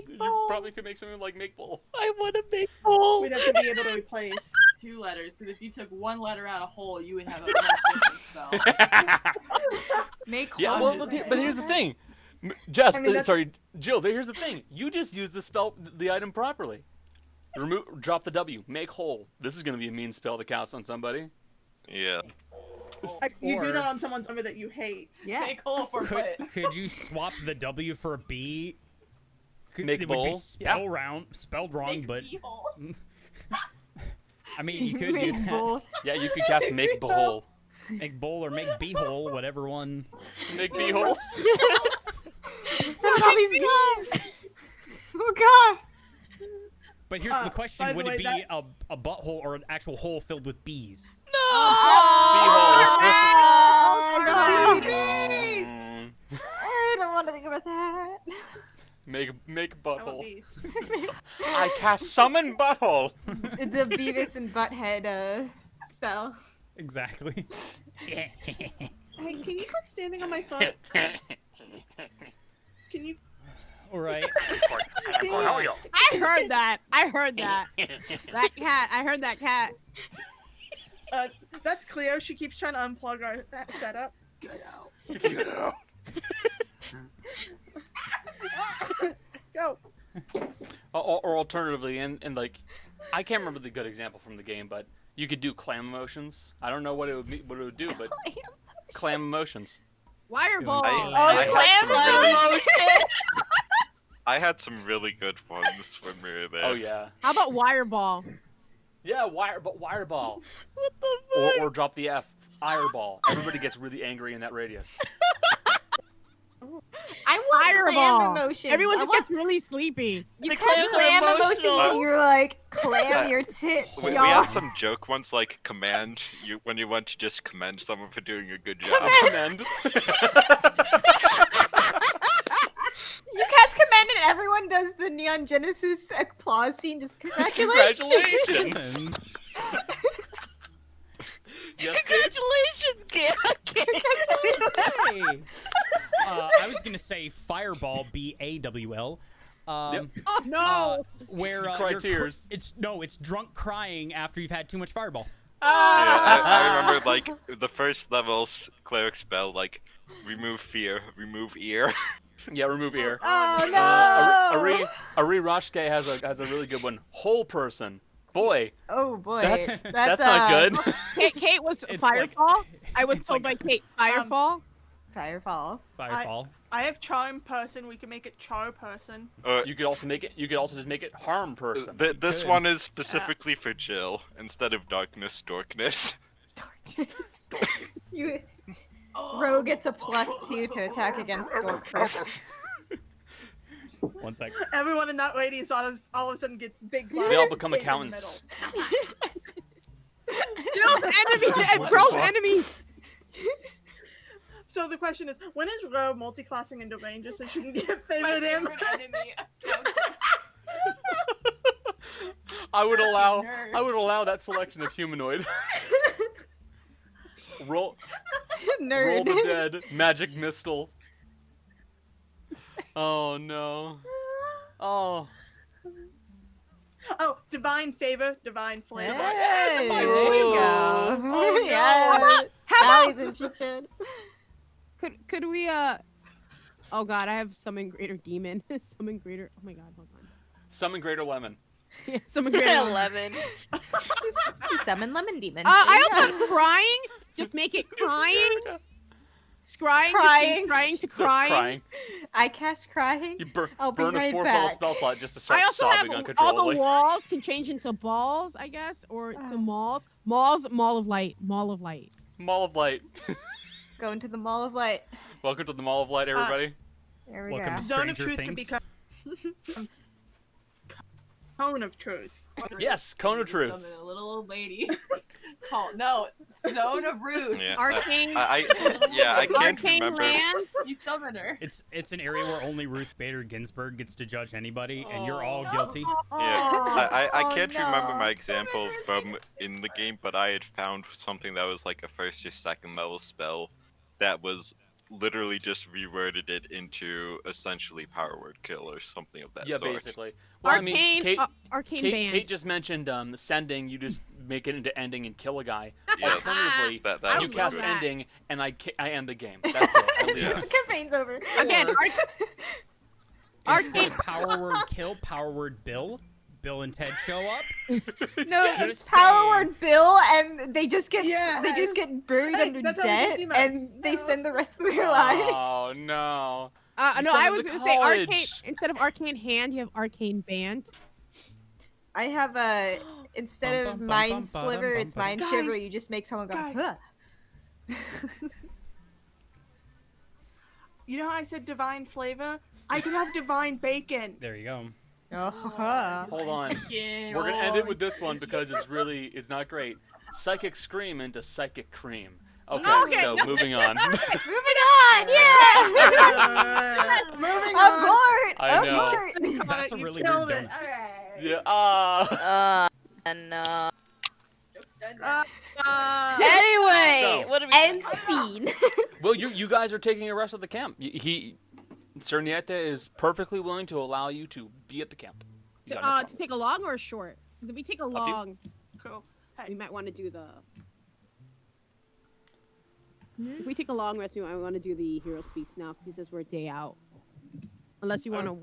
You probably could make something like make bowl. I want to make bowl. we'd have to be able to replace. 2 letters, because if you took 1 letter out of whole, you would have a much different spell. Make Yeah, I'm well, just but here's the thing, Jess. I mean, that's- Sorry, Jill. Here's the thing. You just used the item properly. Drop the W. Make whole. This is gonna be a mean spell to cast on somebody. Yeah. You do Or- that on someone's armor that you hate. Yeah. Make whole for what? Could you swap the W for a B? Make it would bowl? be spelled wrong, Make but beehole. I mean, you could do Make that. bowl. Yeah, you could cast make bowl. Make bowl or make beehole, whatever one. Make beehole. Summon all these bees. Oh god. But here's the question: by the would way, it be that- a butthole or an actual hole filled with bees? Beehole. Oh, no. Mm, I don't want to think about that. Make I want butthole. these. I cast summon butthole. The Beavis and Butthead spell. Exactly. Hey, can you quit standing on my foot? Can you? All right. I heard that. I heard that. That cat. I heard that cat. That's Cleo. She keeps trying to unplug our setup. Get out. Go. Or alternatively, and like, I can't remember the good example from the game, but you could do clam emotions. I don't know what it would do, but clam emotions. Wire ball. I had some really good ones when we were there. Oh yeah. How about wire ball? Yeah, wire ball. Or drop the F. Fireball. Everybody gets really angry in that radius. I want Fireball. clam emotions. Everyone I just want- gets really sleepy. You The cast clams are clam emotions emotional. and you're like, clam your tits, We y'all. had some joke ones like command you when you want to just commend someone for doing a good job. Commend. You cast command and everyone does the Neon Genesis applause scene. Just congratulations. Congratulations. Yes, Jace? Congratulations, Hey. I was gonna say fireball, BAWL. Yep. Oh no! Where You cry you're tears. it's drunk crying after you've had too much fireball. Yeah, I remember like the first level's cleric spell, like remove fear, remove ear. Yeah, remove ear. Oh no! Ari Roshke has a really good one. Whole person. Boy, Oh boy, that's not good. Kate was It's Firefall. I was it's told like- by Kate Firefall. Firefall. Firefall. I have charm person. We can make it char person. You could also make it. You could also just make it harm person. This Good. one is specifically for Jill instead of darkness, dorkness. You, Ro gets a +2 to attack against Dork. 1 sec. Everyone in that radius all of a sudden gets big. They all black become tape in the accountants. Jill's enemy and Bro's enemy. So the question is, when is Ro multi-classing into ranger so she can get My favorite him? favorite enemy. I would allow. Nerd. I would allow that selection of humanoid. Roll Nerd. the dead. Magic missile. Oh no. Oh. Oh, divine favor, divine flavor. Hey, divine there you flavor. go. Oh, no. Yeah. How Allie's about interested. could we Oh god, I have summon greater demon. Summon greater. Oh my god, hold on. Summon greater lemon. Yeah, summon greater. Lemon. Summon lemon demon. I There you also go. have crying. Just make it crying. Scrying. Crying. Crying to So crying. crying. I cast crying. You I'll be burn a right 4th level back. spell slot just to I start also have sobbing all uncontrollably. the walls can change into balls, I guess, or to malls. Malls, mall of light, mall of light. Mall of Light. Go into the Mall of Light. Welcome to the Mall of Light, everybody. There we Welcome go. to Zone of Stranger truth can Things. become cone of truth. Yes, Cone of Truth. Summon a little old lady. No, Zone of Ruth. Yeah. Arcane. I can't Arcane remember. land. You summon her. It's an area where only Ruth Bader Ginsburg gets to judge anybody, and you're all Oh. guilty. Yeah, I Oh, can't remember no. my example from in the game, but I had found something that was like a 1st or 2nd level spell that was literally just reworded it into essentially power word kill or something of that Yeah, sort. basically. Well, I mean, Arcane. Arcane band. Kate just mentioned sending. You just make it into ending and kill a guy. Yes. Alternatively, That I you would cast love that. ending, and I end the game. That's it. I leave. Yeah. The campaign's over. Again, Instead Arcane. of power word kill, power word Bill. Bill and Ted show up. No, Just it's Power saying. Word Bill, and they just get Yeah. buried Hey, under that's how we debt, get and they no. spend the rest of their lives. Oh no. You No, sent I him was to gonna say arcane. college. Instead of arcane hand, you have arcane band. I have a instead Bum, of bum, bum, Mind bum, Sliver, bum, it's bum, Mind bum. Shiver. Guys. You just make someone go. Guys. Huh. You know how I said divine flavor? I could have divine bacon. There you go. Oh, Hold on. We're gonna end it with this one because it's not great. Psychic Scream into Psychic Cream. Okay, Okay, so moving on. Moving on, yeah. Moving Abort. I know. Abort. That's a You really killed weird it. dunk. Alright. Yeah. No. Uh, Anyway, So- what are we End doing? scene. Well, you guys are taking a rest at the camp. Sir Nieta is perfectly willing to allow you to be at the camp. You got no problem. To take a long or a short? Because if we take a to you. long, cool. we might want to do the. If we take a long rest, we might want to do the hero speaks now because he says we're a day out. Unless you want to.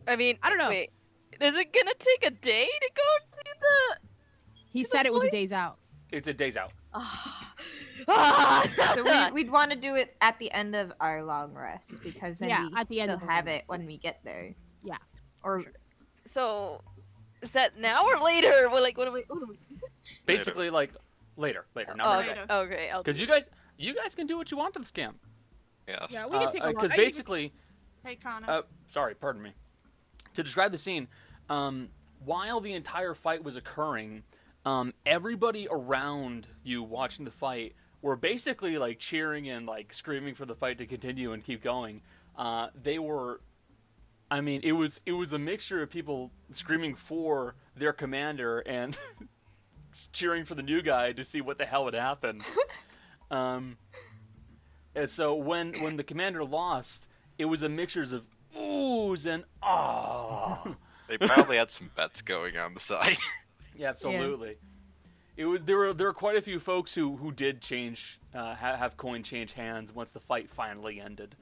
I mean, I don't know. Wait, is it gonna take a day to go to the? He To the said it was a point? days out. It's a days out. So we'd want to do it at the end of our long rest because then Yeah, we at the end still of the have long it rest, when yeah. we get there. Yeah. Or So, is that now or later? Well, like, what are we? Basically, like later, Oh, not right okay, now. okay. I'll Because do you guys can do what you want to this camp. Yes. Yeah, we can take a long. Because I- basically, Hey, Connor. sorry, pardon me. To describe the scene, while the entire fight was occurring, everybody around you watching the fight were basically like cheering and like screaming for the fight to continue and keep going. They were, I mean, it was a mixture of people screaming for their commander and cheering for the new guy to see what the hell would happen. And so when the commander lost, it was a mixture of oohs and ah. They probably had some bets going on the side. Yeah, absolutely. It was there were quite a few folks who did change have coin change hands once the fight finally ended.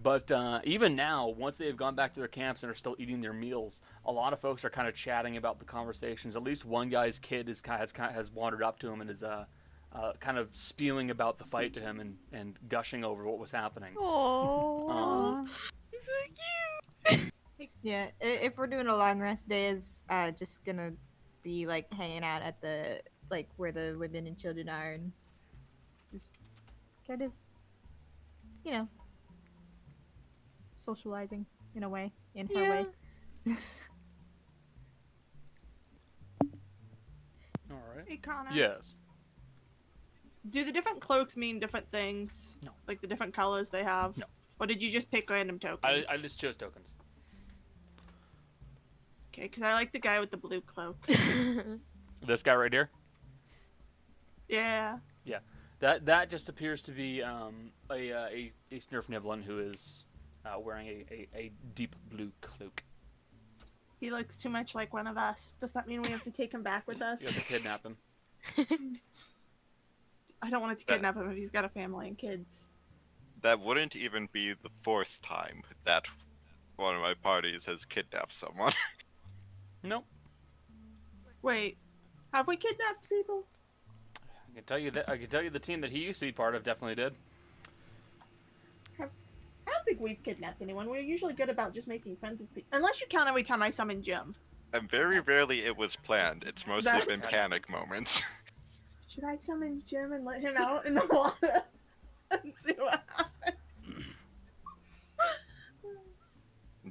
But even now, once they have gone back to their camps and are still eating their meals, a lot of folks are kind of chatting about the conversations. At least one guy's kid has wandered up to him and is kind of spewing about the fight to him and gushing over what was happening. Oh, so cute. yeah, if we're doing a long rest day, is just gonna be like hanging out at the like where the women and children are and just kind of, you know, socializing in a way, in her way. All right. Hey, Connor. Yes. Do the different cloaks mean different things? No. Like the different colors they have? No. Or did you just pick random tokens? I just chose tokens. Okay, because I like the guy with the blue cloak. This guy right here. Yeah. That just appears to be a Snurf Niblin who is wearing a deep blue cloak. He looks too much like one of us. Does that mean we have to take him back with us? You have to kidnap him. I don't want to kidnap him if he's got a family and kids. That wouldn't even be the fourth time that one of my parties has kidnapped someone. Nope. Wait, have we kidnapped people? I can tell you that. I can tell you the team that he used to be part of definitely did. I don't think we've kidnapped anyone. We're usually good about just making friends with people. Unless you count every time I summon Jim. And very rarely it was planned. It's mostly That's- been panic moments. Should I summon Jim and let him out in the water? And see what happens?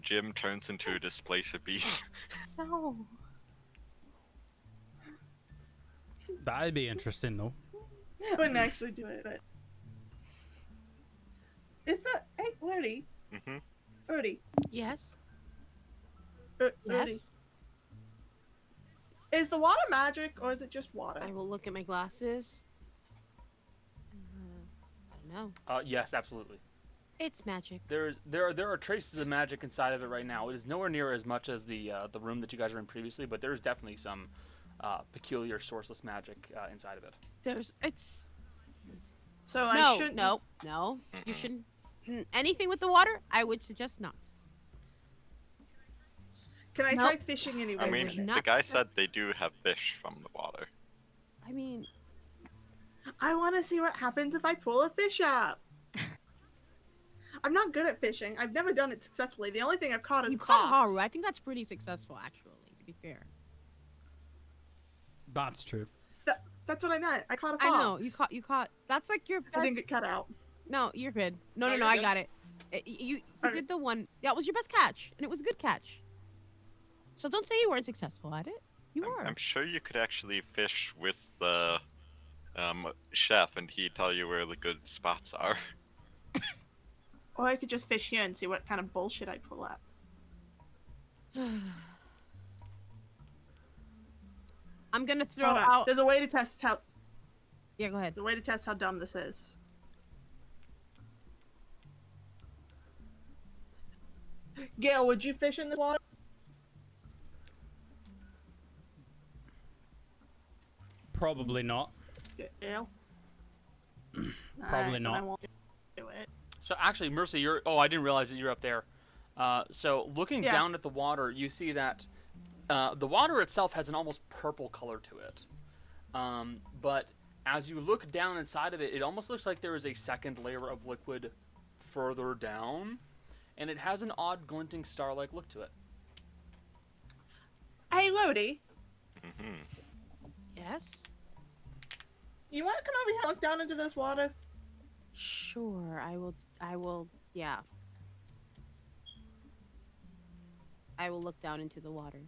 Jim turns into a displacer beast. No. That'd be interesting, though. I wouldn't actually do it, but... Is that... Hey, Rudy. Mm-hmm. Rudy. Yes. Rudy. Yes. Is the water magic, or is it just water? I will look at my glasses. I don't know. Yes, absolutely. It's magic. There are traces of magic inside of it right now. It is nowhere near as much as the room that you guys were in previously, but there's definitely some peculiar sourceless magic inside of it. It's So no, I shouldn't... no. You shouldn't. Anything with the water, I would suggest not. Can I Nope. try fishing anyway? I mean, would the not guy suggest- said they do have fish from the water. I mean, I want to see what happens if I pull a fish up. I'm not good at fishing. I've never done it successfully. The only thing I've caught is you caught pops. Haru. I think that's pretty successful, actually. To be fair. That's true. That's what I meant. I caught a I fox. know you caught. That's like your I best. didn't get cut out. No, you're good. No, No, no, you're I good. got it. You Okay. did the one. That was your best catch, and it was a good catch. So don't say you weren't successful at it. You were. I'm sure you could actually fish with the chef and he'd tell you where the good spots are. Or I could just fish here and see what kind of bullshit I pull up. I'm gonna throw Hold on. out. There's a way to test how. Yeah, go ahead. There's a way to test how dumb this is. Gail, would you fish in this water? Probably not. Gail. Probably then not. I won't do it. So actually, Mercy, you're. Oh, I didn't realize that you're up there. So looking Yeah. down at the water, you see that the water itself has an almost purple color to it. But as you look down inside of it, it almost looks like there is a second layer of liquid further down, and it has an odd glinting star-like look to it. Hey, Lodi, Mm-hmm. Yes. you want to come over here and look down into this water? Sure. I will. Yeah. I will look down into the water.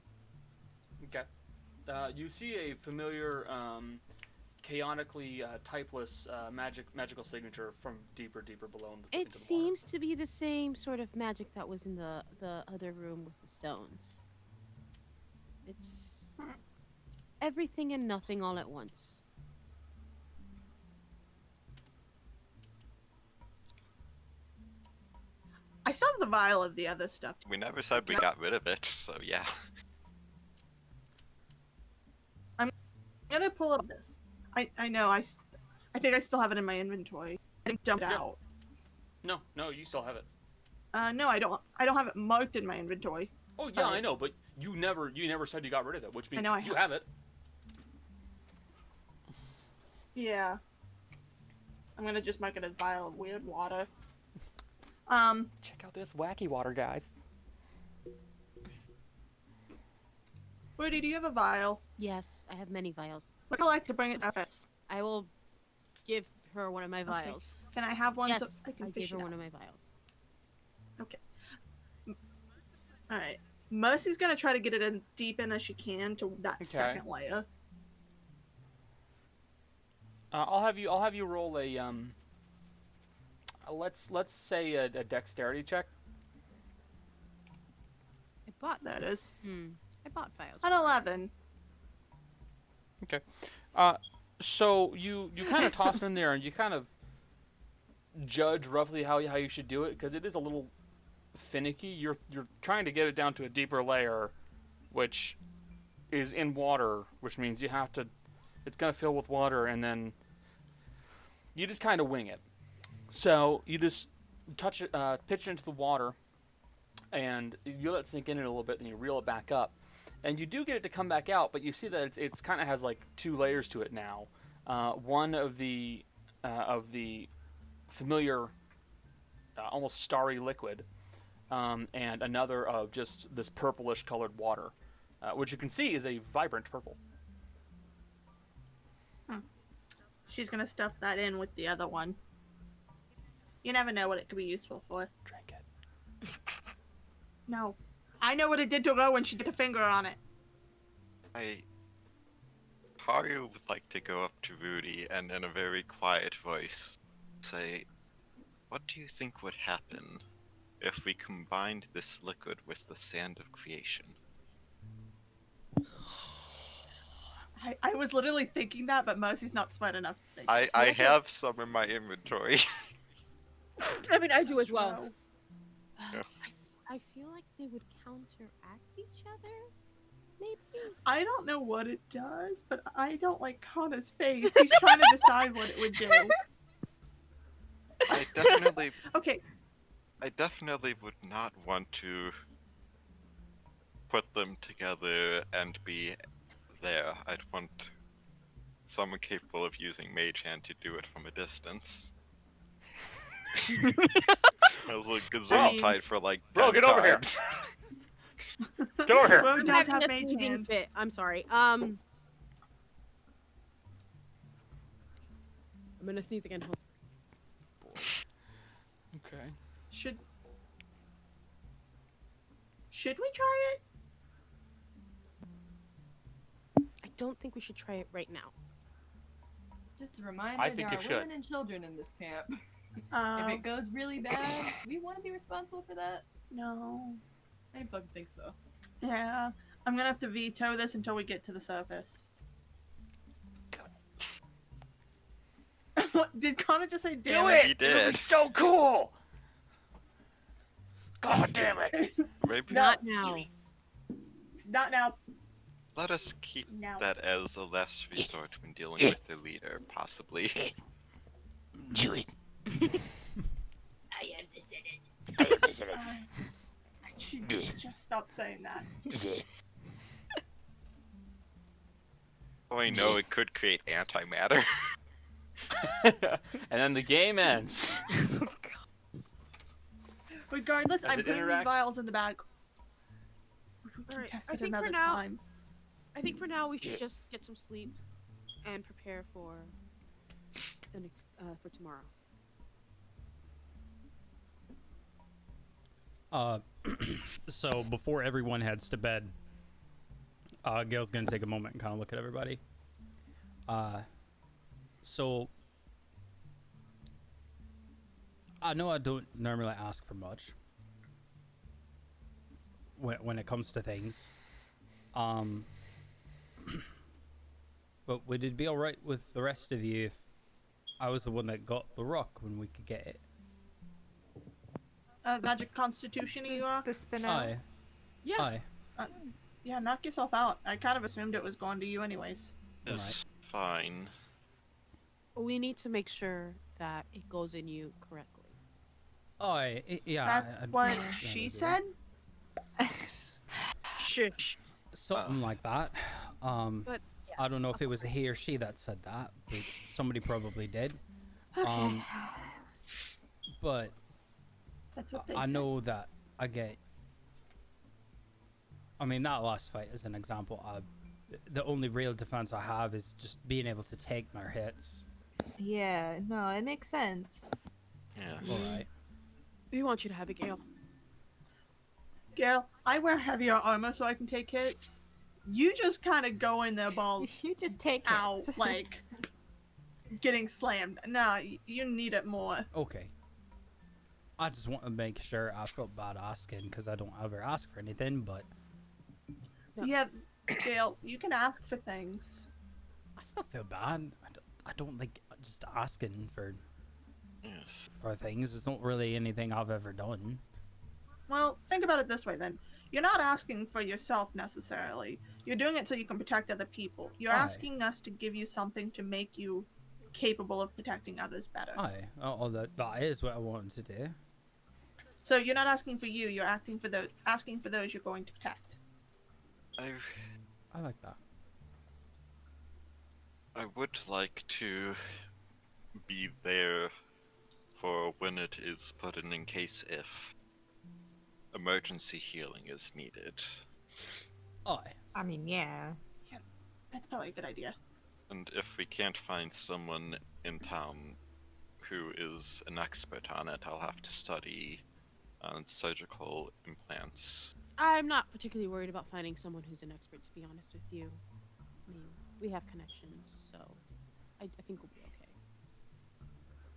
Okay. You see a familiar, chaotically typeless magical signature from deeper below in the It into the seems to be the same sort of magic that was in the other room with the stones. It's everything and nothing all at once. I still have the vial of the other stuff. We never said we got rid of it, so yeah. I'm gonna pull up this. I know, I think I still have it in my inventory. I didn't dump it Yeah. out. No, you still have it. No, I don't have it marked in my inventory. Oh yeah, Oh. I know, but you never said you got rid of it, which means know I you have. have it. Yeah. I'm gonna just mark it as vial of weird water. Check out this wacky water, guys. Rudy, do you have a vial? Yes, I have many vials. Would I like to bring it to office? I will give her one of my Okay. vials. Can I have one Yes, so I can I fish gave her it one out? of my vials. Alright. Mercy's gonna try to get it in deep in as she can to that second layer. I'll have you roll a let's say a dexterity check. I bought. That is. I bought vials. An 11. So you kind of toss it in there, and you kind of judge roughly how you should do it, because it is a little finicky. You're trying to get it down to a deeper layer, which is in water, which means you have to. It's gonna fill with water, and then you just kind of wing it. So you just touch it, pitch it into the water, and you let it sink in it a little bit. Then you reel it back up, and you do get it to come back out. But you see that it's kind of has like 2 layers to it now. One of the familiar, almost starry liquid, and another of just this purplish colored water, which you can see is a vibrant purple. She's gonna stuff that in with the other one. You never know what it could be useful for. Drink it. No. I know what it did to her when she took a finger on it. Haru would like to go up to Rudy and in a very quiet voice say, "What do you think would happen if we combined this liquid with the sand of creation?" I was literally thinking that, but Mercy's not smart enough to think. I have some in my inventory. I mean, I do as well. Yeah. I feel like they would counteract each other. Maybe. I don't know what it does, but I don't like Connor's face. He's trying to decide what it would do. I definitely Okay, I definitely would not want to put them together and be there. I'd want someone capable of using Mage Hand to do it from a distance. I was like gazoon tied for like 10 Bro, get over here. times. Get over here. Ro I'm does having have a Mage sneezing Hand. fit. I'm sorry. I'm gonna sneeze again. Okay. Should we try it? I don't think we should try it right now. Just a reminder, I think there you are should. women and children in this camp. If Um, it goes really bad, we want to be responsible for that. no. I didn't fucking think so. Yeah. I'm gonna have to veto this until we get to the surface. What, did Connor just say damn He did. It'll be so cool. God damn it. Maybe Not now. Not now. let us keep No. that as a last resort when dealing with the leader, possibly. Do it. I am the Senate. I am the Senate. She just stop saying that. Oh, I know it could create antimatter. And then the game ends. Regardless, Does I'm it putting interact? these vials in the bag. We can Alright, test I it think for another now- time. I think for now we should just get some sleep and prepare for for tomorrow. So before everyone heads to bed, Gail's gonna take a moment and kind of look at everybody. So I know I don't normally ask for much when it comes to things. But would it be alright with the rest of you if I was the one that got the rock when we could get it? Magic Constitution you are? The spin out. Aye. Yeah. Aye. Yeah, knock yourself out. I kind of assumed it was going to you anyways. It's fine. We need to make sure that it goes in you correctly. Aye. Yeah. That's I- what yeah, she I do. said? Shush. Something like that. But yeah. I don't know if it was he or she that said that, but somebody probably did. Okay. But That's what they I said. know that I get. I mean, that last fight is an example. The only real defense I have is just being able to take my hits. Yeah, no, it makes sense. Yes. All right. We want you to have it, Gail. Gail, I wear heavier armor so I can take hits. You just kind of go in there balls You just take out, hits. like getting slammed. No, you need it more. Okay. I just want to make sure I felt bad asking because I don't ever ask for anything, but No. Yeah, Gail, you can ask for things. I still feel bad. I don't like just asking for Yes. things. It's not really anything I've ever done. Well, think about it this way then. You're not asking for yourself necessarily. You're doing it so you can protect other people. You're Aye. asking us to give you something to make you capable of protecting others better. Aye. Oh, that is what I wanted to do. So you're not asking for you, you're asking for those you're going to protect. I like that. I would like to be there for when it is put in case if emergency healing is needed. Aye. I mean, yeah. That's probably a good idea. And if we can't find someone in town who is an expert on it, I'll have to study on surgical implants. I'm not particularly worried about finding someone who's an expert, to be honest with you. I mean, we have connections, so I think we'll be okay.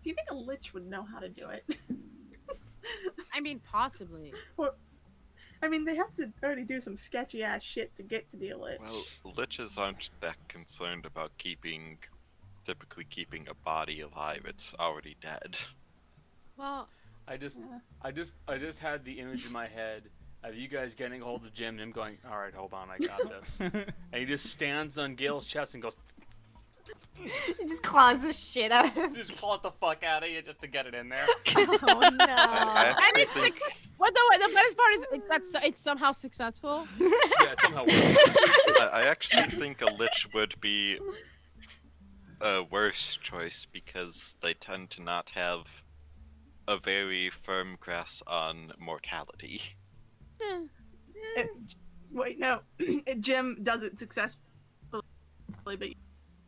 Do you think a lich would know how to do it? I mean, possibly. Or, I mean, they have to already do some sketchy ass shit to get to be a lich. Well, liches aren't that concerned about typically keeping a body alive. It's already dead. Well, I just had the image in my head of you guys getting a hold of Jim and him going, "All right, hold on, I got this." And he just stands on Gale's chest and goes, It just claws the shit out of him. just claws the fuck out of you just to get it in there. Oh no. I actually think what the best part is it's somehow successful. Yeah, it somehow works. I actually think a lich would be a worse choice because they tend to not have a very firm grasp on mortality. Wait, no. Jim does it successfully, but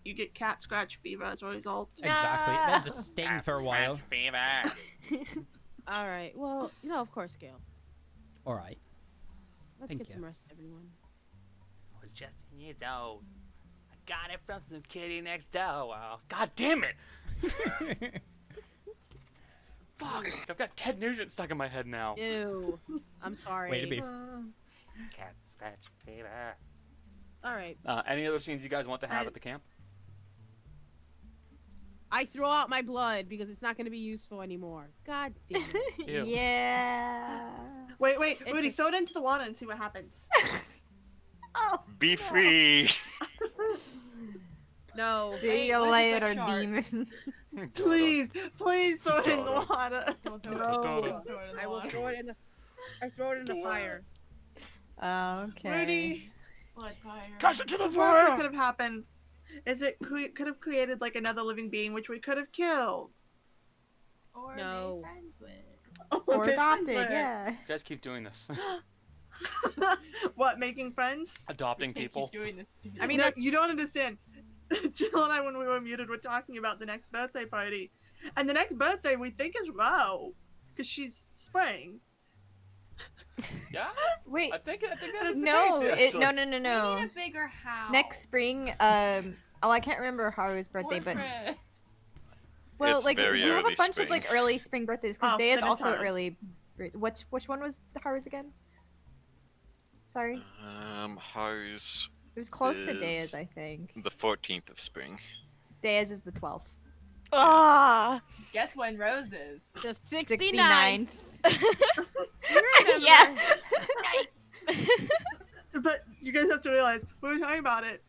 you get cat scratch fever as a result. Exactly. They'll just sting for a while. All right. Well, of course, Gale. All right. Let's Thank get you. some rest, everyone. I was just in your zone. I got it from some kitty next door. Oh, God damn it! Fuck! I've got Ted Nugent stuck in my head now. Ew. I'm sorry. Way to be. Cat scratch fever. All right. Any other scenes you guys want to have at the camp? I throw out my blood because it's not going to be useful anymore. God damn it. Ew. Yeah. Wait, Rudy, throw it into the water and see what happens. Oh. Be free! No. See Hey, you let's later, get sharks. demon. Please throw it in the water. Don't throw it. No. Don't throw it in the I will water. throw it in the. I throw it in the fire. Okay. Rudy, What fire? Cast it to the the worst that fire! could have happened is it could have created like another living being, which we could have killed. Or No. made friends with. Or Been adopted, friends with. yeah. You guys keep doing this. What, making friends? Adopting Keep people. doing this, dude. I mean, No, that's- you don't understand. Jill and I, when we were muted, were talking about the next birthday party. And the next birthday we think is Ro, because she's spring. Yeah? Wait. I think that is the No, case, no, actually. no, We no. need a bigger house. Next spring, I can't remember Haru's birthday, More but friends. well, It's like we very have a early bunch spring. of like early spring birthdays because Oh, Day is then it's also Haru's. early. Which one was Haru's again? Sorry, Haru's it was close to is- Daya's, I think. the 14th of spring. Daya's is the 12th. Ah. Guess when Rose is? The 69. 69th. You remember. Yeah. But you guys have to realize, when we were talking about it,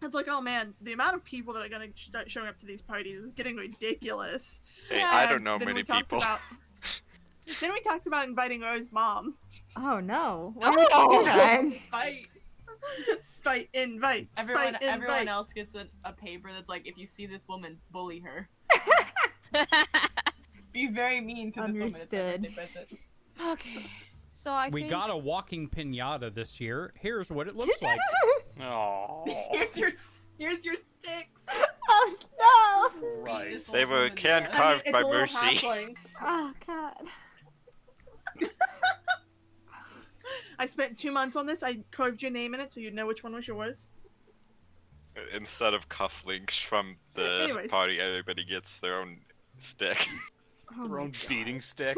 it's like, oh man, the amount of people that are going to start showing up to these parties is getting ridiculous. Hey, I And don't know then many we talked people. Then we talked about inviting Rose's mom. Oh no! Why would you do that? Fight. Spite, invite. Everyone Spite, invite. else gets a paper that's like, if you see this woman, bully her. Be very mean to this woman. It's my Understood. birthday present. Okay. So I We think got a walking pinata this year. Here's what it looks like. Oh, Here's your sticks. Oh no! Christ. They were Someone can dead. carved it's by a little mercy. halfling. Oh god. I spent 2 months on this. I carved your name in it so you'd know which one was yours. Instead of cufflinks from the Anyways. party, everybody gets their own stick. Oh Their my own God. beating stick.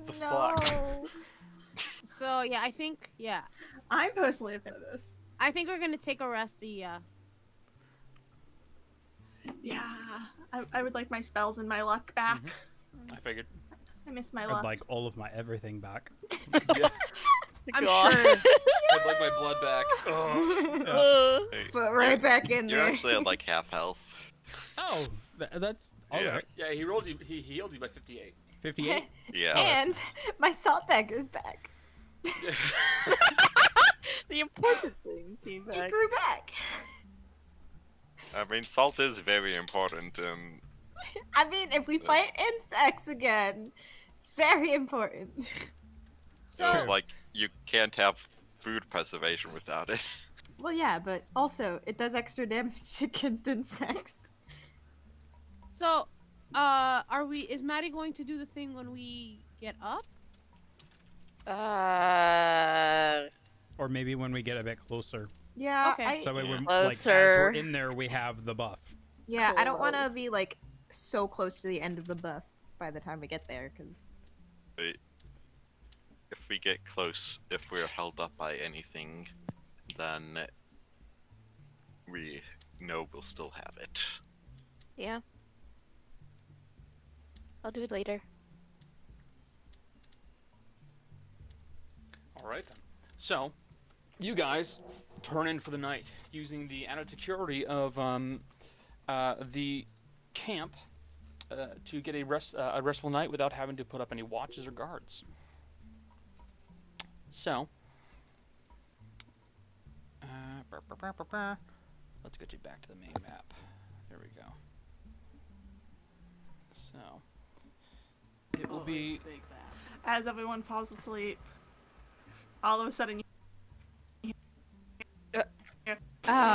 The No. fuck? So yeah, I think I'm personally a fan of this. I think we're gonna take a rest. Yeah, I would like my spells and my luck back. I figured. I miss my I'd luck. like all of my everything back. Yeah. I'm God. sure. I'd like my blood back. Hey, Put right you're- back in You're there. actually at like half health. Oh, that's all Yeah. right. Yeah, he rolled you. He healed you by 58. 58. Yeah. And my salt dagger's back. The important thing came It back. grew back. I mean, salt is very important. I mean, if we fight insects again, it's very important. Sure. Like, you can't have food preservation without it. Well, yeah, but also it does extra damage against insects. So, is Maddie going to do the thing when we get up? Or maybe when we get a bit closer. Yeah. Okay. So when, Yeah. like, as we're Closer. in there, we have the buff. Yeah, I don't want to Close. be like so close to the end of the buff by the time we get there, because If we get close, if we're held up by anything, then we know we'll still have it. Yeah. I'll do it later. All right then. So, you guys turn in for the night using the added security of the camp to get a restful night without having to put up any watches or guards. So, let's get you back to the main map. There we go. So, it will be. As everyone falls asleep, all of a sudden, oh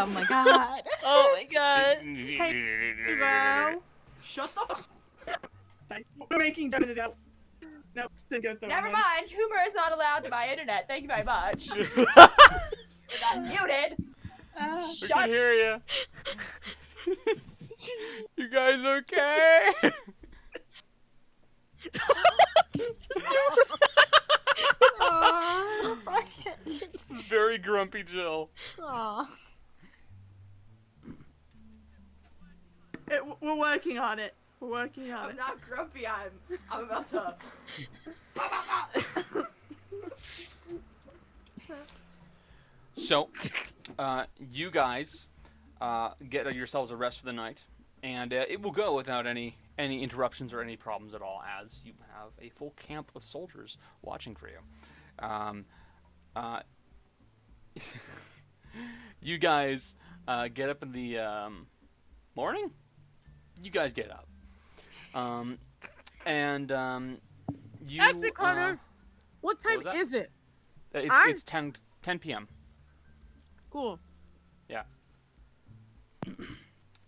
my god. Oh my god. hey, bro, Shut the. we're making no, didn't go through. Never it. mind. Humor is not allowed to buy internet. Thank you very much. You're not muted. We can hear you. You guys okay? Aw, fucking- Very grumpy Jill. Aw. We're working on it. We're working on I'm it. not grumpy. I'm about to. So, you guys get yourselves a rest for the night, and it will go without any interruptions or any problems at all, as you have a full camp of soldiers watching for you. You guys get up in the morning. You guys get up, and you. Actually, Connor, what time was that? is it? It's 10 p.m. Cool.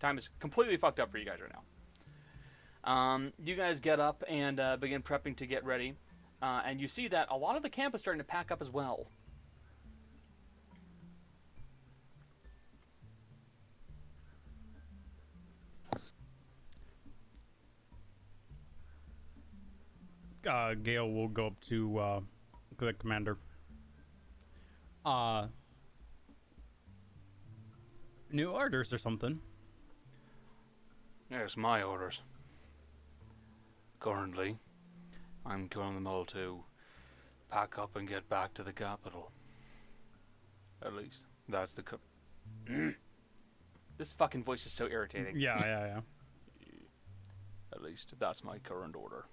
Time is completely fucked up for you guys right now. You guys get up and begin prepping to get ready, and you see that a lot of the camp is starting to pack up as well. Gale will go up to the commander. New orders or something? Yes, my orders. Currently, I'm telling them all to pack up and get back to the capital. At least, that's the This fucking voice is so irritating. Yeah. At least, that's my current order.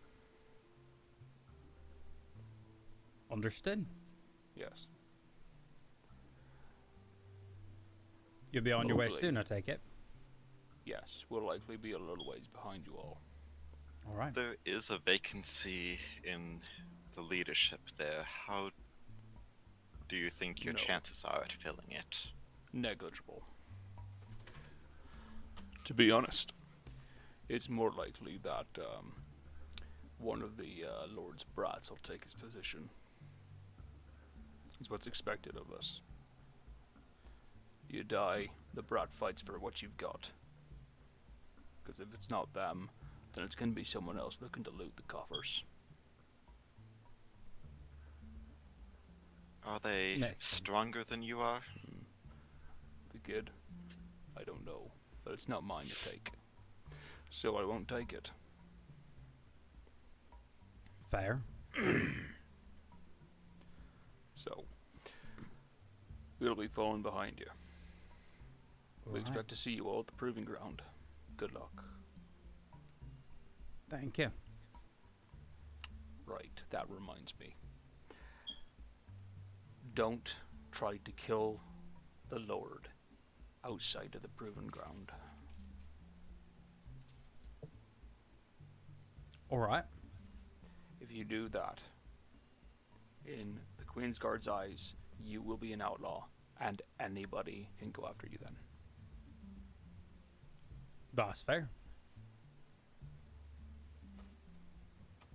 Understood. Yes. You'll be on your way Hopefully. soon, I take it. Yes, we'll likely be a little ways behind you all. All right. There is a vacancy in the leadership there. How do you think your No. chances are at filling it? Negligible. To be honest, it's more likely that one of the Lord's brats will take his position. It's what's expected of us. You die, the brat fights for what you've got. Because if it's not them, then it's going to be someone else looking to loot the coffers. Are they Makes sense. stronger than you are? The kid? I don't know, but it's not mine to take. so I won't take it. Fair. So, we'll be falling behind you. We Alright. expect to see you all at the proving ground. Good luck. Thank you. Right, that reminds me. Don't try to kill the Lord outside of the proving ground. Alright. If you do that, in the Queen's Guard's eyes, you will be an outlaw, and anybody can go after you then. That's fair.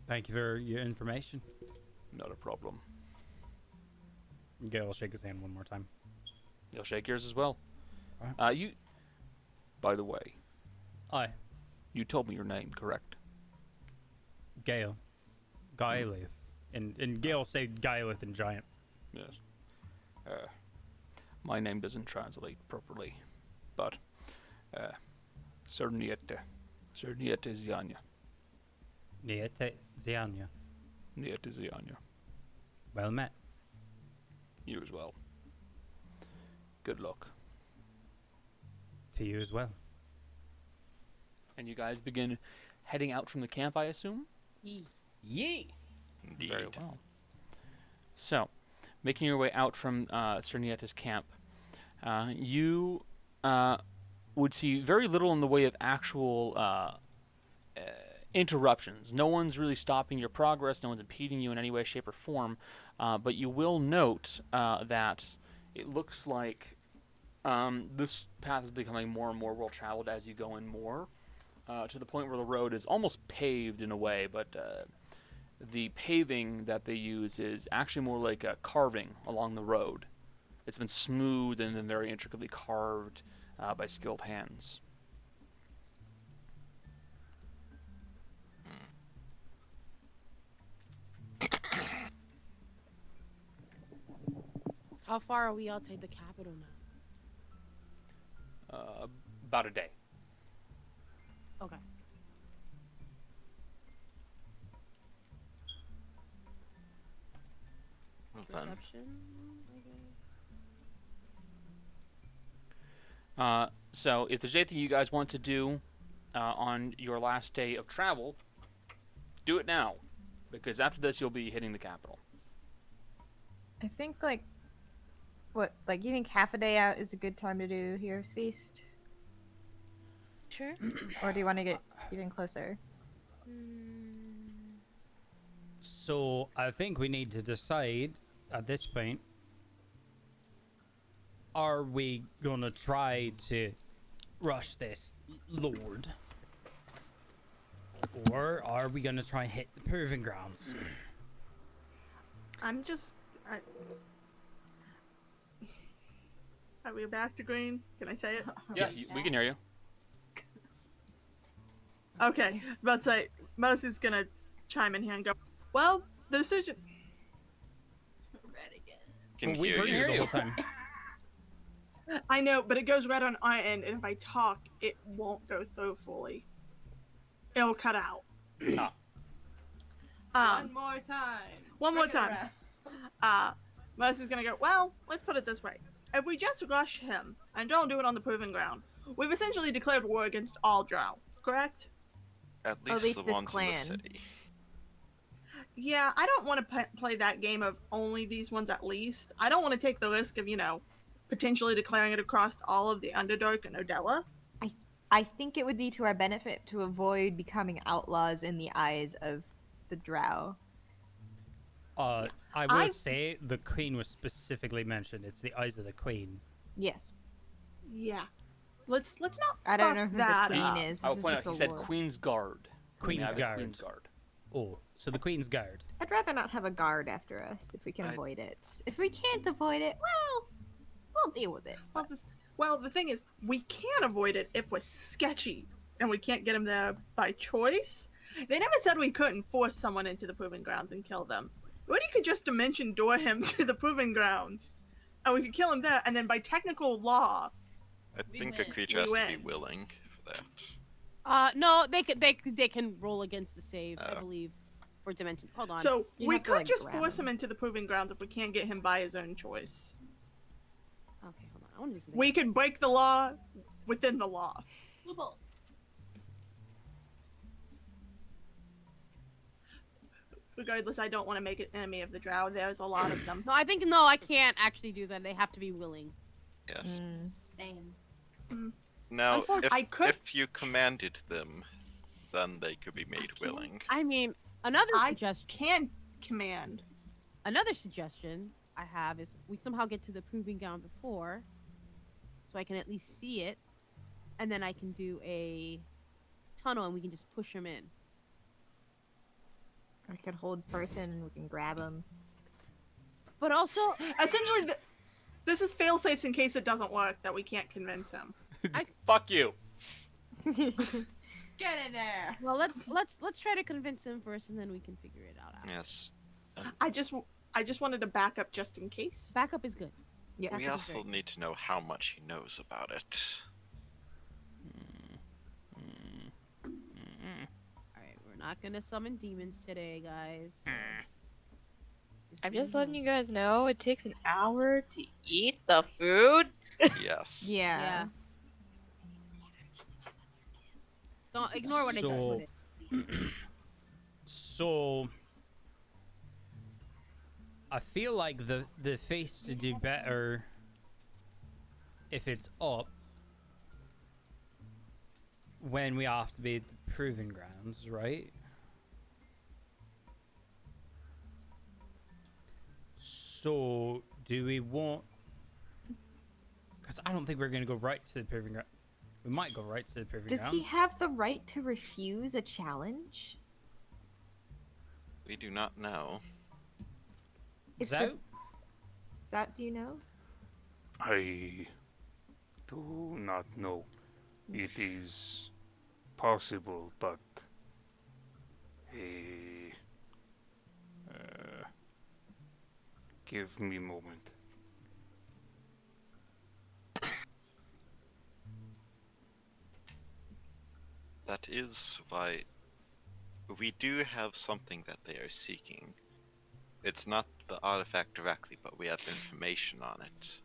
Thank you for your information. Not a problem. Gale will shake his hand one more time. He'll shake yours as well. Alright. You, by the way, Aye. you told me your name, correct? Gale. Gaelith. And Gale said Gaelith and Giant. Yes. My name doesn't translate properly, but Cerniete Zianya. Niete Zianya. Niete Zianya. Well met. You as well. Good luck. To you as well. And you guys begin heading out from the camp, I assume? Yee! Indeed. Very well. So, making your way out from Cernietta's camp, you would see very little in the way of actual interruptions. No one's really stopping your progress. No one's impeding you in any way, shape, or form. But you will note that it looks like this path is becoming more and more well-traveled as you go in more, to the point where the road is almost paved in a way, but the paving that they use is actually more like a carving along the road. It's been smooth and then very intricately carved by skilled hands. How far are we outside the capital now? About a day. Okay. Well then, Perception. So if there's anything you guys want to do on your last day of travel, do it now, because after this you'll be hitting the capital. I think you think half a day out is a good time to do Hero's Feast? Sure. Or do you want to get even closer? So, I think we need to decide at this point, are we gonna try to rush this Lord? Or are we gonna try and hit the proving grounds? Are we back to green? Can I say it? Yes, we can hear you. Okay, about to say, Mos is gonna chime in here and go, well, the decision... Red again. can Well, we've hear heard you. you the whole time. I know, but it goes right on our end, and if I talk, it won't go through fully. It'll cut out. One more time. One more Bring it time. around. Mos is gonna go, well, let's put it this way. If we just rush him, and don't do it on the proving ground, we've essentially declared war against all drow, correct? At Or least, at least the this ones clan. in the city. Yeah, I don't want to play that game of only these ones at least. I don't want to take the risk of, potentially declaring it across all of the Underdark and Odella. I think it would be to our benefit to avoid becoming outlaws in the eyes of the drow. I will say the Queen was specifically mentioned. It's the eyes of the Queen. Yes. Yeah. Let's not I don't know fuck who that the Queen up. is. I'll This is point just out, a he said lore. Queen's Guard. Queen's Yeah, the Guard. Queen's Guard. Oh, so the Queen's Guard. I'd rather not have a guard after us if we can avoid it. If we can't avoid it, well, we'll deal with it. Well, the thing is, we can avoid it if we're sketchy, and we can't get him there by choice. They never said we couldn't force someone into the proving grounds and kill them. What you could just dimension door him to the proving grounds, and we could kill him there, and then by technical law, I We think a win. creature We has to be win. willing for that. No, they can roll against the save, I Oh. believe, for dimension. Hold on. So You we have to, could like, just grab force him. him into the proving grounds if we can't get him by his own choice. Okay, hold on. I want to do something. We can break the law within the law. Loophole. Regardless, I don't want to make an enemy of the drow. There's a lot of them. No, I can't actually do that. They have to be willing. Yes. Mm. Damn. Now, I could- if you commanded them, then they could be made willing. I mean, another I suggestion. can command. Another suggestion I have is we somehow get to the proving ground before, so I can at least see it, and then I can do a tunnel and we can just push them in. I could hold person and we can grab him. But also, Essentially, this is fail safes in case it doesn't work that we can't convince him. Just fuck you. Get in there. well, let's try to convince him first, and then we can figure it out. Yes. I just wanted to back up just in case. Backup is good. Yes. We Backup is also great. need to know how much he knows about it. All right, we're not gonna summon demons today, guys. so I'm so just you letting know. you guys know it takes an hour to eat the food. Yes. Yeah. Yeah. Don't ignore what I So- just put in. So I feel like the face to do better if it's up when we have to be at the proving grounds, right? So do we want? Because I don't think we're gonna go right to the proving ground. We might go right to the proving Does grounds. he have the right to refuse a challenge? We do not know. If Zout? do you know? I do not know. It is possible, but give me a moment. That is why we do have something that they are seeking. It's not the artifact directly, but we have information on it.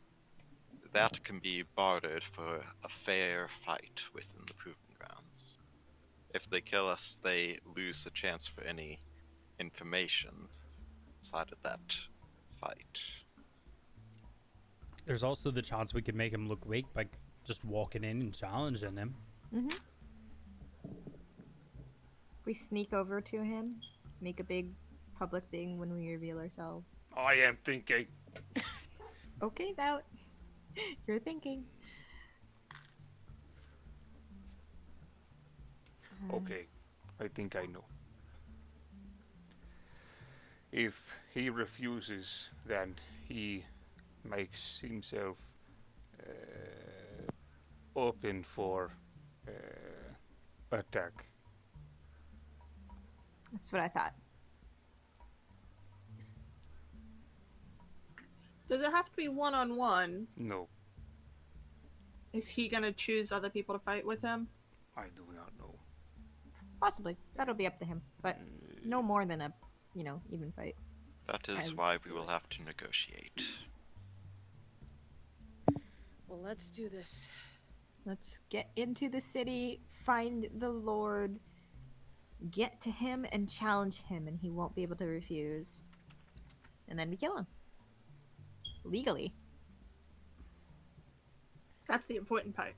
That can be bartered for a fair fight within the proving grounds. If they kill us, they lose the chance for any information inside of that fight. There's also the chance we could make him look weak by just walking in and challenging him. Mm-hmm. We sneak over to him, make a big public thing when we reveal ourselves. I am thinking. Okay, Zout. You're thinking. Okay, I think I know. If he refuses, then he makes himself open for attack. That's what I thought. Does it have to be one-on-one? No, Is he gonna choose other people to fight with him? I do not know. Possibly. That'll be up to him. But no more than a, even fight. That is And why we will have to negotiate. Well, let's do this. Let's get into the city, find the Lord, get to him and challenge him, and he won't be able to refuse. And then we kill him. Legally. That's the important part.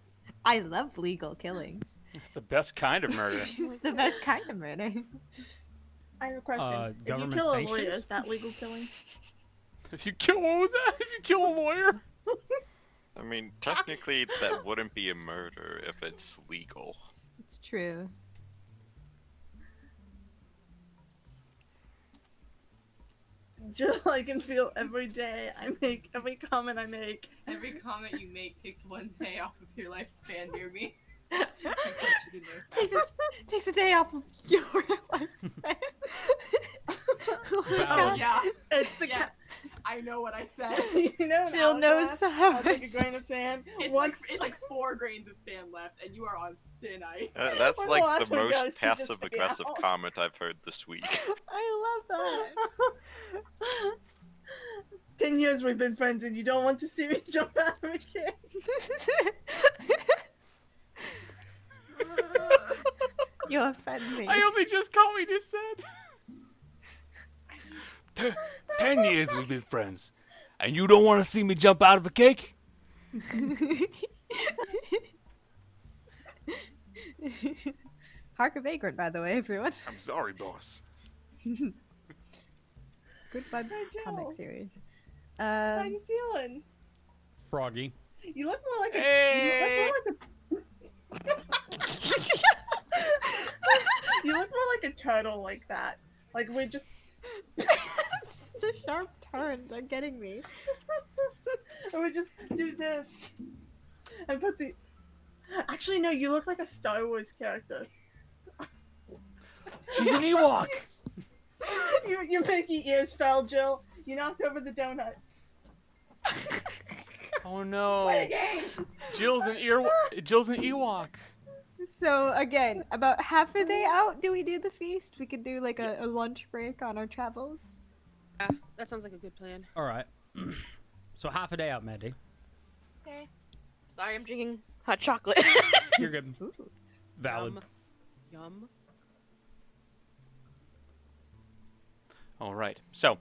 I love legal killings. It's the best kind of murder. It's the best kind of murder. I have a question. If you Government kill a lawyer, sanctions? is that legal killing? If you kill, what was that? If you kill a lawyer? I mean, technically, that wouldn't be a murder if it's legal. It's true. Just I can feel every day I make, every comment I make. Every comment you make takes one day off of your lifespan near me. I want you to know that. Takes a day off of your lifespan. Oh yeah, It's the yes. I know what I said. You know, an Jill knows hourglass how has like a much. grain of sand. It's Once like 4 grains of sand left, and you are on thin ice. That's When the like last the one goes, most you just passive stay aggressive out. comment I've heard this week. I love that. 10 years we've been friends, and you don't want to see me jump out of a cave. You offend me. I only just caught what you just said. 10 years we've been friends, and you don't want to see me jump out of a cake? Hark a Vagrant, by the way, everyone. I'm sorry, boss. Good vibes Hey, Jill. comic series. How you feeling? Froggy. You look more like a. Hey! You look more like a turtle like that. Like we're just. Just the sharp turns are getting me. And we just do this. And put the. Actually, no. You look like a Star Wars character. She's an Ewok! Your pinky ears fell, Jill. You knocked over the donuts. Oh no. Play a game. Jill's an Ewok. So again, about half a day out, do we do the feast? We could do like a lunch break on our travels. Yeah, that sounds like a good plan. All right. So half a day out, Mandy. Okay. Sorry, I'm drinking hot chocolate. You're good. Valid. Yum. All right. So,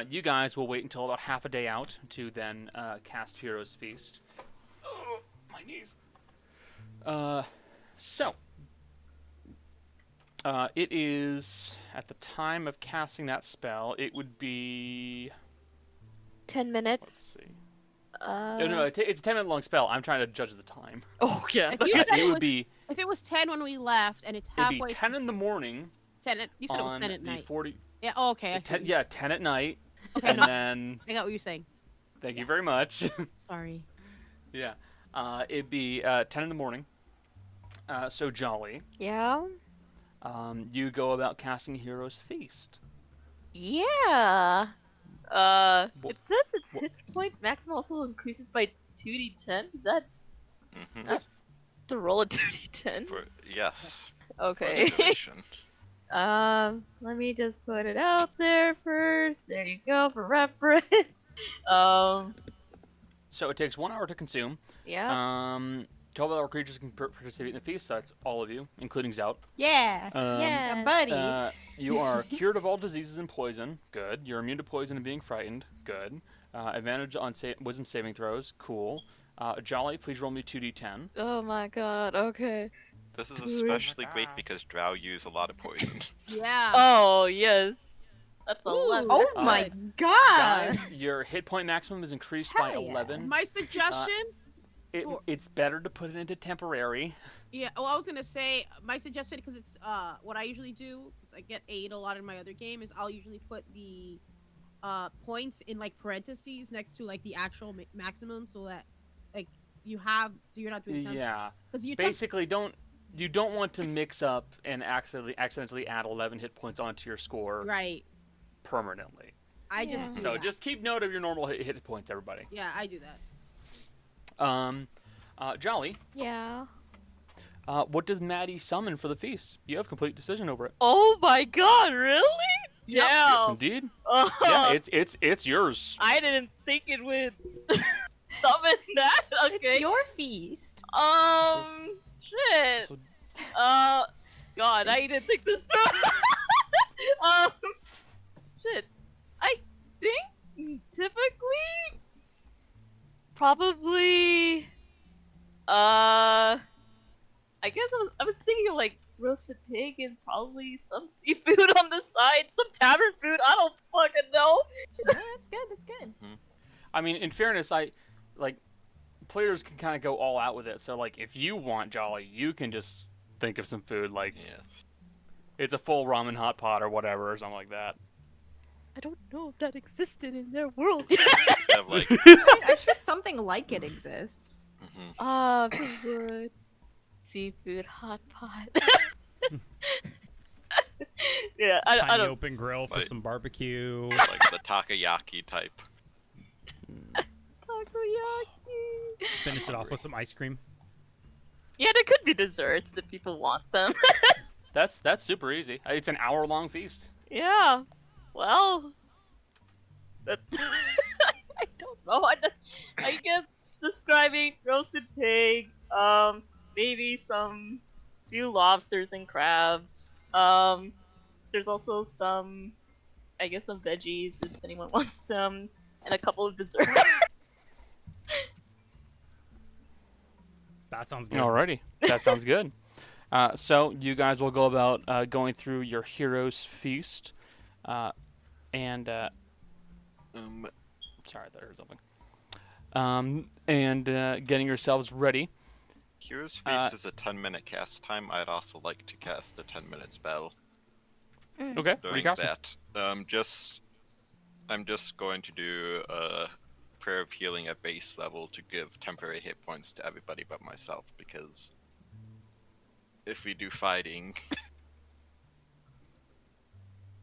you guys will wait until about half a day out to then cast Hero's Feast. Oh, my knees. It is at the time of casting that spell. It would be 10 let's minutes. see. No, it's a 10-minute long spell. I'm trying to judge the time. Oh, yeah. If you said It would be if it was 10 when we left and it's it'd halfway be 10 in the morning. 10 at, you said it was on 10 at the night. 40. Yeah. Oh, okay. I 10, see. yeah, 10 at night, Okay. and No, then I got what you're saying. thank you very much. Sorry. Yeah. It'd be 10 in the morning. So Jolly. Yeah? You go about casting Hero's Feast. Yeah. Wha- It says its hit point maximum also increases by 2d10. Is that Hmm. to roll a 2d10? Yes. For the Okay. duration. Let me just put it out there first. There you go for reference. So it takes 1 hour to consume. Yeah. 12 other creatures can participate in the feast. So that's all of you, including Zout. Yeah. Yeah. My buddy. You are cured of all diseases and poison. Good. You're immune to poison and being frightened. Good. Advantage on wisdom saving throws. Cool. Jolly, please roll me 2d10. Oh my god. Okay. This is especially great because drow use a lot of poison. Yeah. Oh yes. That's Ooh, 11. Oh that's my good. god. Guys, your hit point maximum is increased by Hell yeah. 11. My suggestion. It's better to put it into temporary. Yeah. Well, I was gonna say my suggestion because it's what I usually do because I get 8 a lot in my other game is I'll usually put the points in like parentheses next to like the actual maximum so that like you have so you're not doing temp. Yeah. Because you Basically, you don't want to mix up and accidentally add 11 hit points onto your score right. permanently. I just do So that. just keep note of your normal hit points, everybody. Yeah, I do that. Jolly, Yeah. what does Maddie summon for the feast? You have complete decision over it. Oh my god, really? Yep. Yes, Damn. indeed. Oh, Yeah, it's yours. I didn't think it would summon that. Okay. It's your feast. Shit. So- God, I didn't think this through. Shit. I think typically, probably, I guess I was thinking of like roasted pig and probably some seafood on the side, some tavern food. I don't fucking know. Yeah, that's good. That's good. I mean, in fairness, players can kind of go all out with it. So, like, if you want Jolly, you can just think of some food, like, Yes. it's a full ramen hot pot or whatever, or something like that. I don't know if that existed in their world. Have, like, I'm sure something like it exists. mhm. Wood. Seafood hot pot. Yeah, I Tiny don't. open grill for Like- some barbecue. like the takoyaki type. Takoyaki. Finish it off with some ice cream. Yeah, there could be desserts if people want them. That's super easy. It's an hour-long feast. Yeah. Well, that I don't know. I guess describing roasted pig, maybe some few lobsters and crabs. There's also some, I guess, some veggies if anyone wants them, and a couple of desserts. That sounds good. Alrighty, that sounds good. So you guys will go about going through your hero's feast, and sorry, there's something. And getting yourselves ready. Hero's Feast is a 10-minute cast time. I'd also like to cast a 10-minute spell. Okay, During recast. that, I'm just going to do a prayer of healing at base level to give temporary hit points to everybody but myself, because if we do fighting,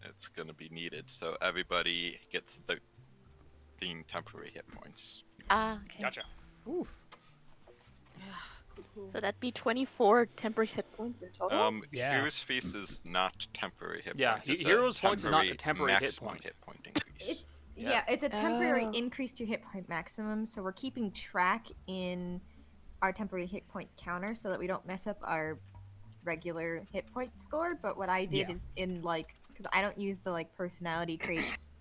it's gonna be needed. So everybody gets 13 temporary hit points. Ah, okay. Gotcha. Oof. So that'd be 24 temporary hit points in total? Yeah. Hero's Feast is not temporary hit Yeah, points. It's Hero's a Points is not a temporary hit maximum point. hit point increase. It's it's a temporary Oh. increase to hit point maximum, so we're keeping track in our temporary hit point counter so that we don't mess up our regular hit point score. But what I did Yeah. is in because I don't use the personality traits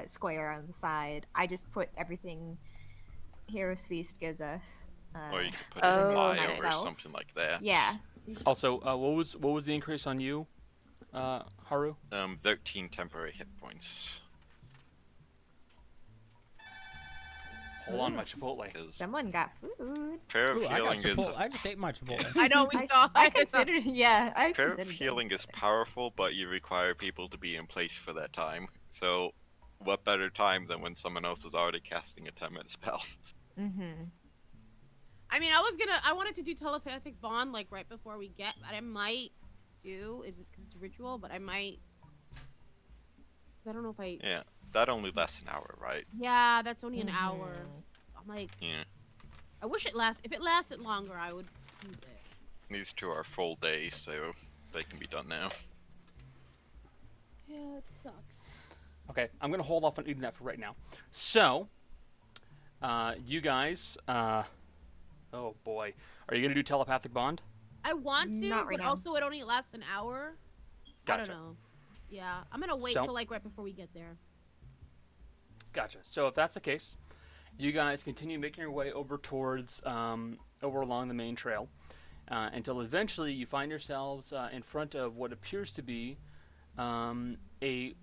square on the side, I just put everything Hero's Feast gives us. Or you could put as a a note to fly over myself. something like that. Yeah. Also, what was the increase on you, Haru? 13 temporary hit points. Hold on, my Chipotle. 'Cause Someone got food. prayer of Ooh, I got healing is Chipotle. I just ate my Chipotle. I know we saw. I considered, I prayer of considered healing is powerful, but you require people to be in place for that time. So, what better time than when someone else is already casting a 10-minute spell? Mm-hmm. I mean, I wanted to do telepathic bond right before we get, but I might do. Is it because it's ritual? But I might. Because I don't know if I. Yeah, that only lasts an hour, right? Yeah, that's only an hour. So I'm like, Yeah. I wish it lasts. If it lasted longer, I would use it. These two are full days, so they can be done now. Yeah, it sucks. Okay, I'm gonna hold off on eating that for right now. So, you guys, oh boy, are you gonna do telepathic bond? I want to, Not right but now. also it only lasts an hour. Gotcha. I don't know. Yeah, I'm gonna wait So- till right before we get there. Gotcha. So if that's the case, you guys continue making your way over towards, over along the main trail, until eventually you find yourselves in front of what appears to be a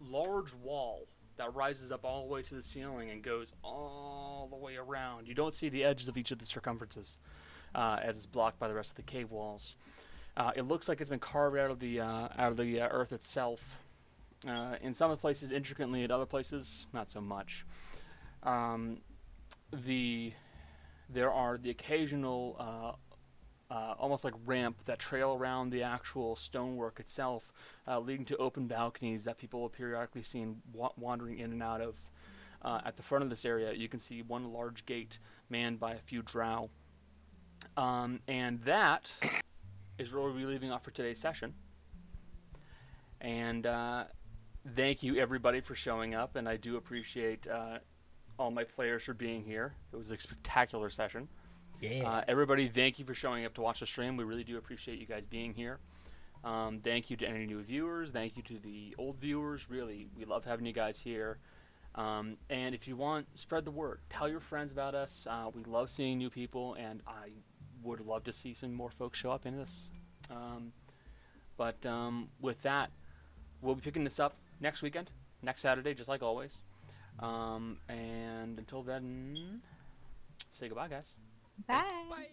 large wall that rises up all the way to the ceiling and goes all the way around. You don't see the edges of each of the circumferences, as it's blocked by the rest of the cave walls. It looks like it's been carved out of the earth itself. In some places intricately, in other places not so much. There are the occasional almost like ramp that trail around the actual stonework itself, leading to open balconies that people will periodically seen wandering in and out of. At the front of this area, you can see one large gate manned by a few drow. And that is where we'll be leaving off for today's session. And thank you everybody for showing up, and I do appreciate all my players for being here. It was a spectacular session. Yeah. Everybody, thank you for showing up to watch the stream. We really do appreciate you guys being here. Thank you to any new viewers. Thank you to the old viewers. Really, we love having you guys here. And if you want, spread the word. Tell your friends about us. We love seeing new people, and I would love to see some more folks show up in this. But with that, we'll be picking this up next weekend, next Saturday, just like always. And until then, say goodbye, guys. Bye.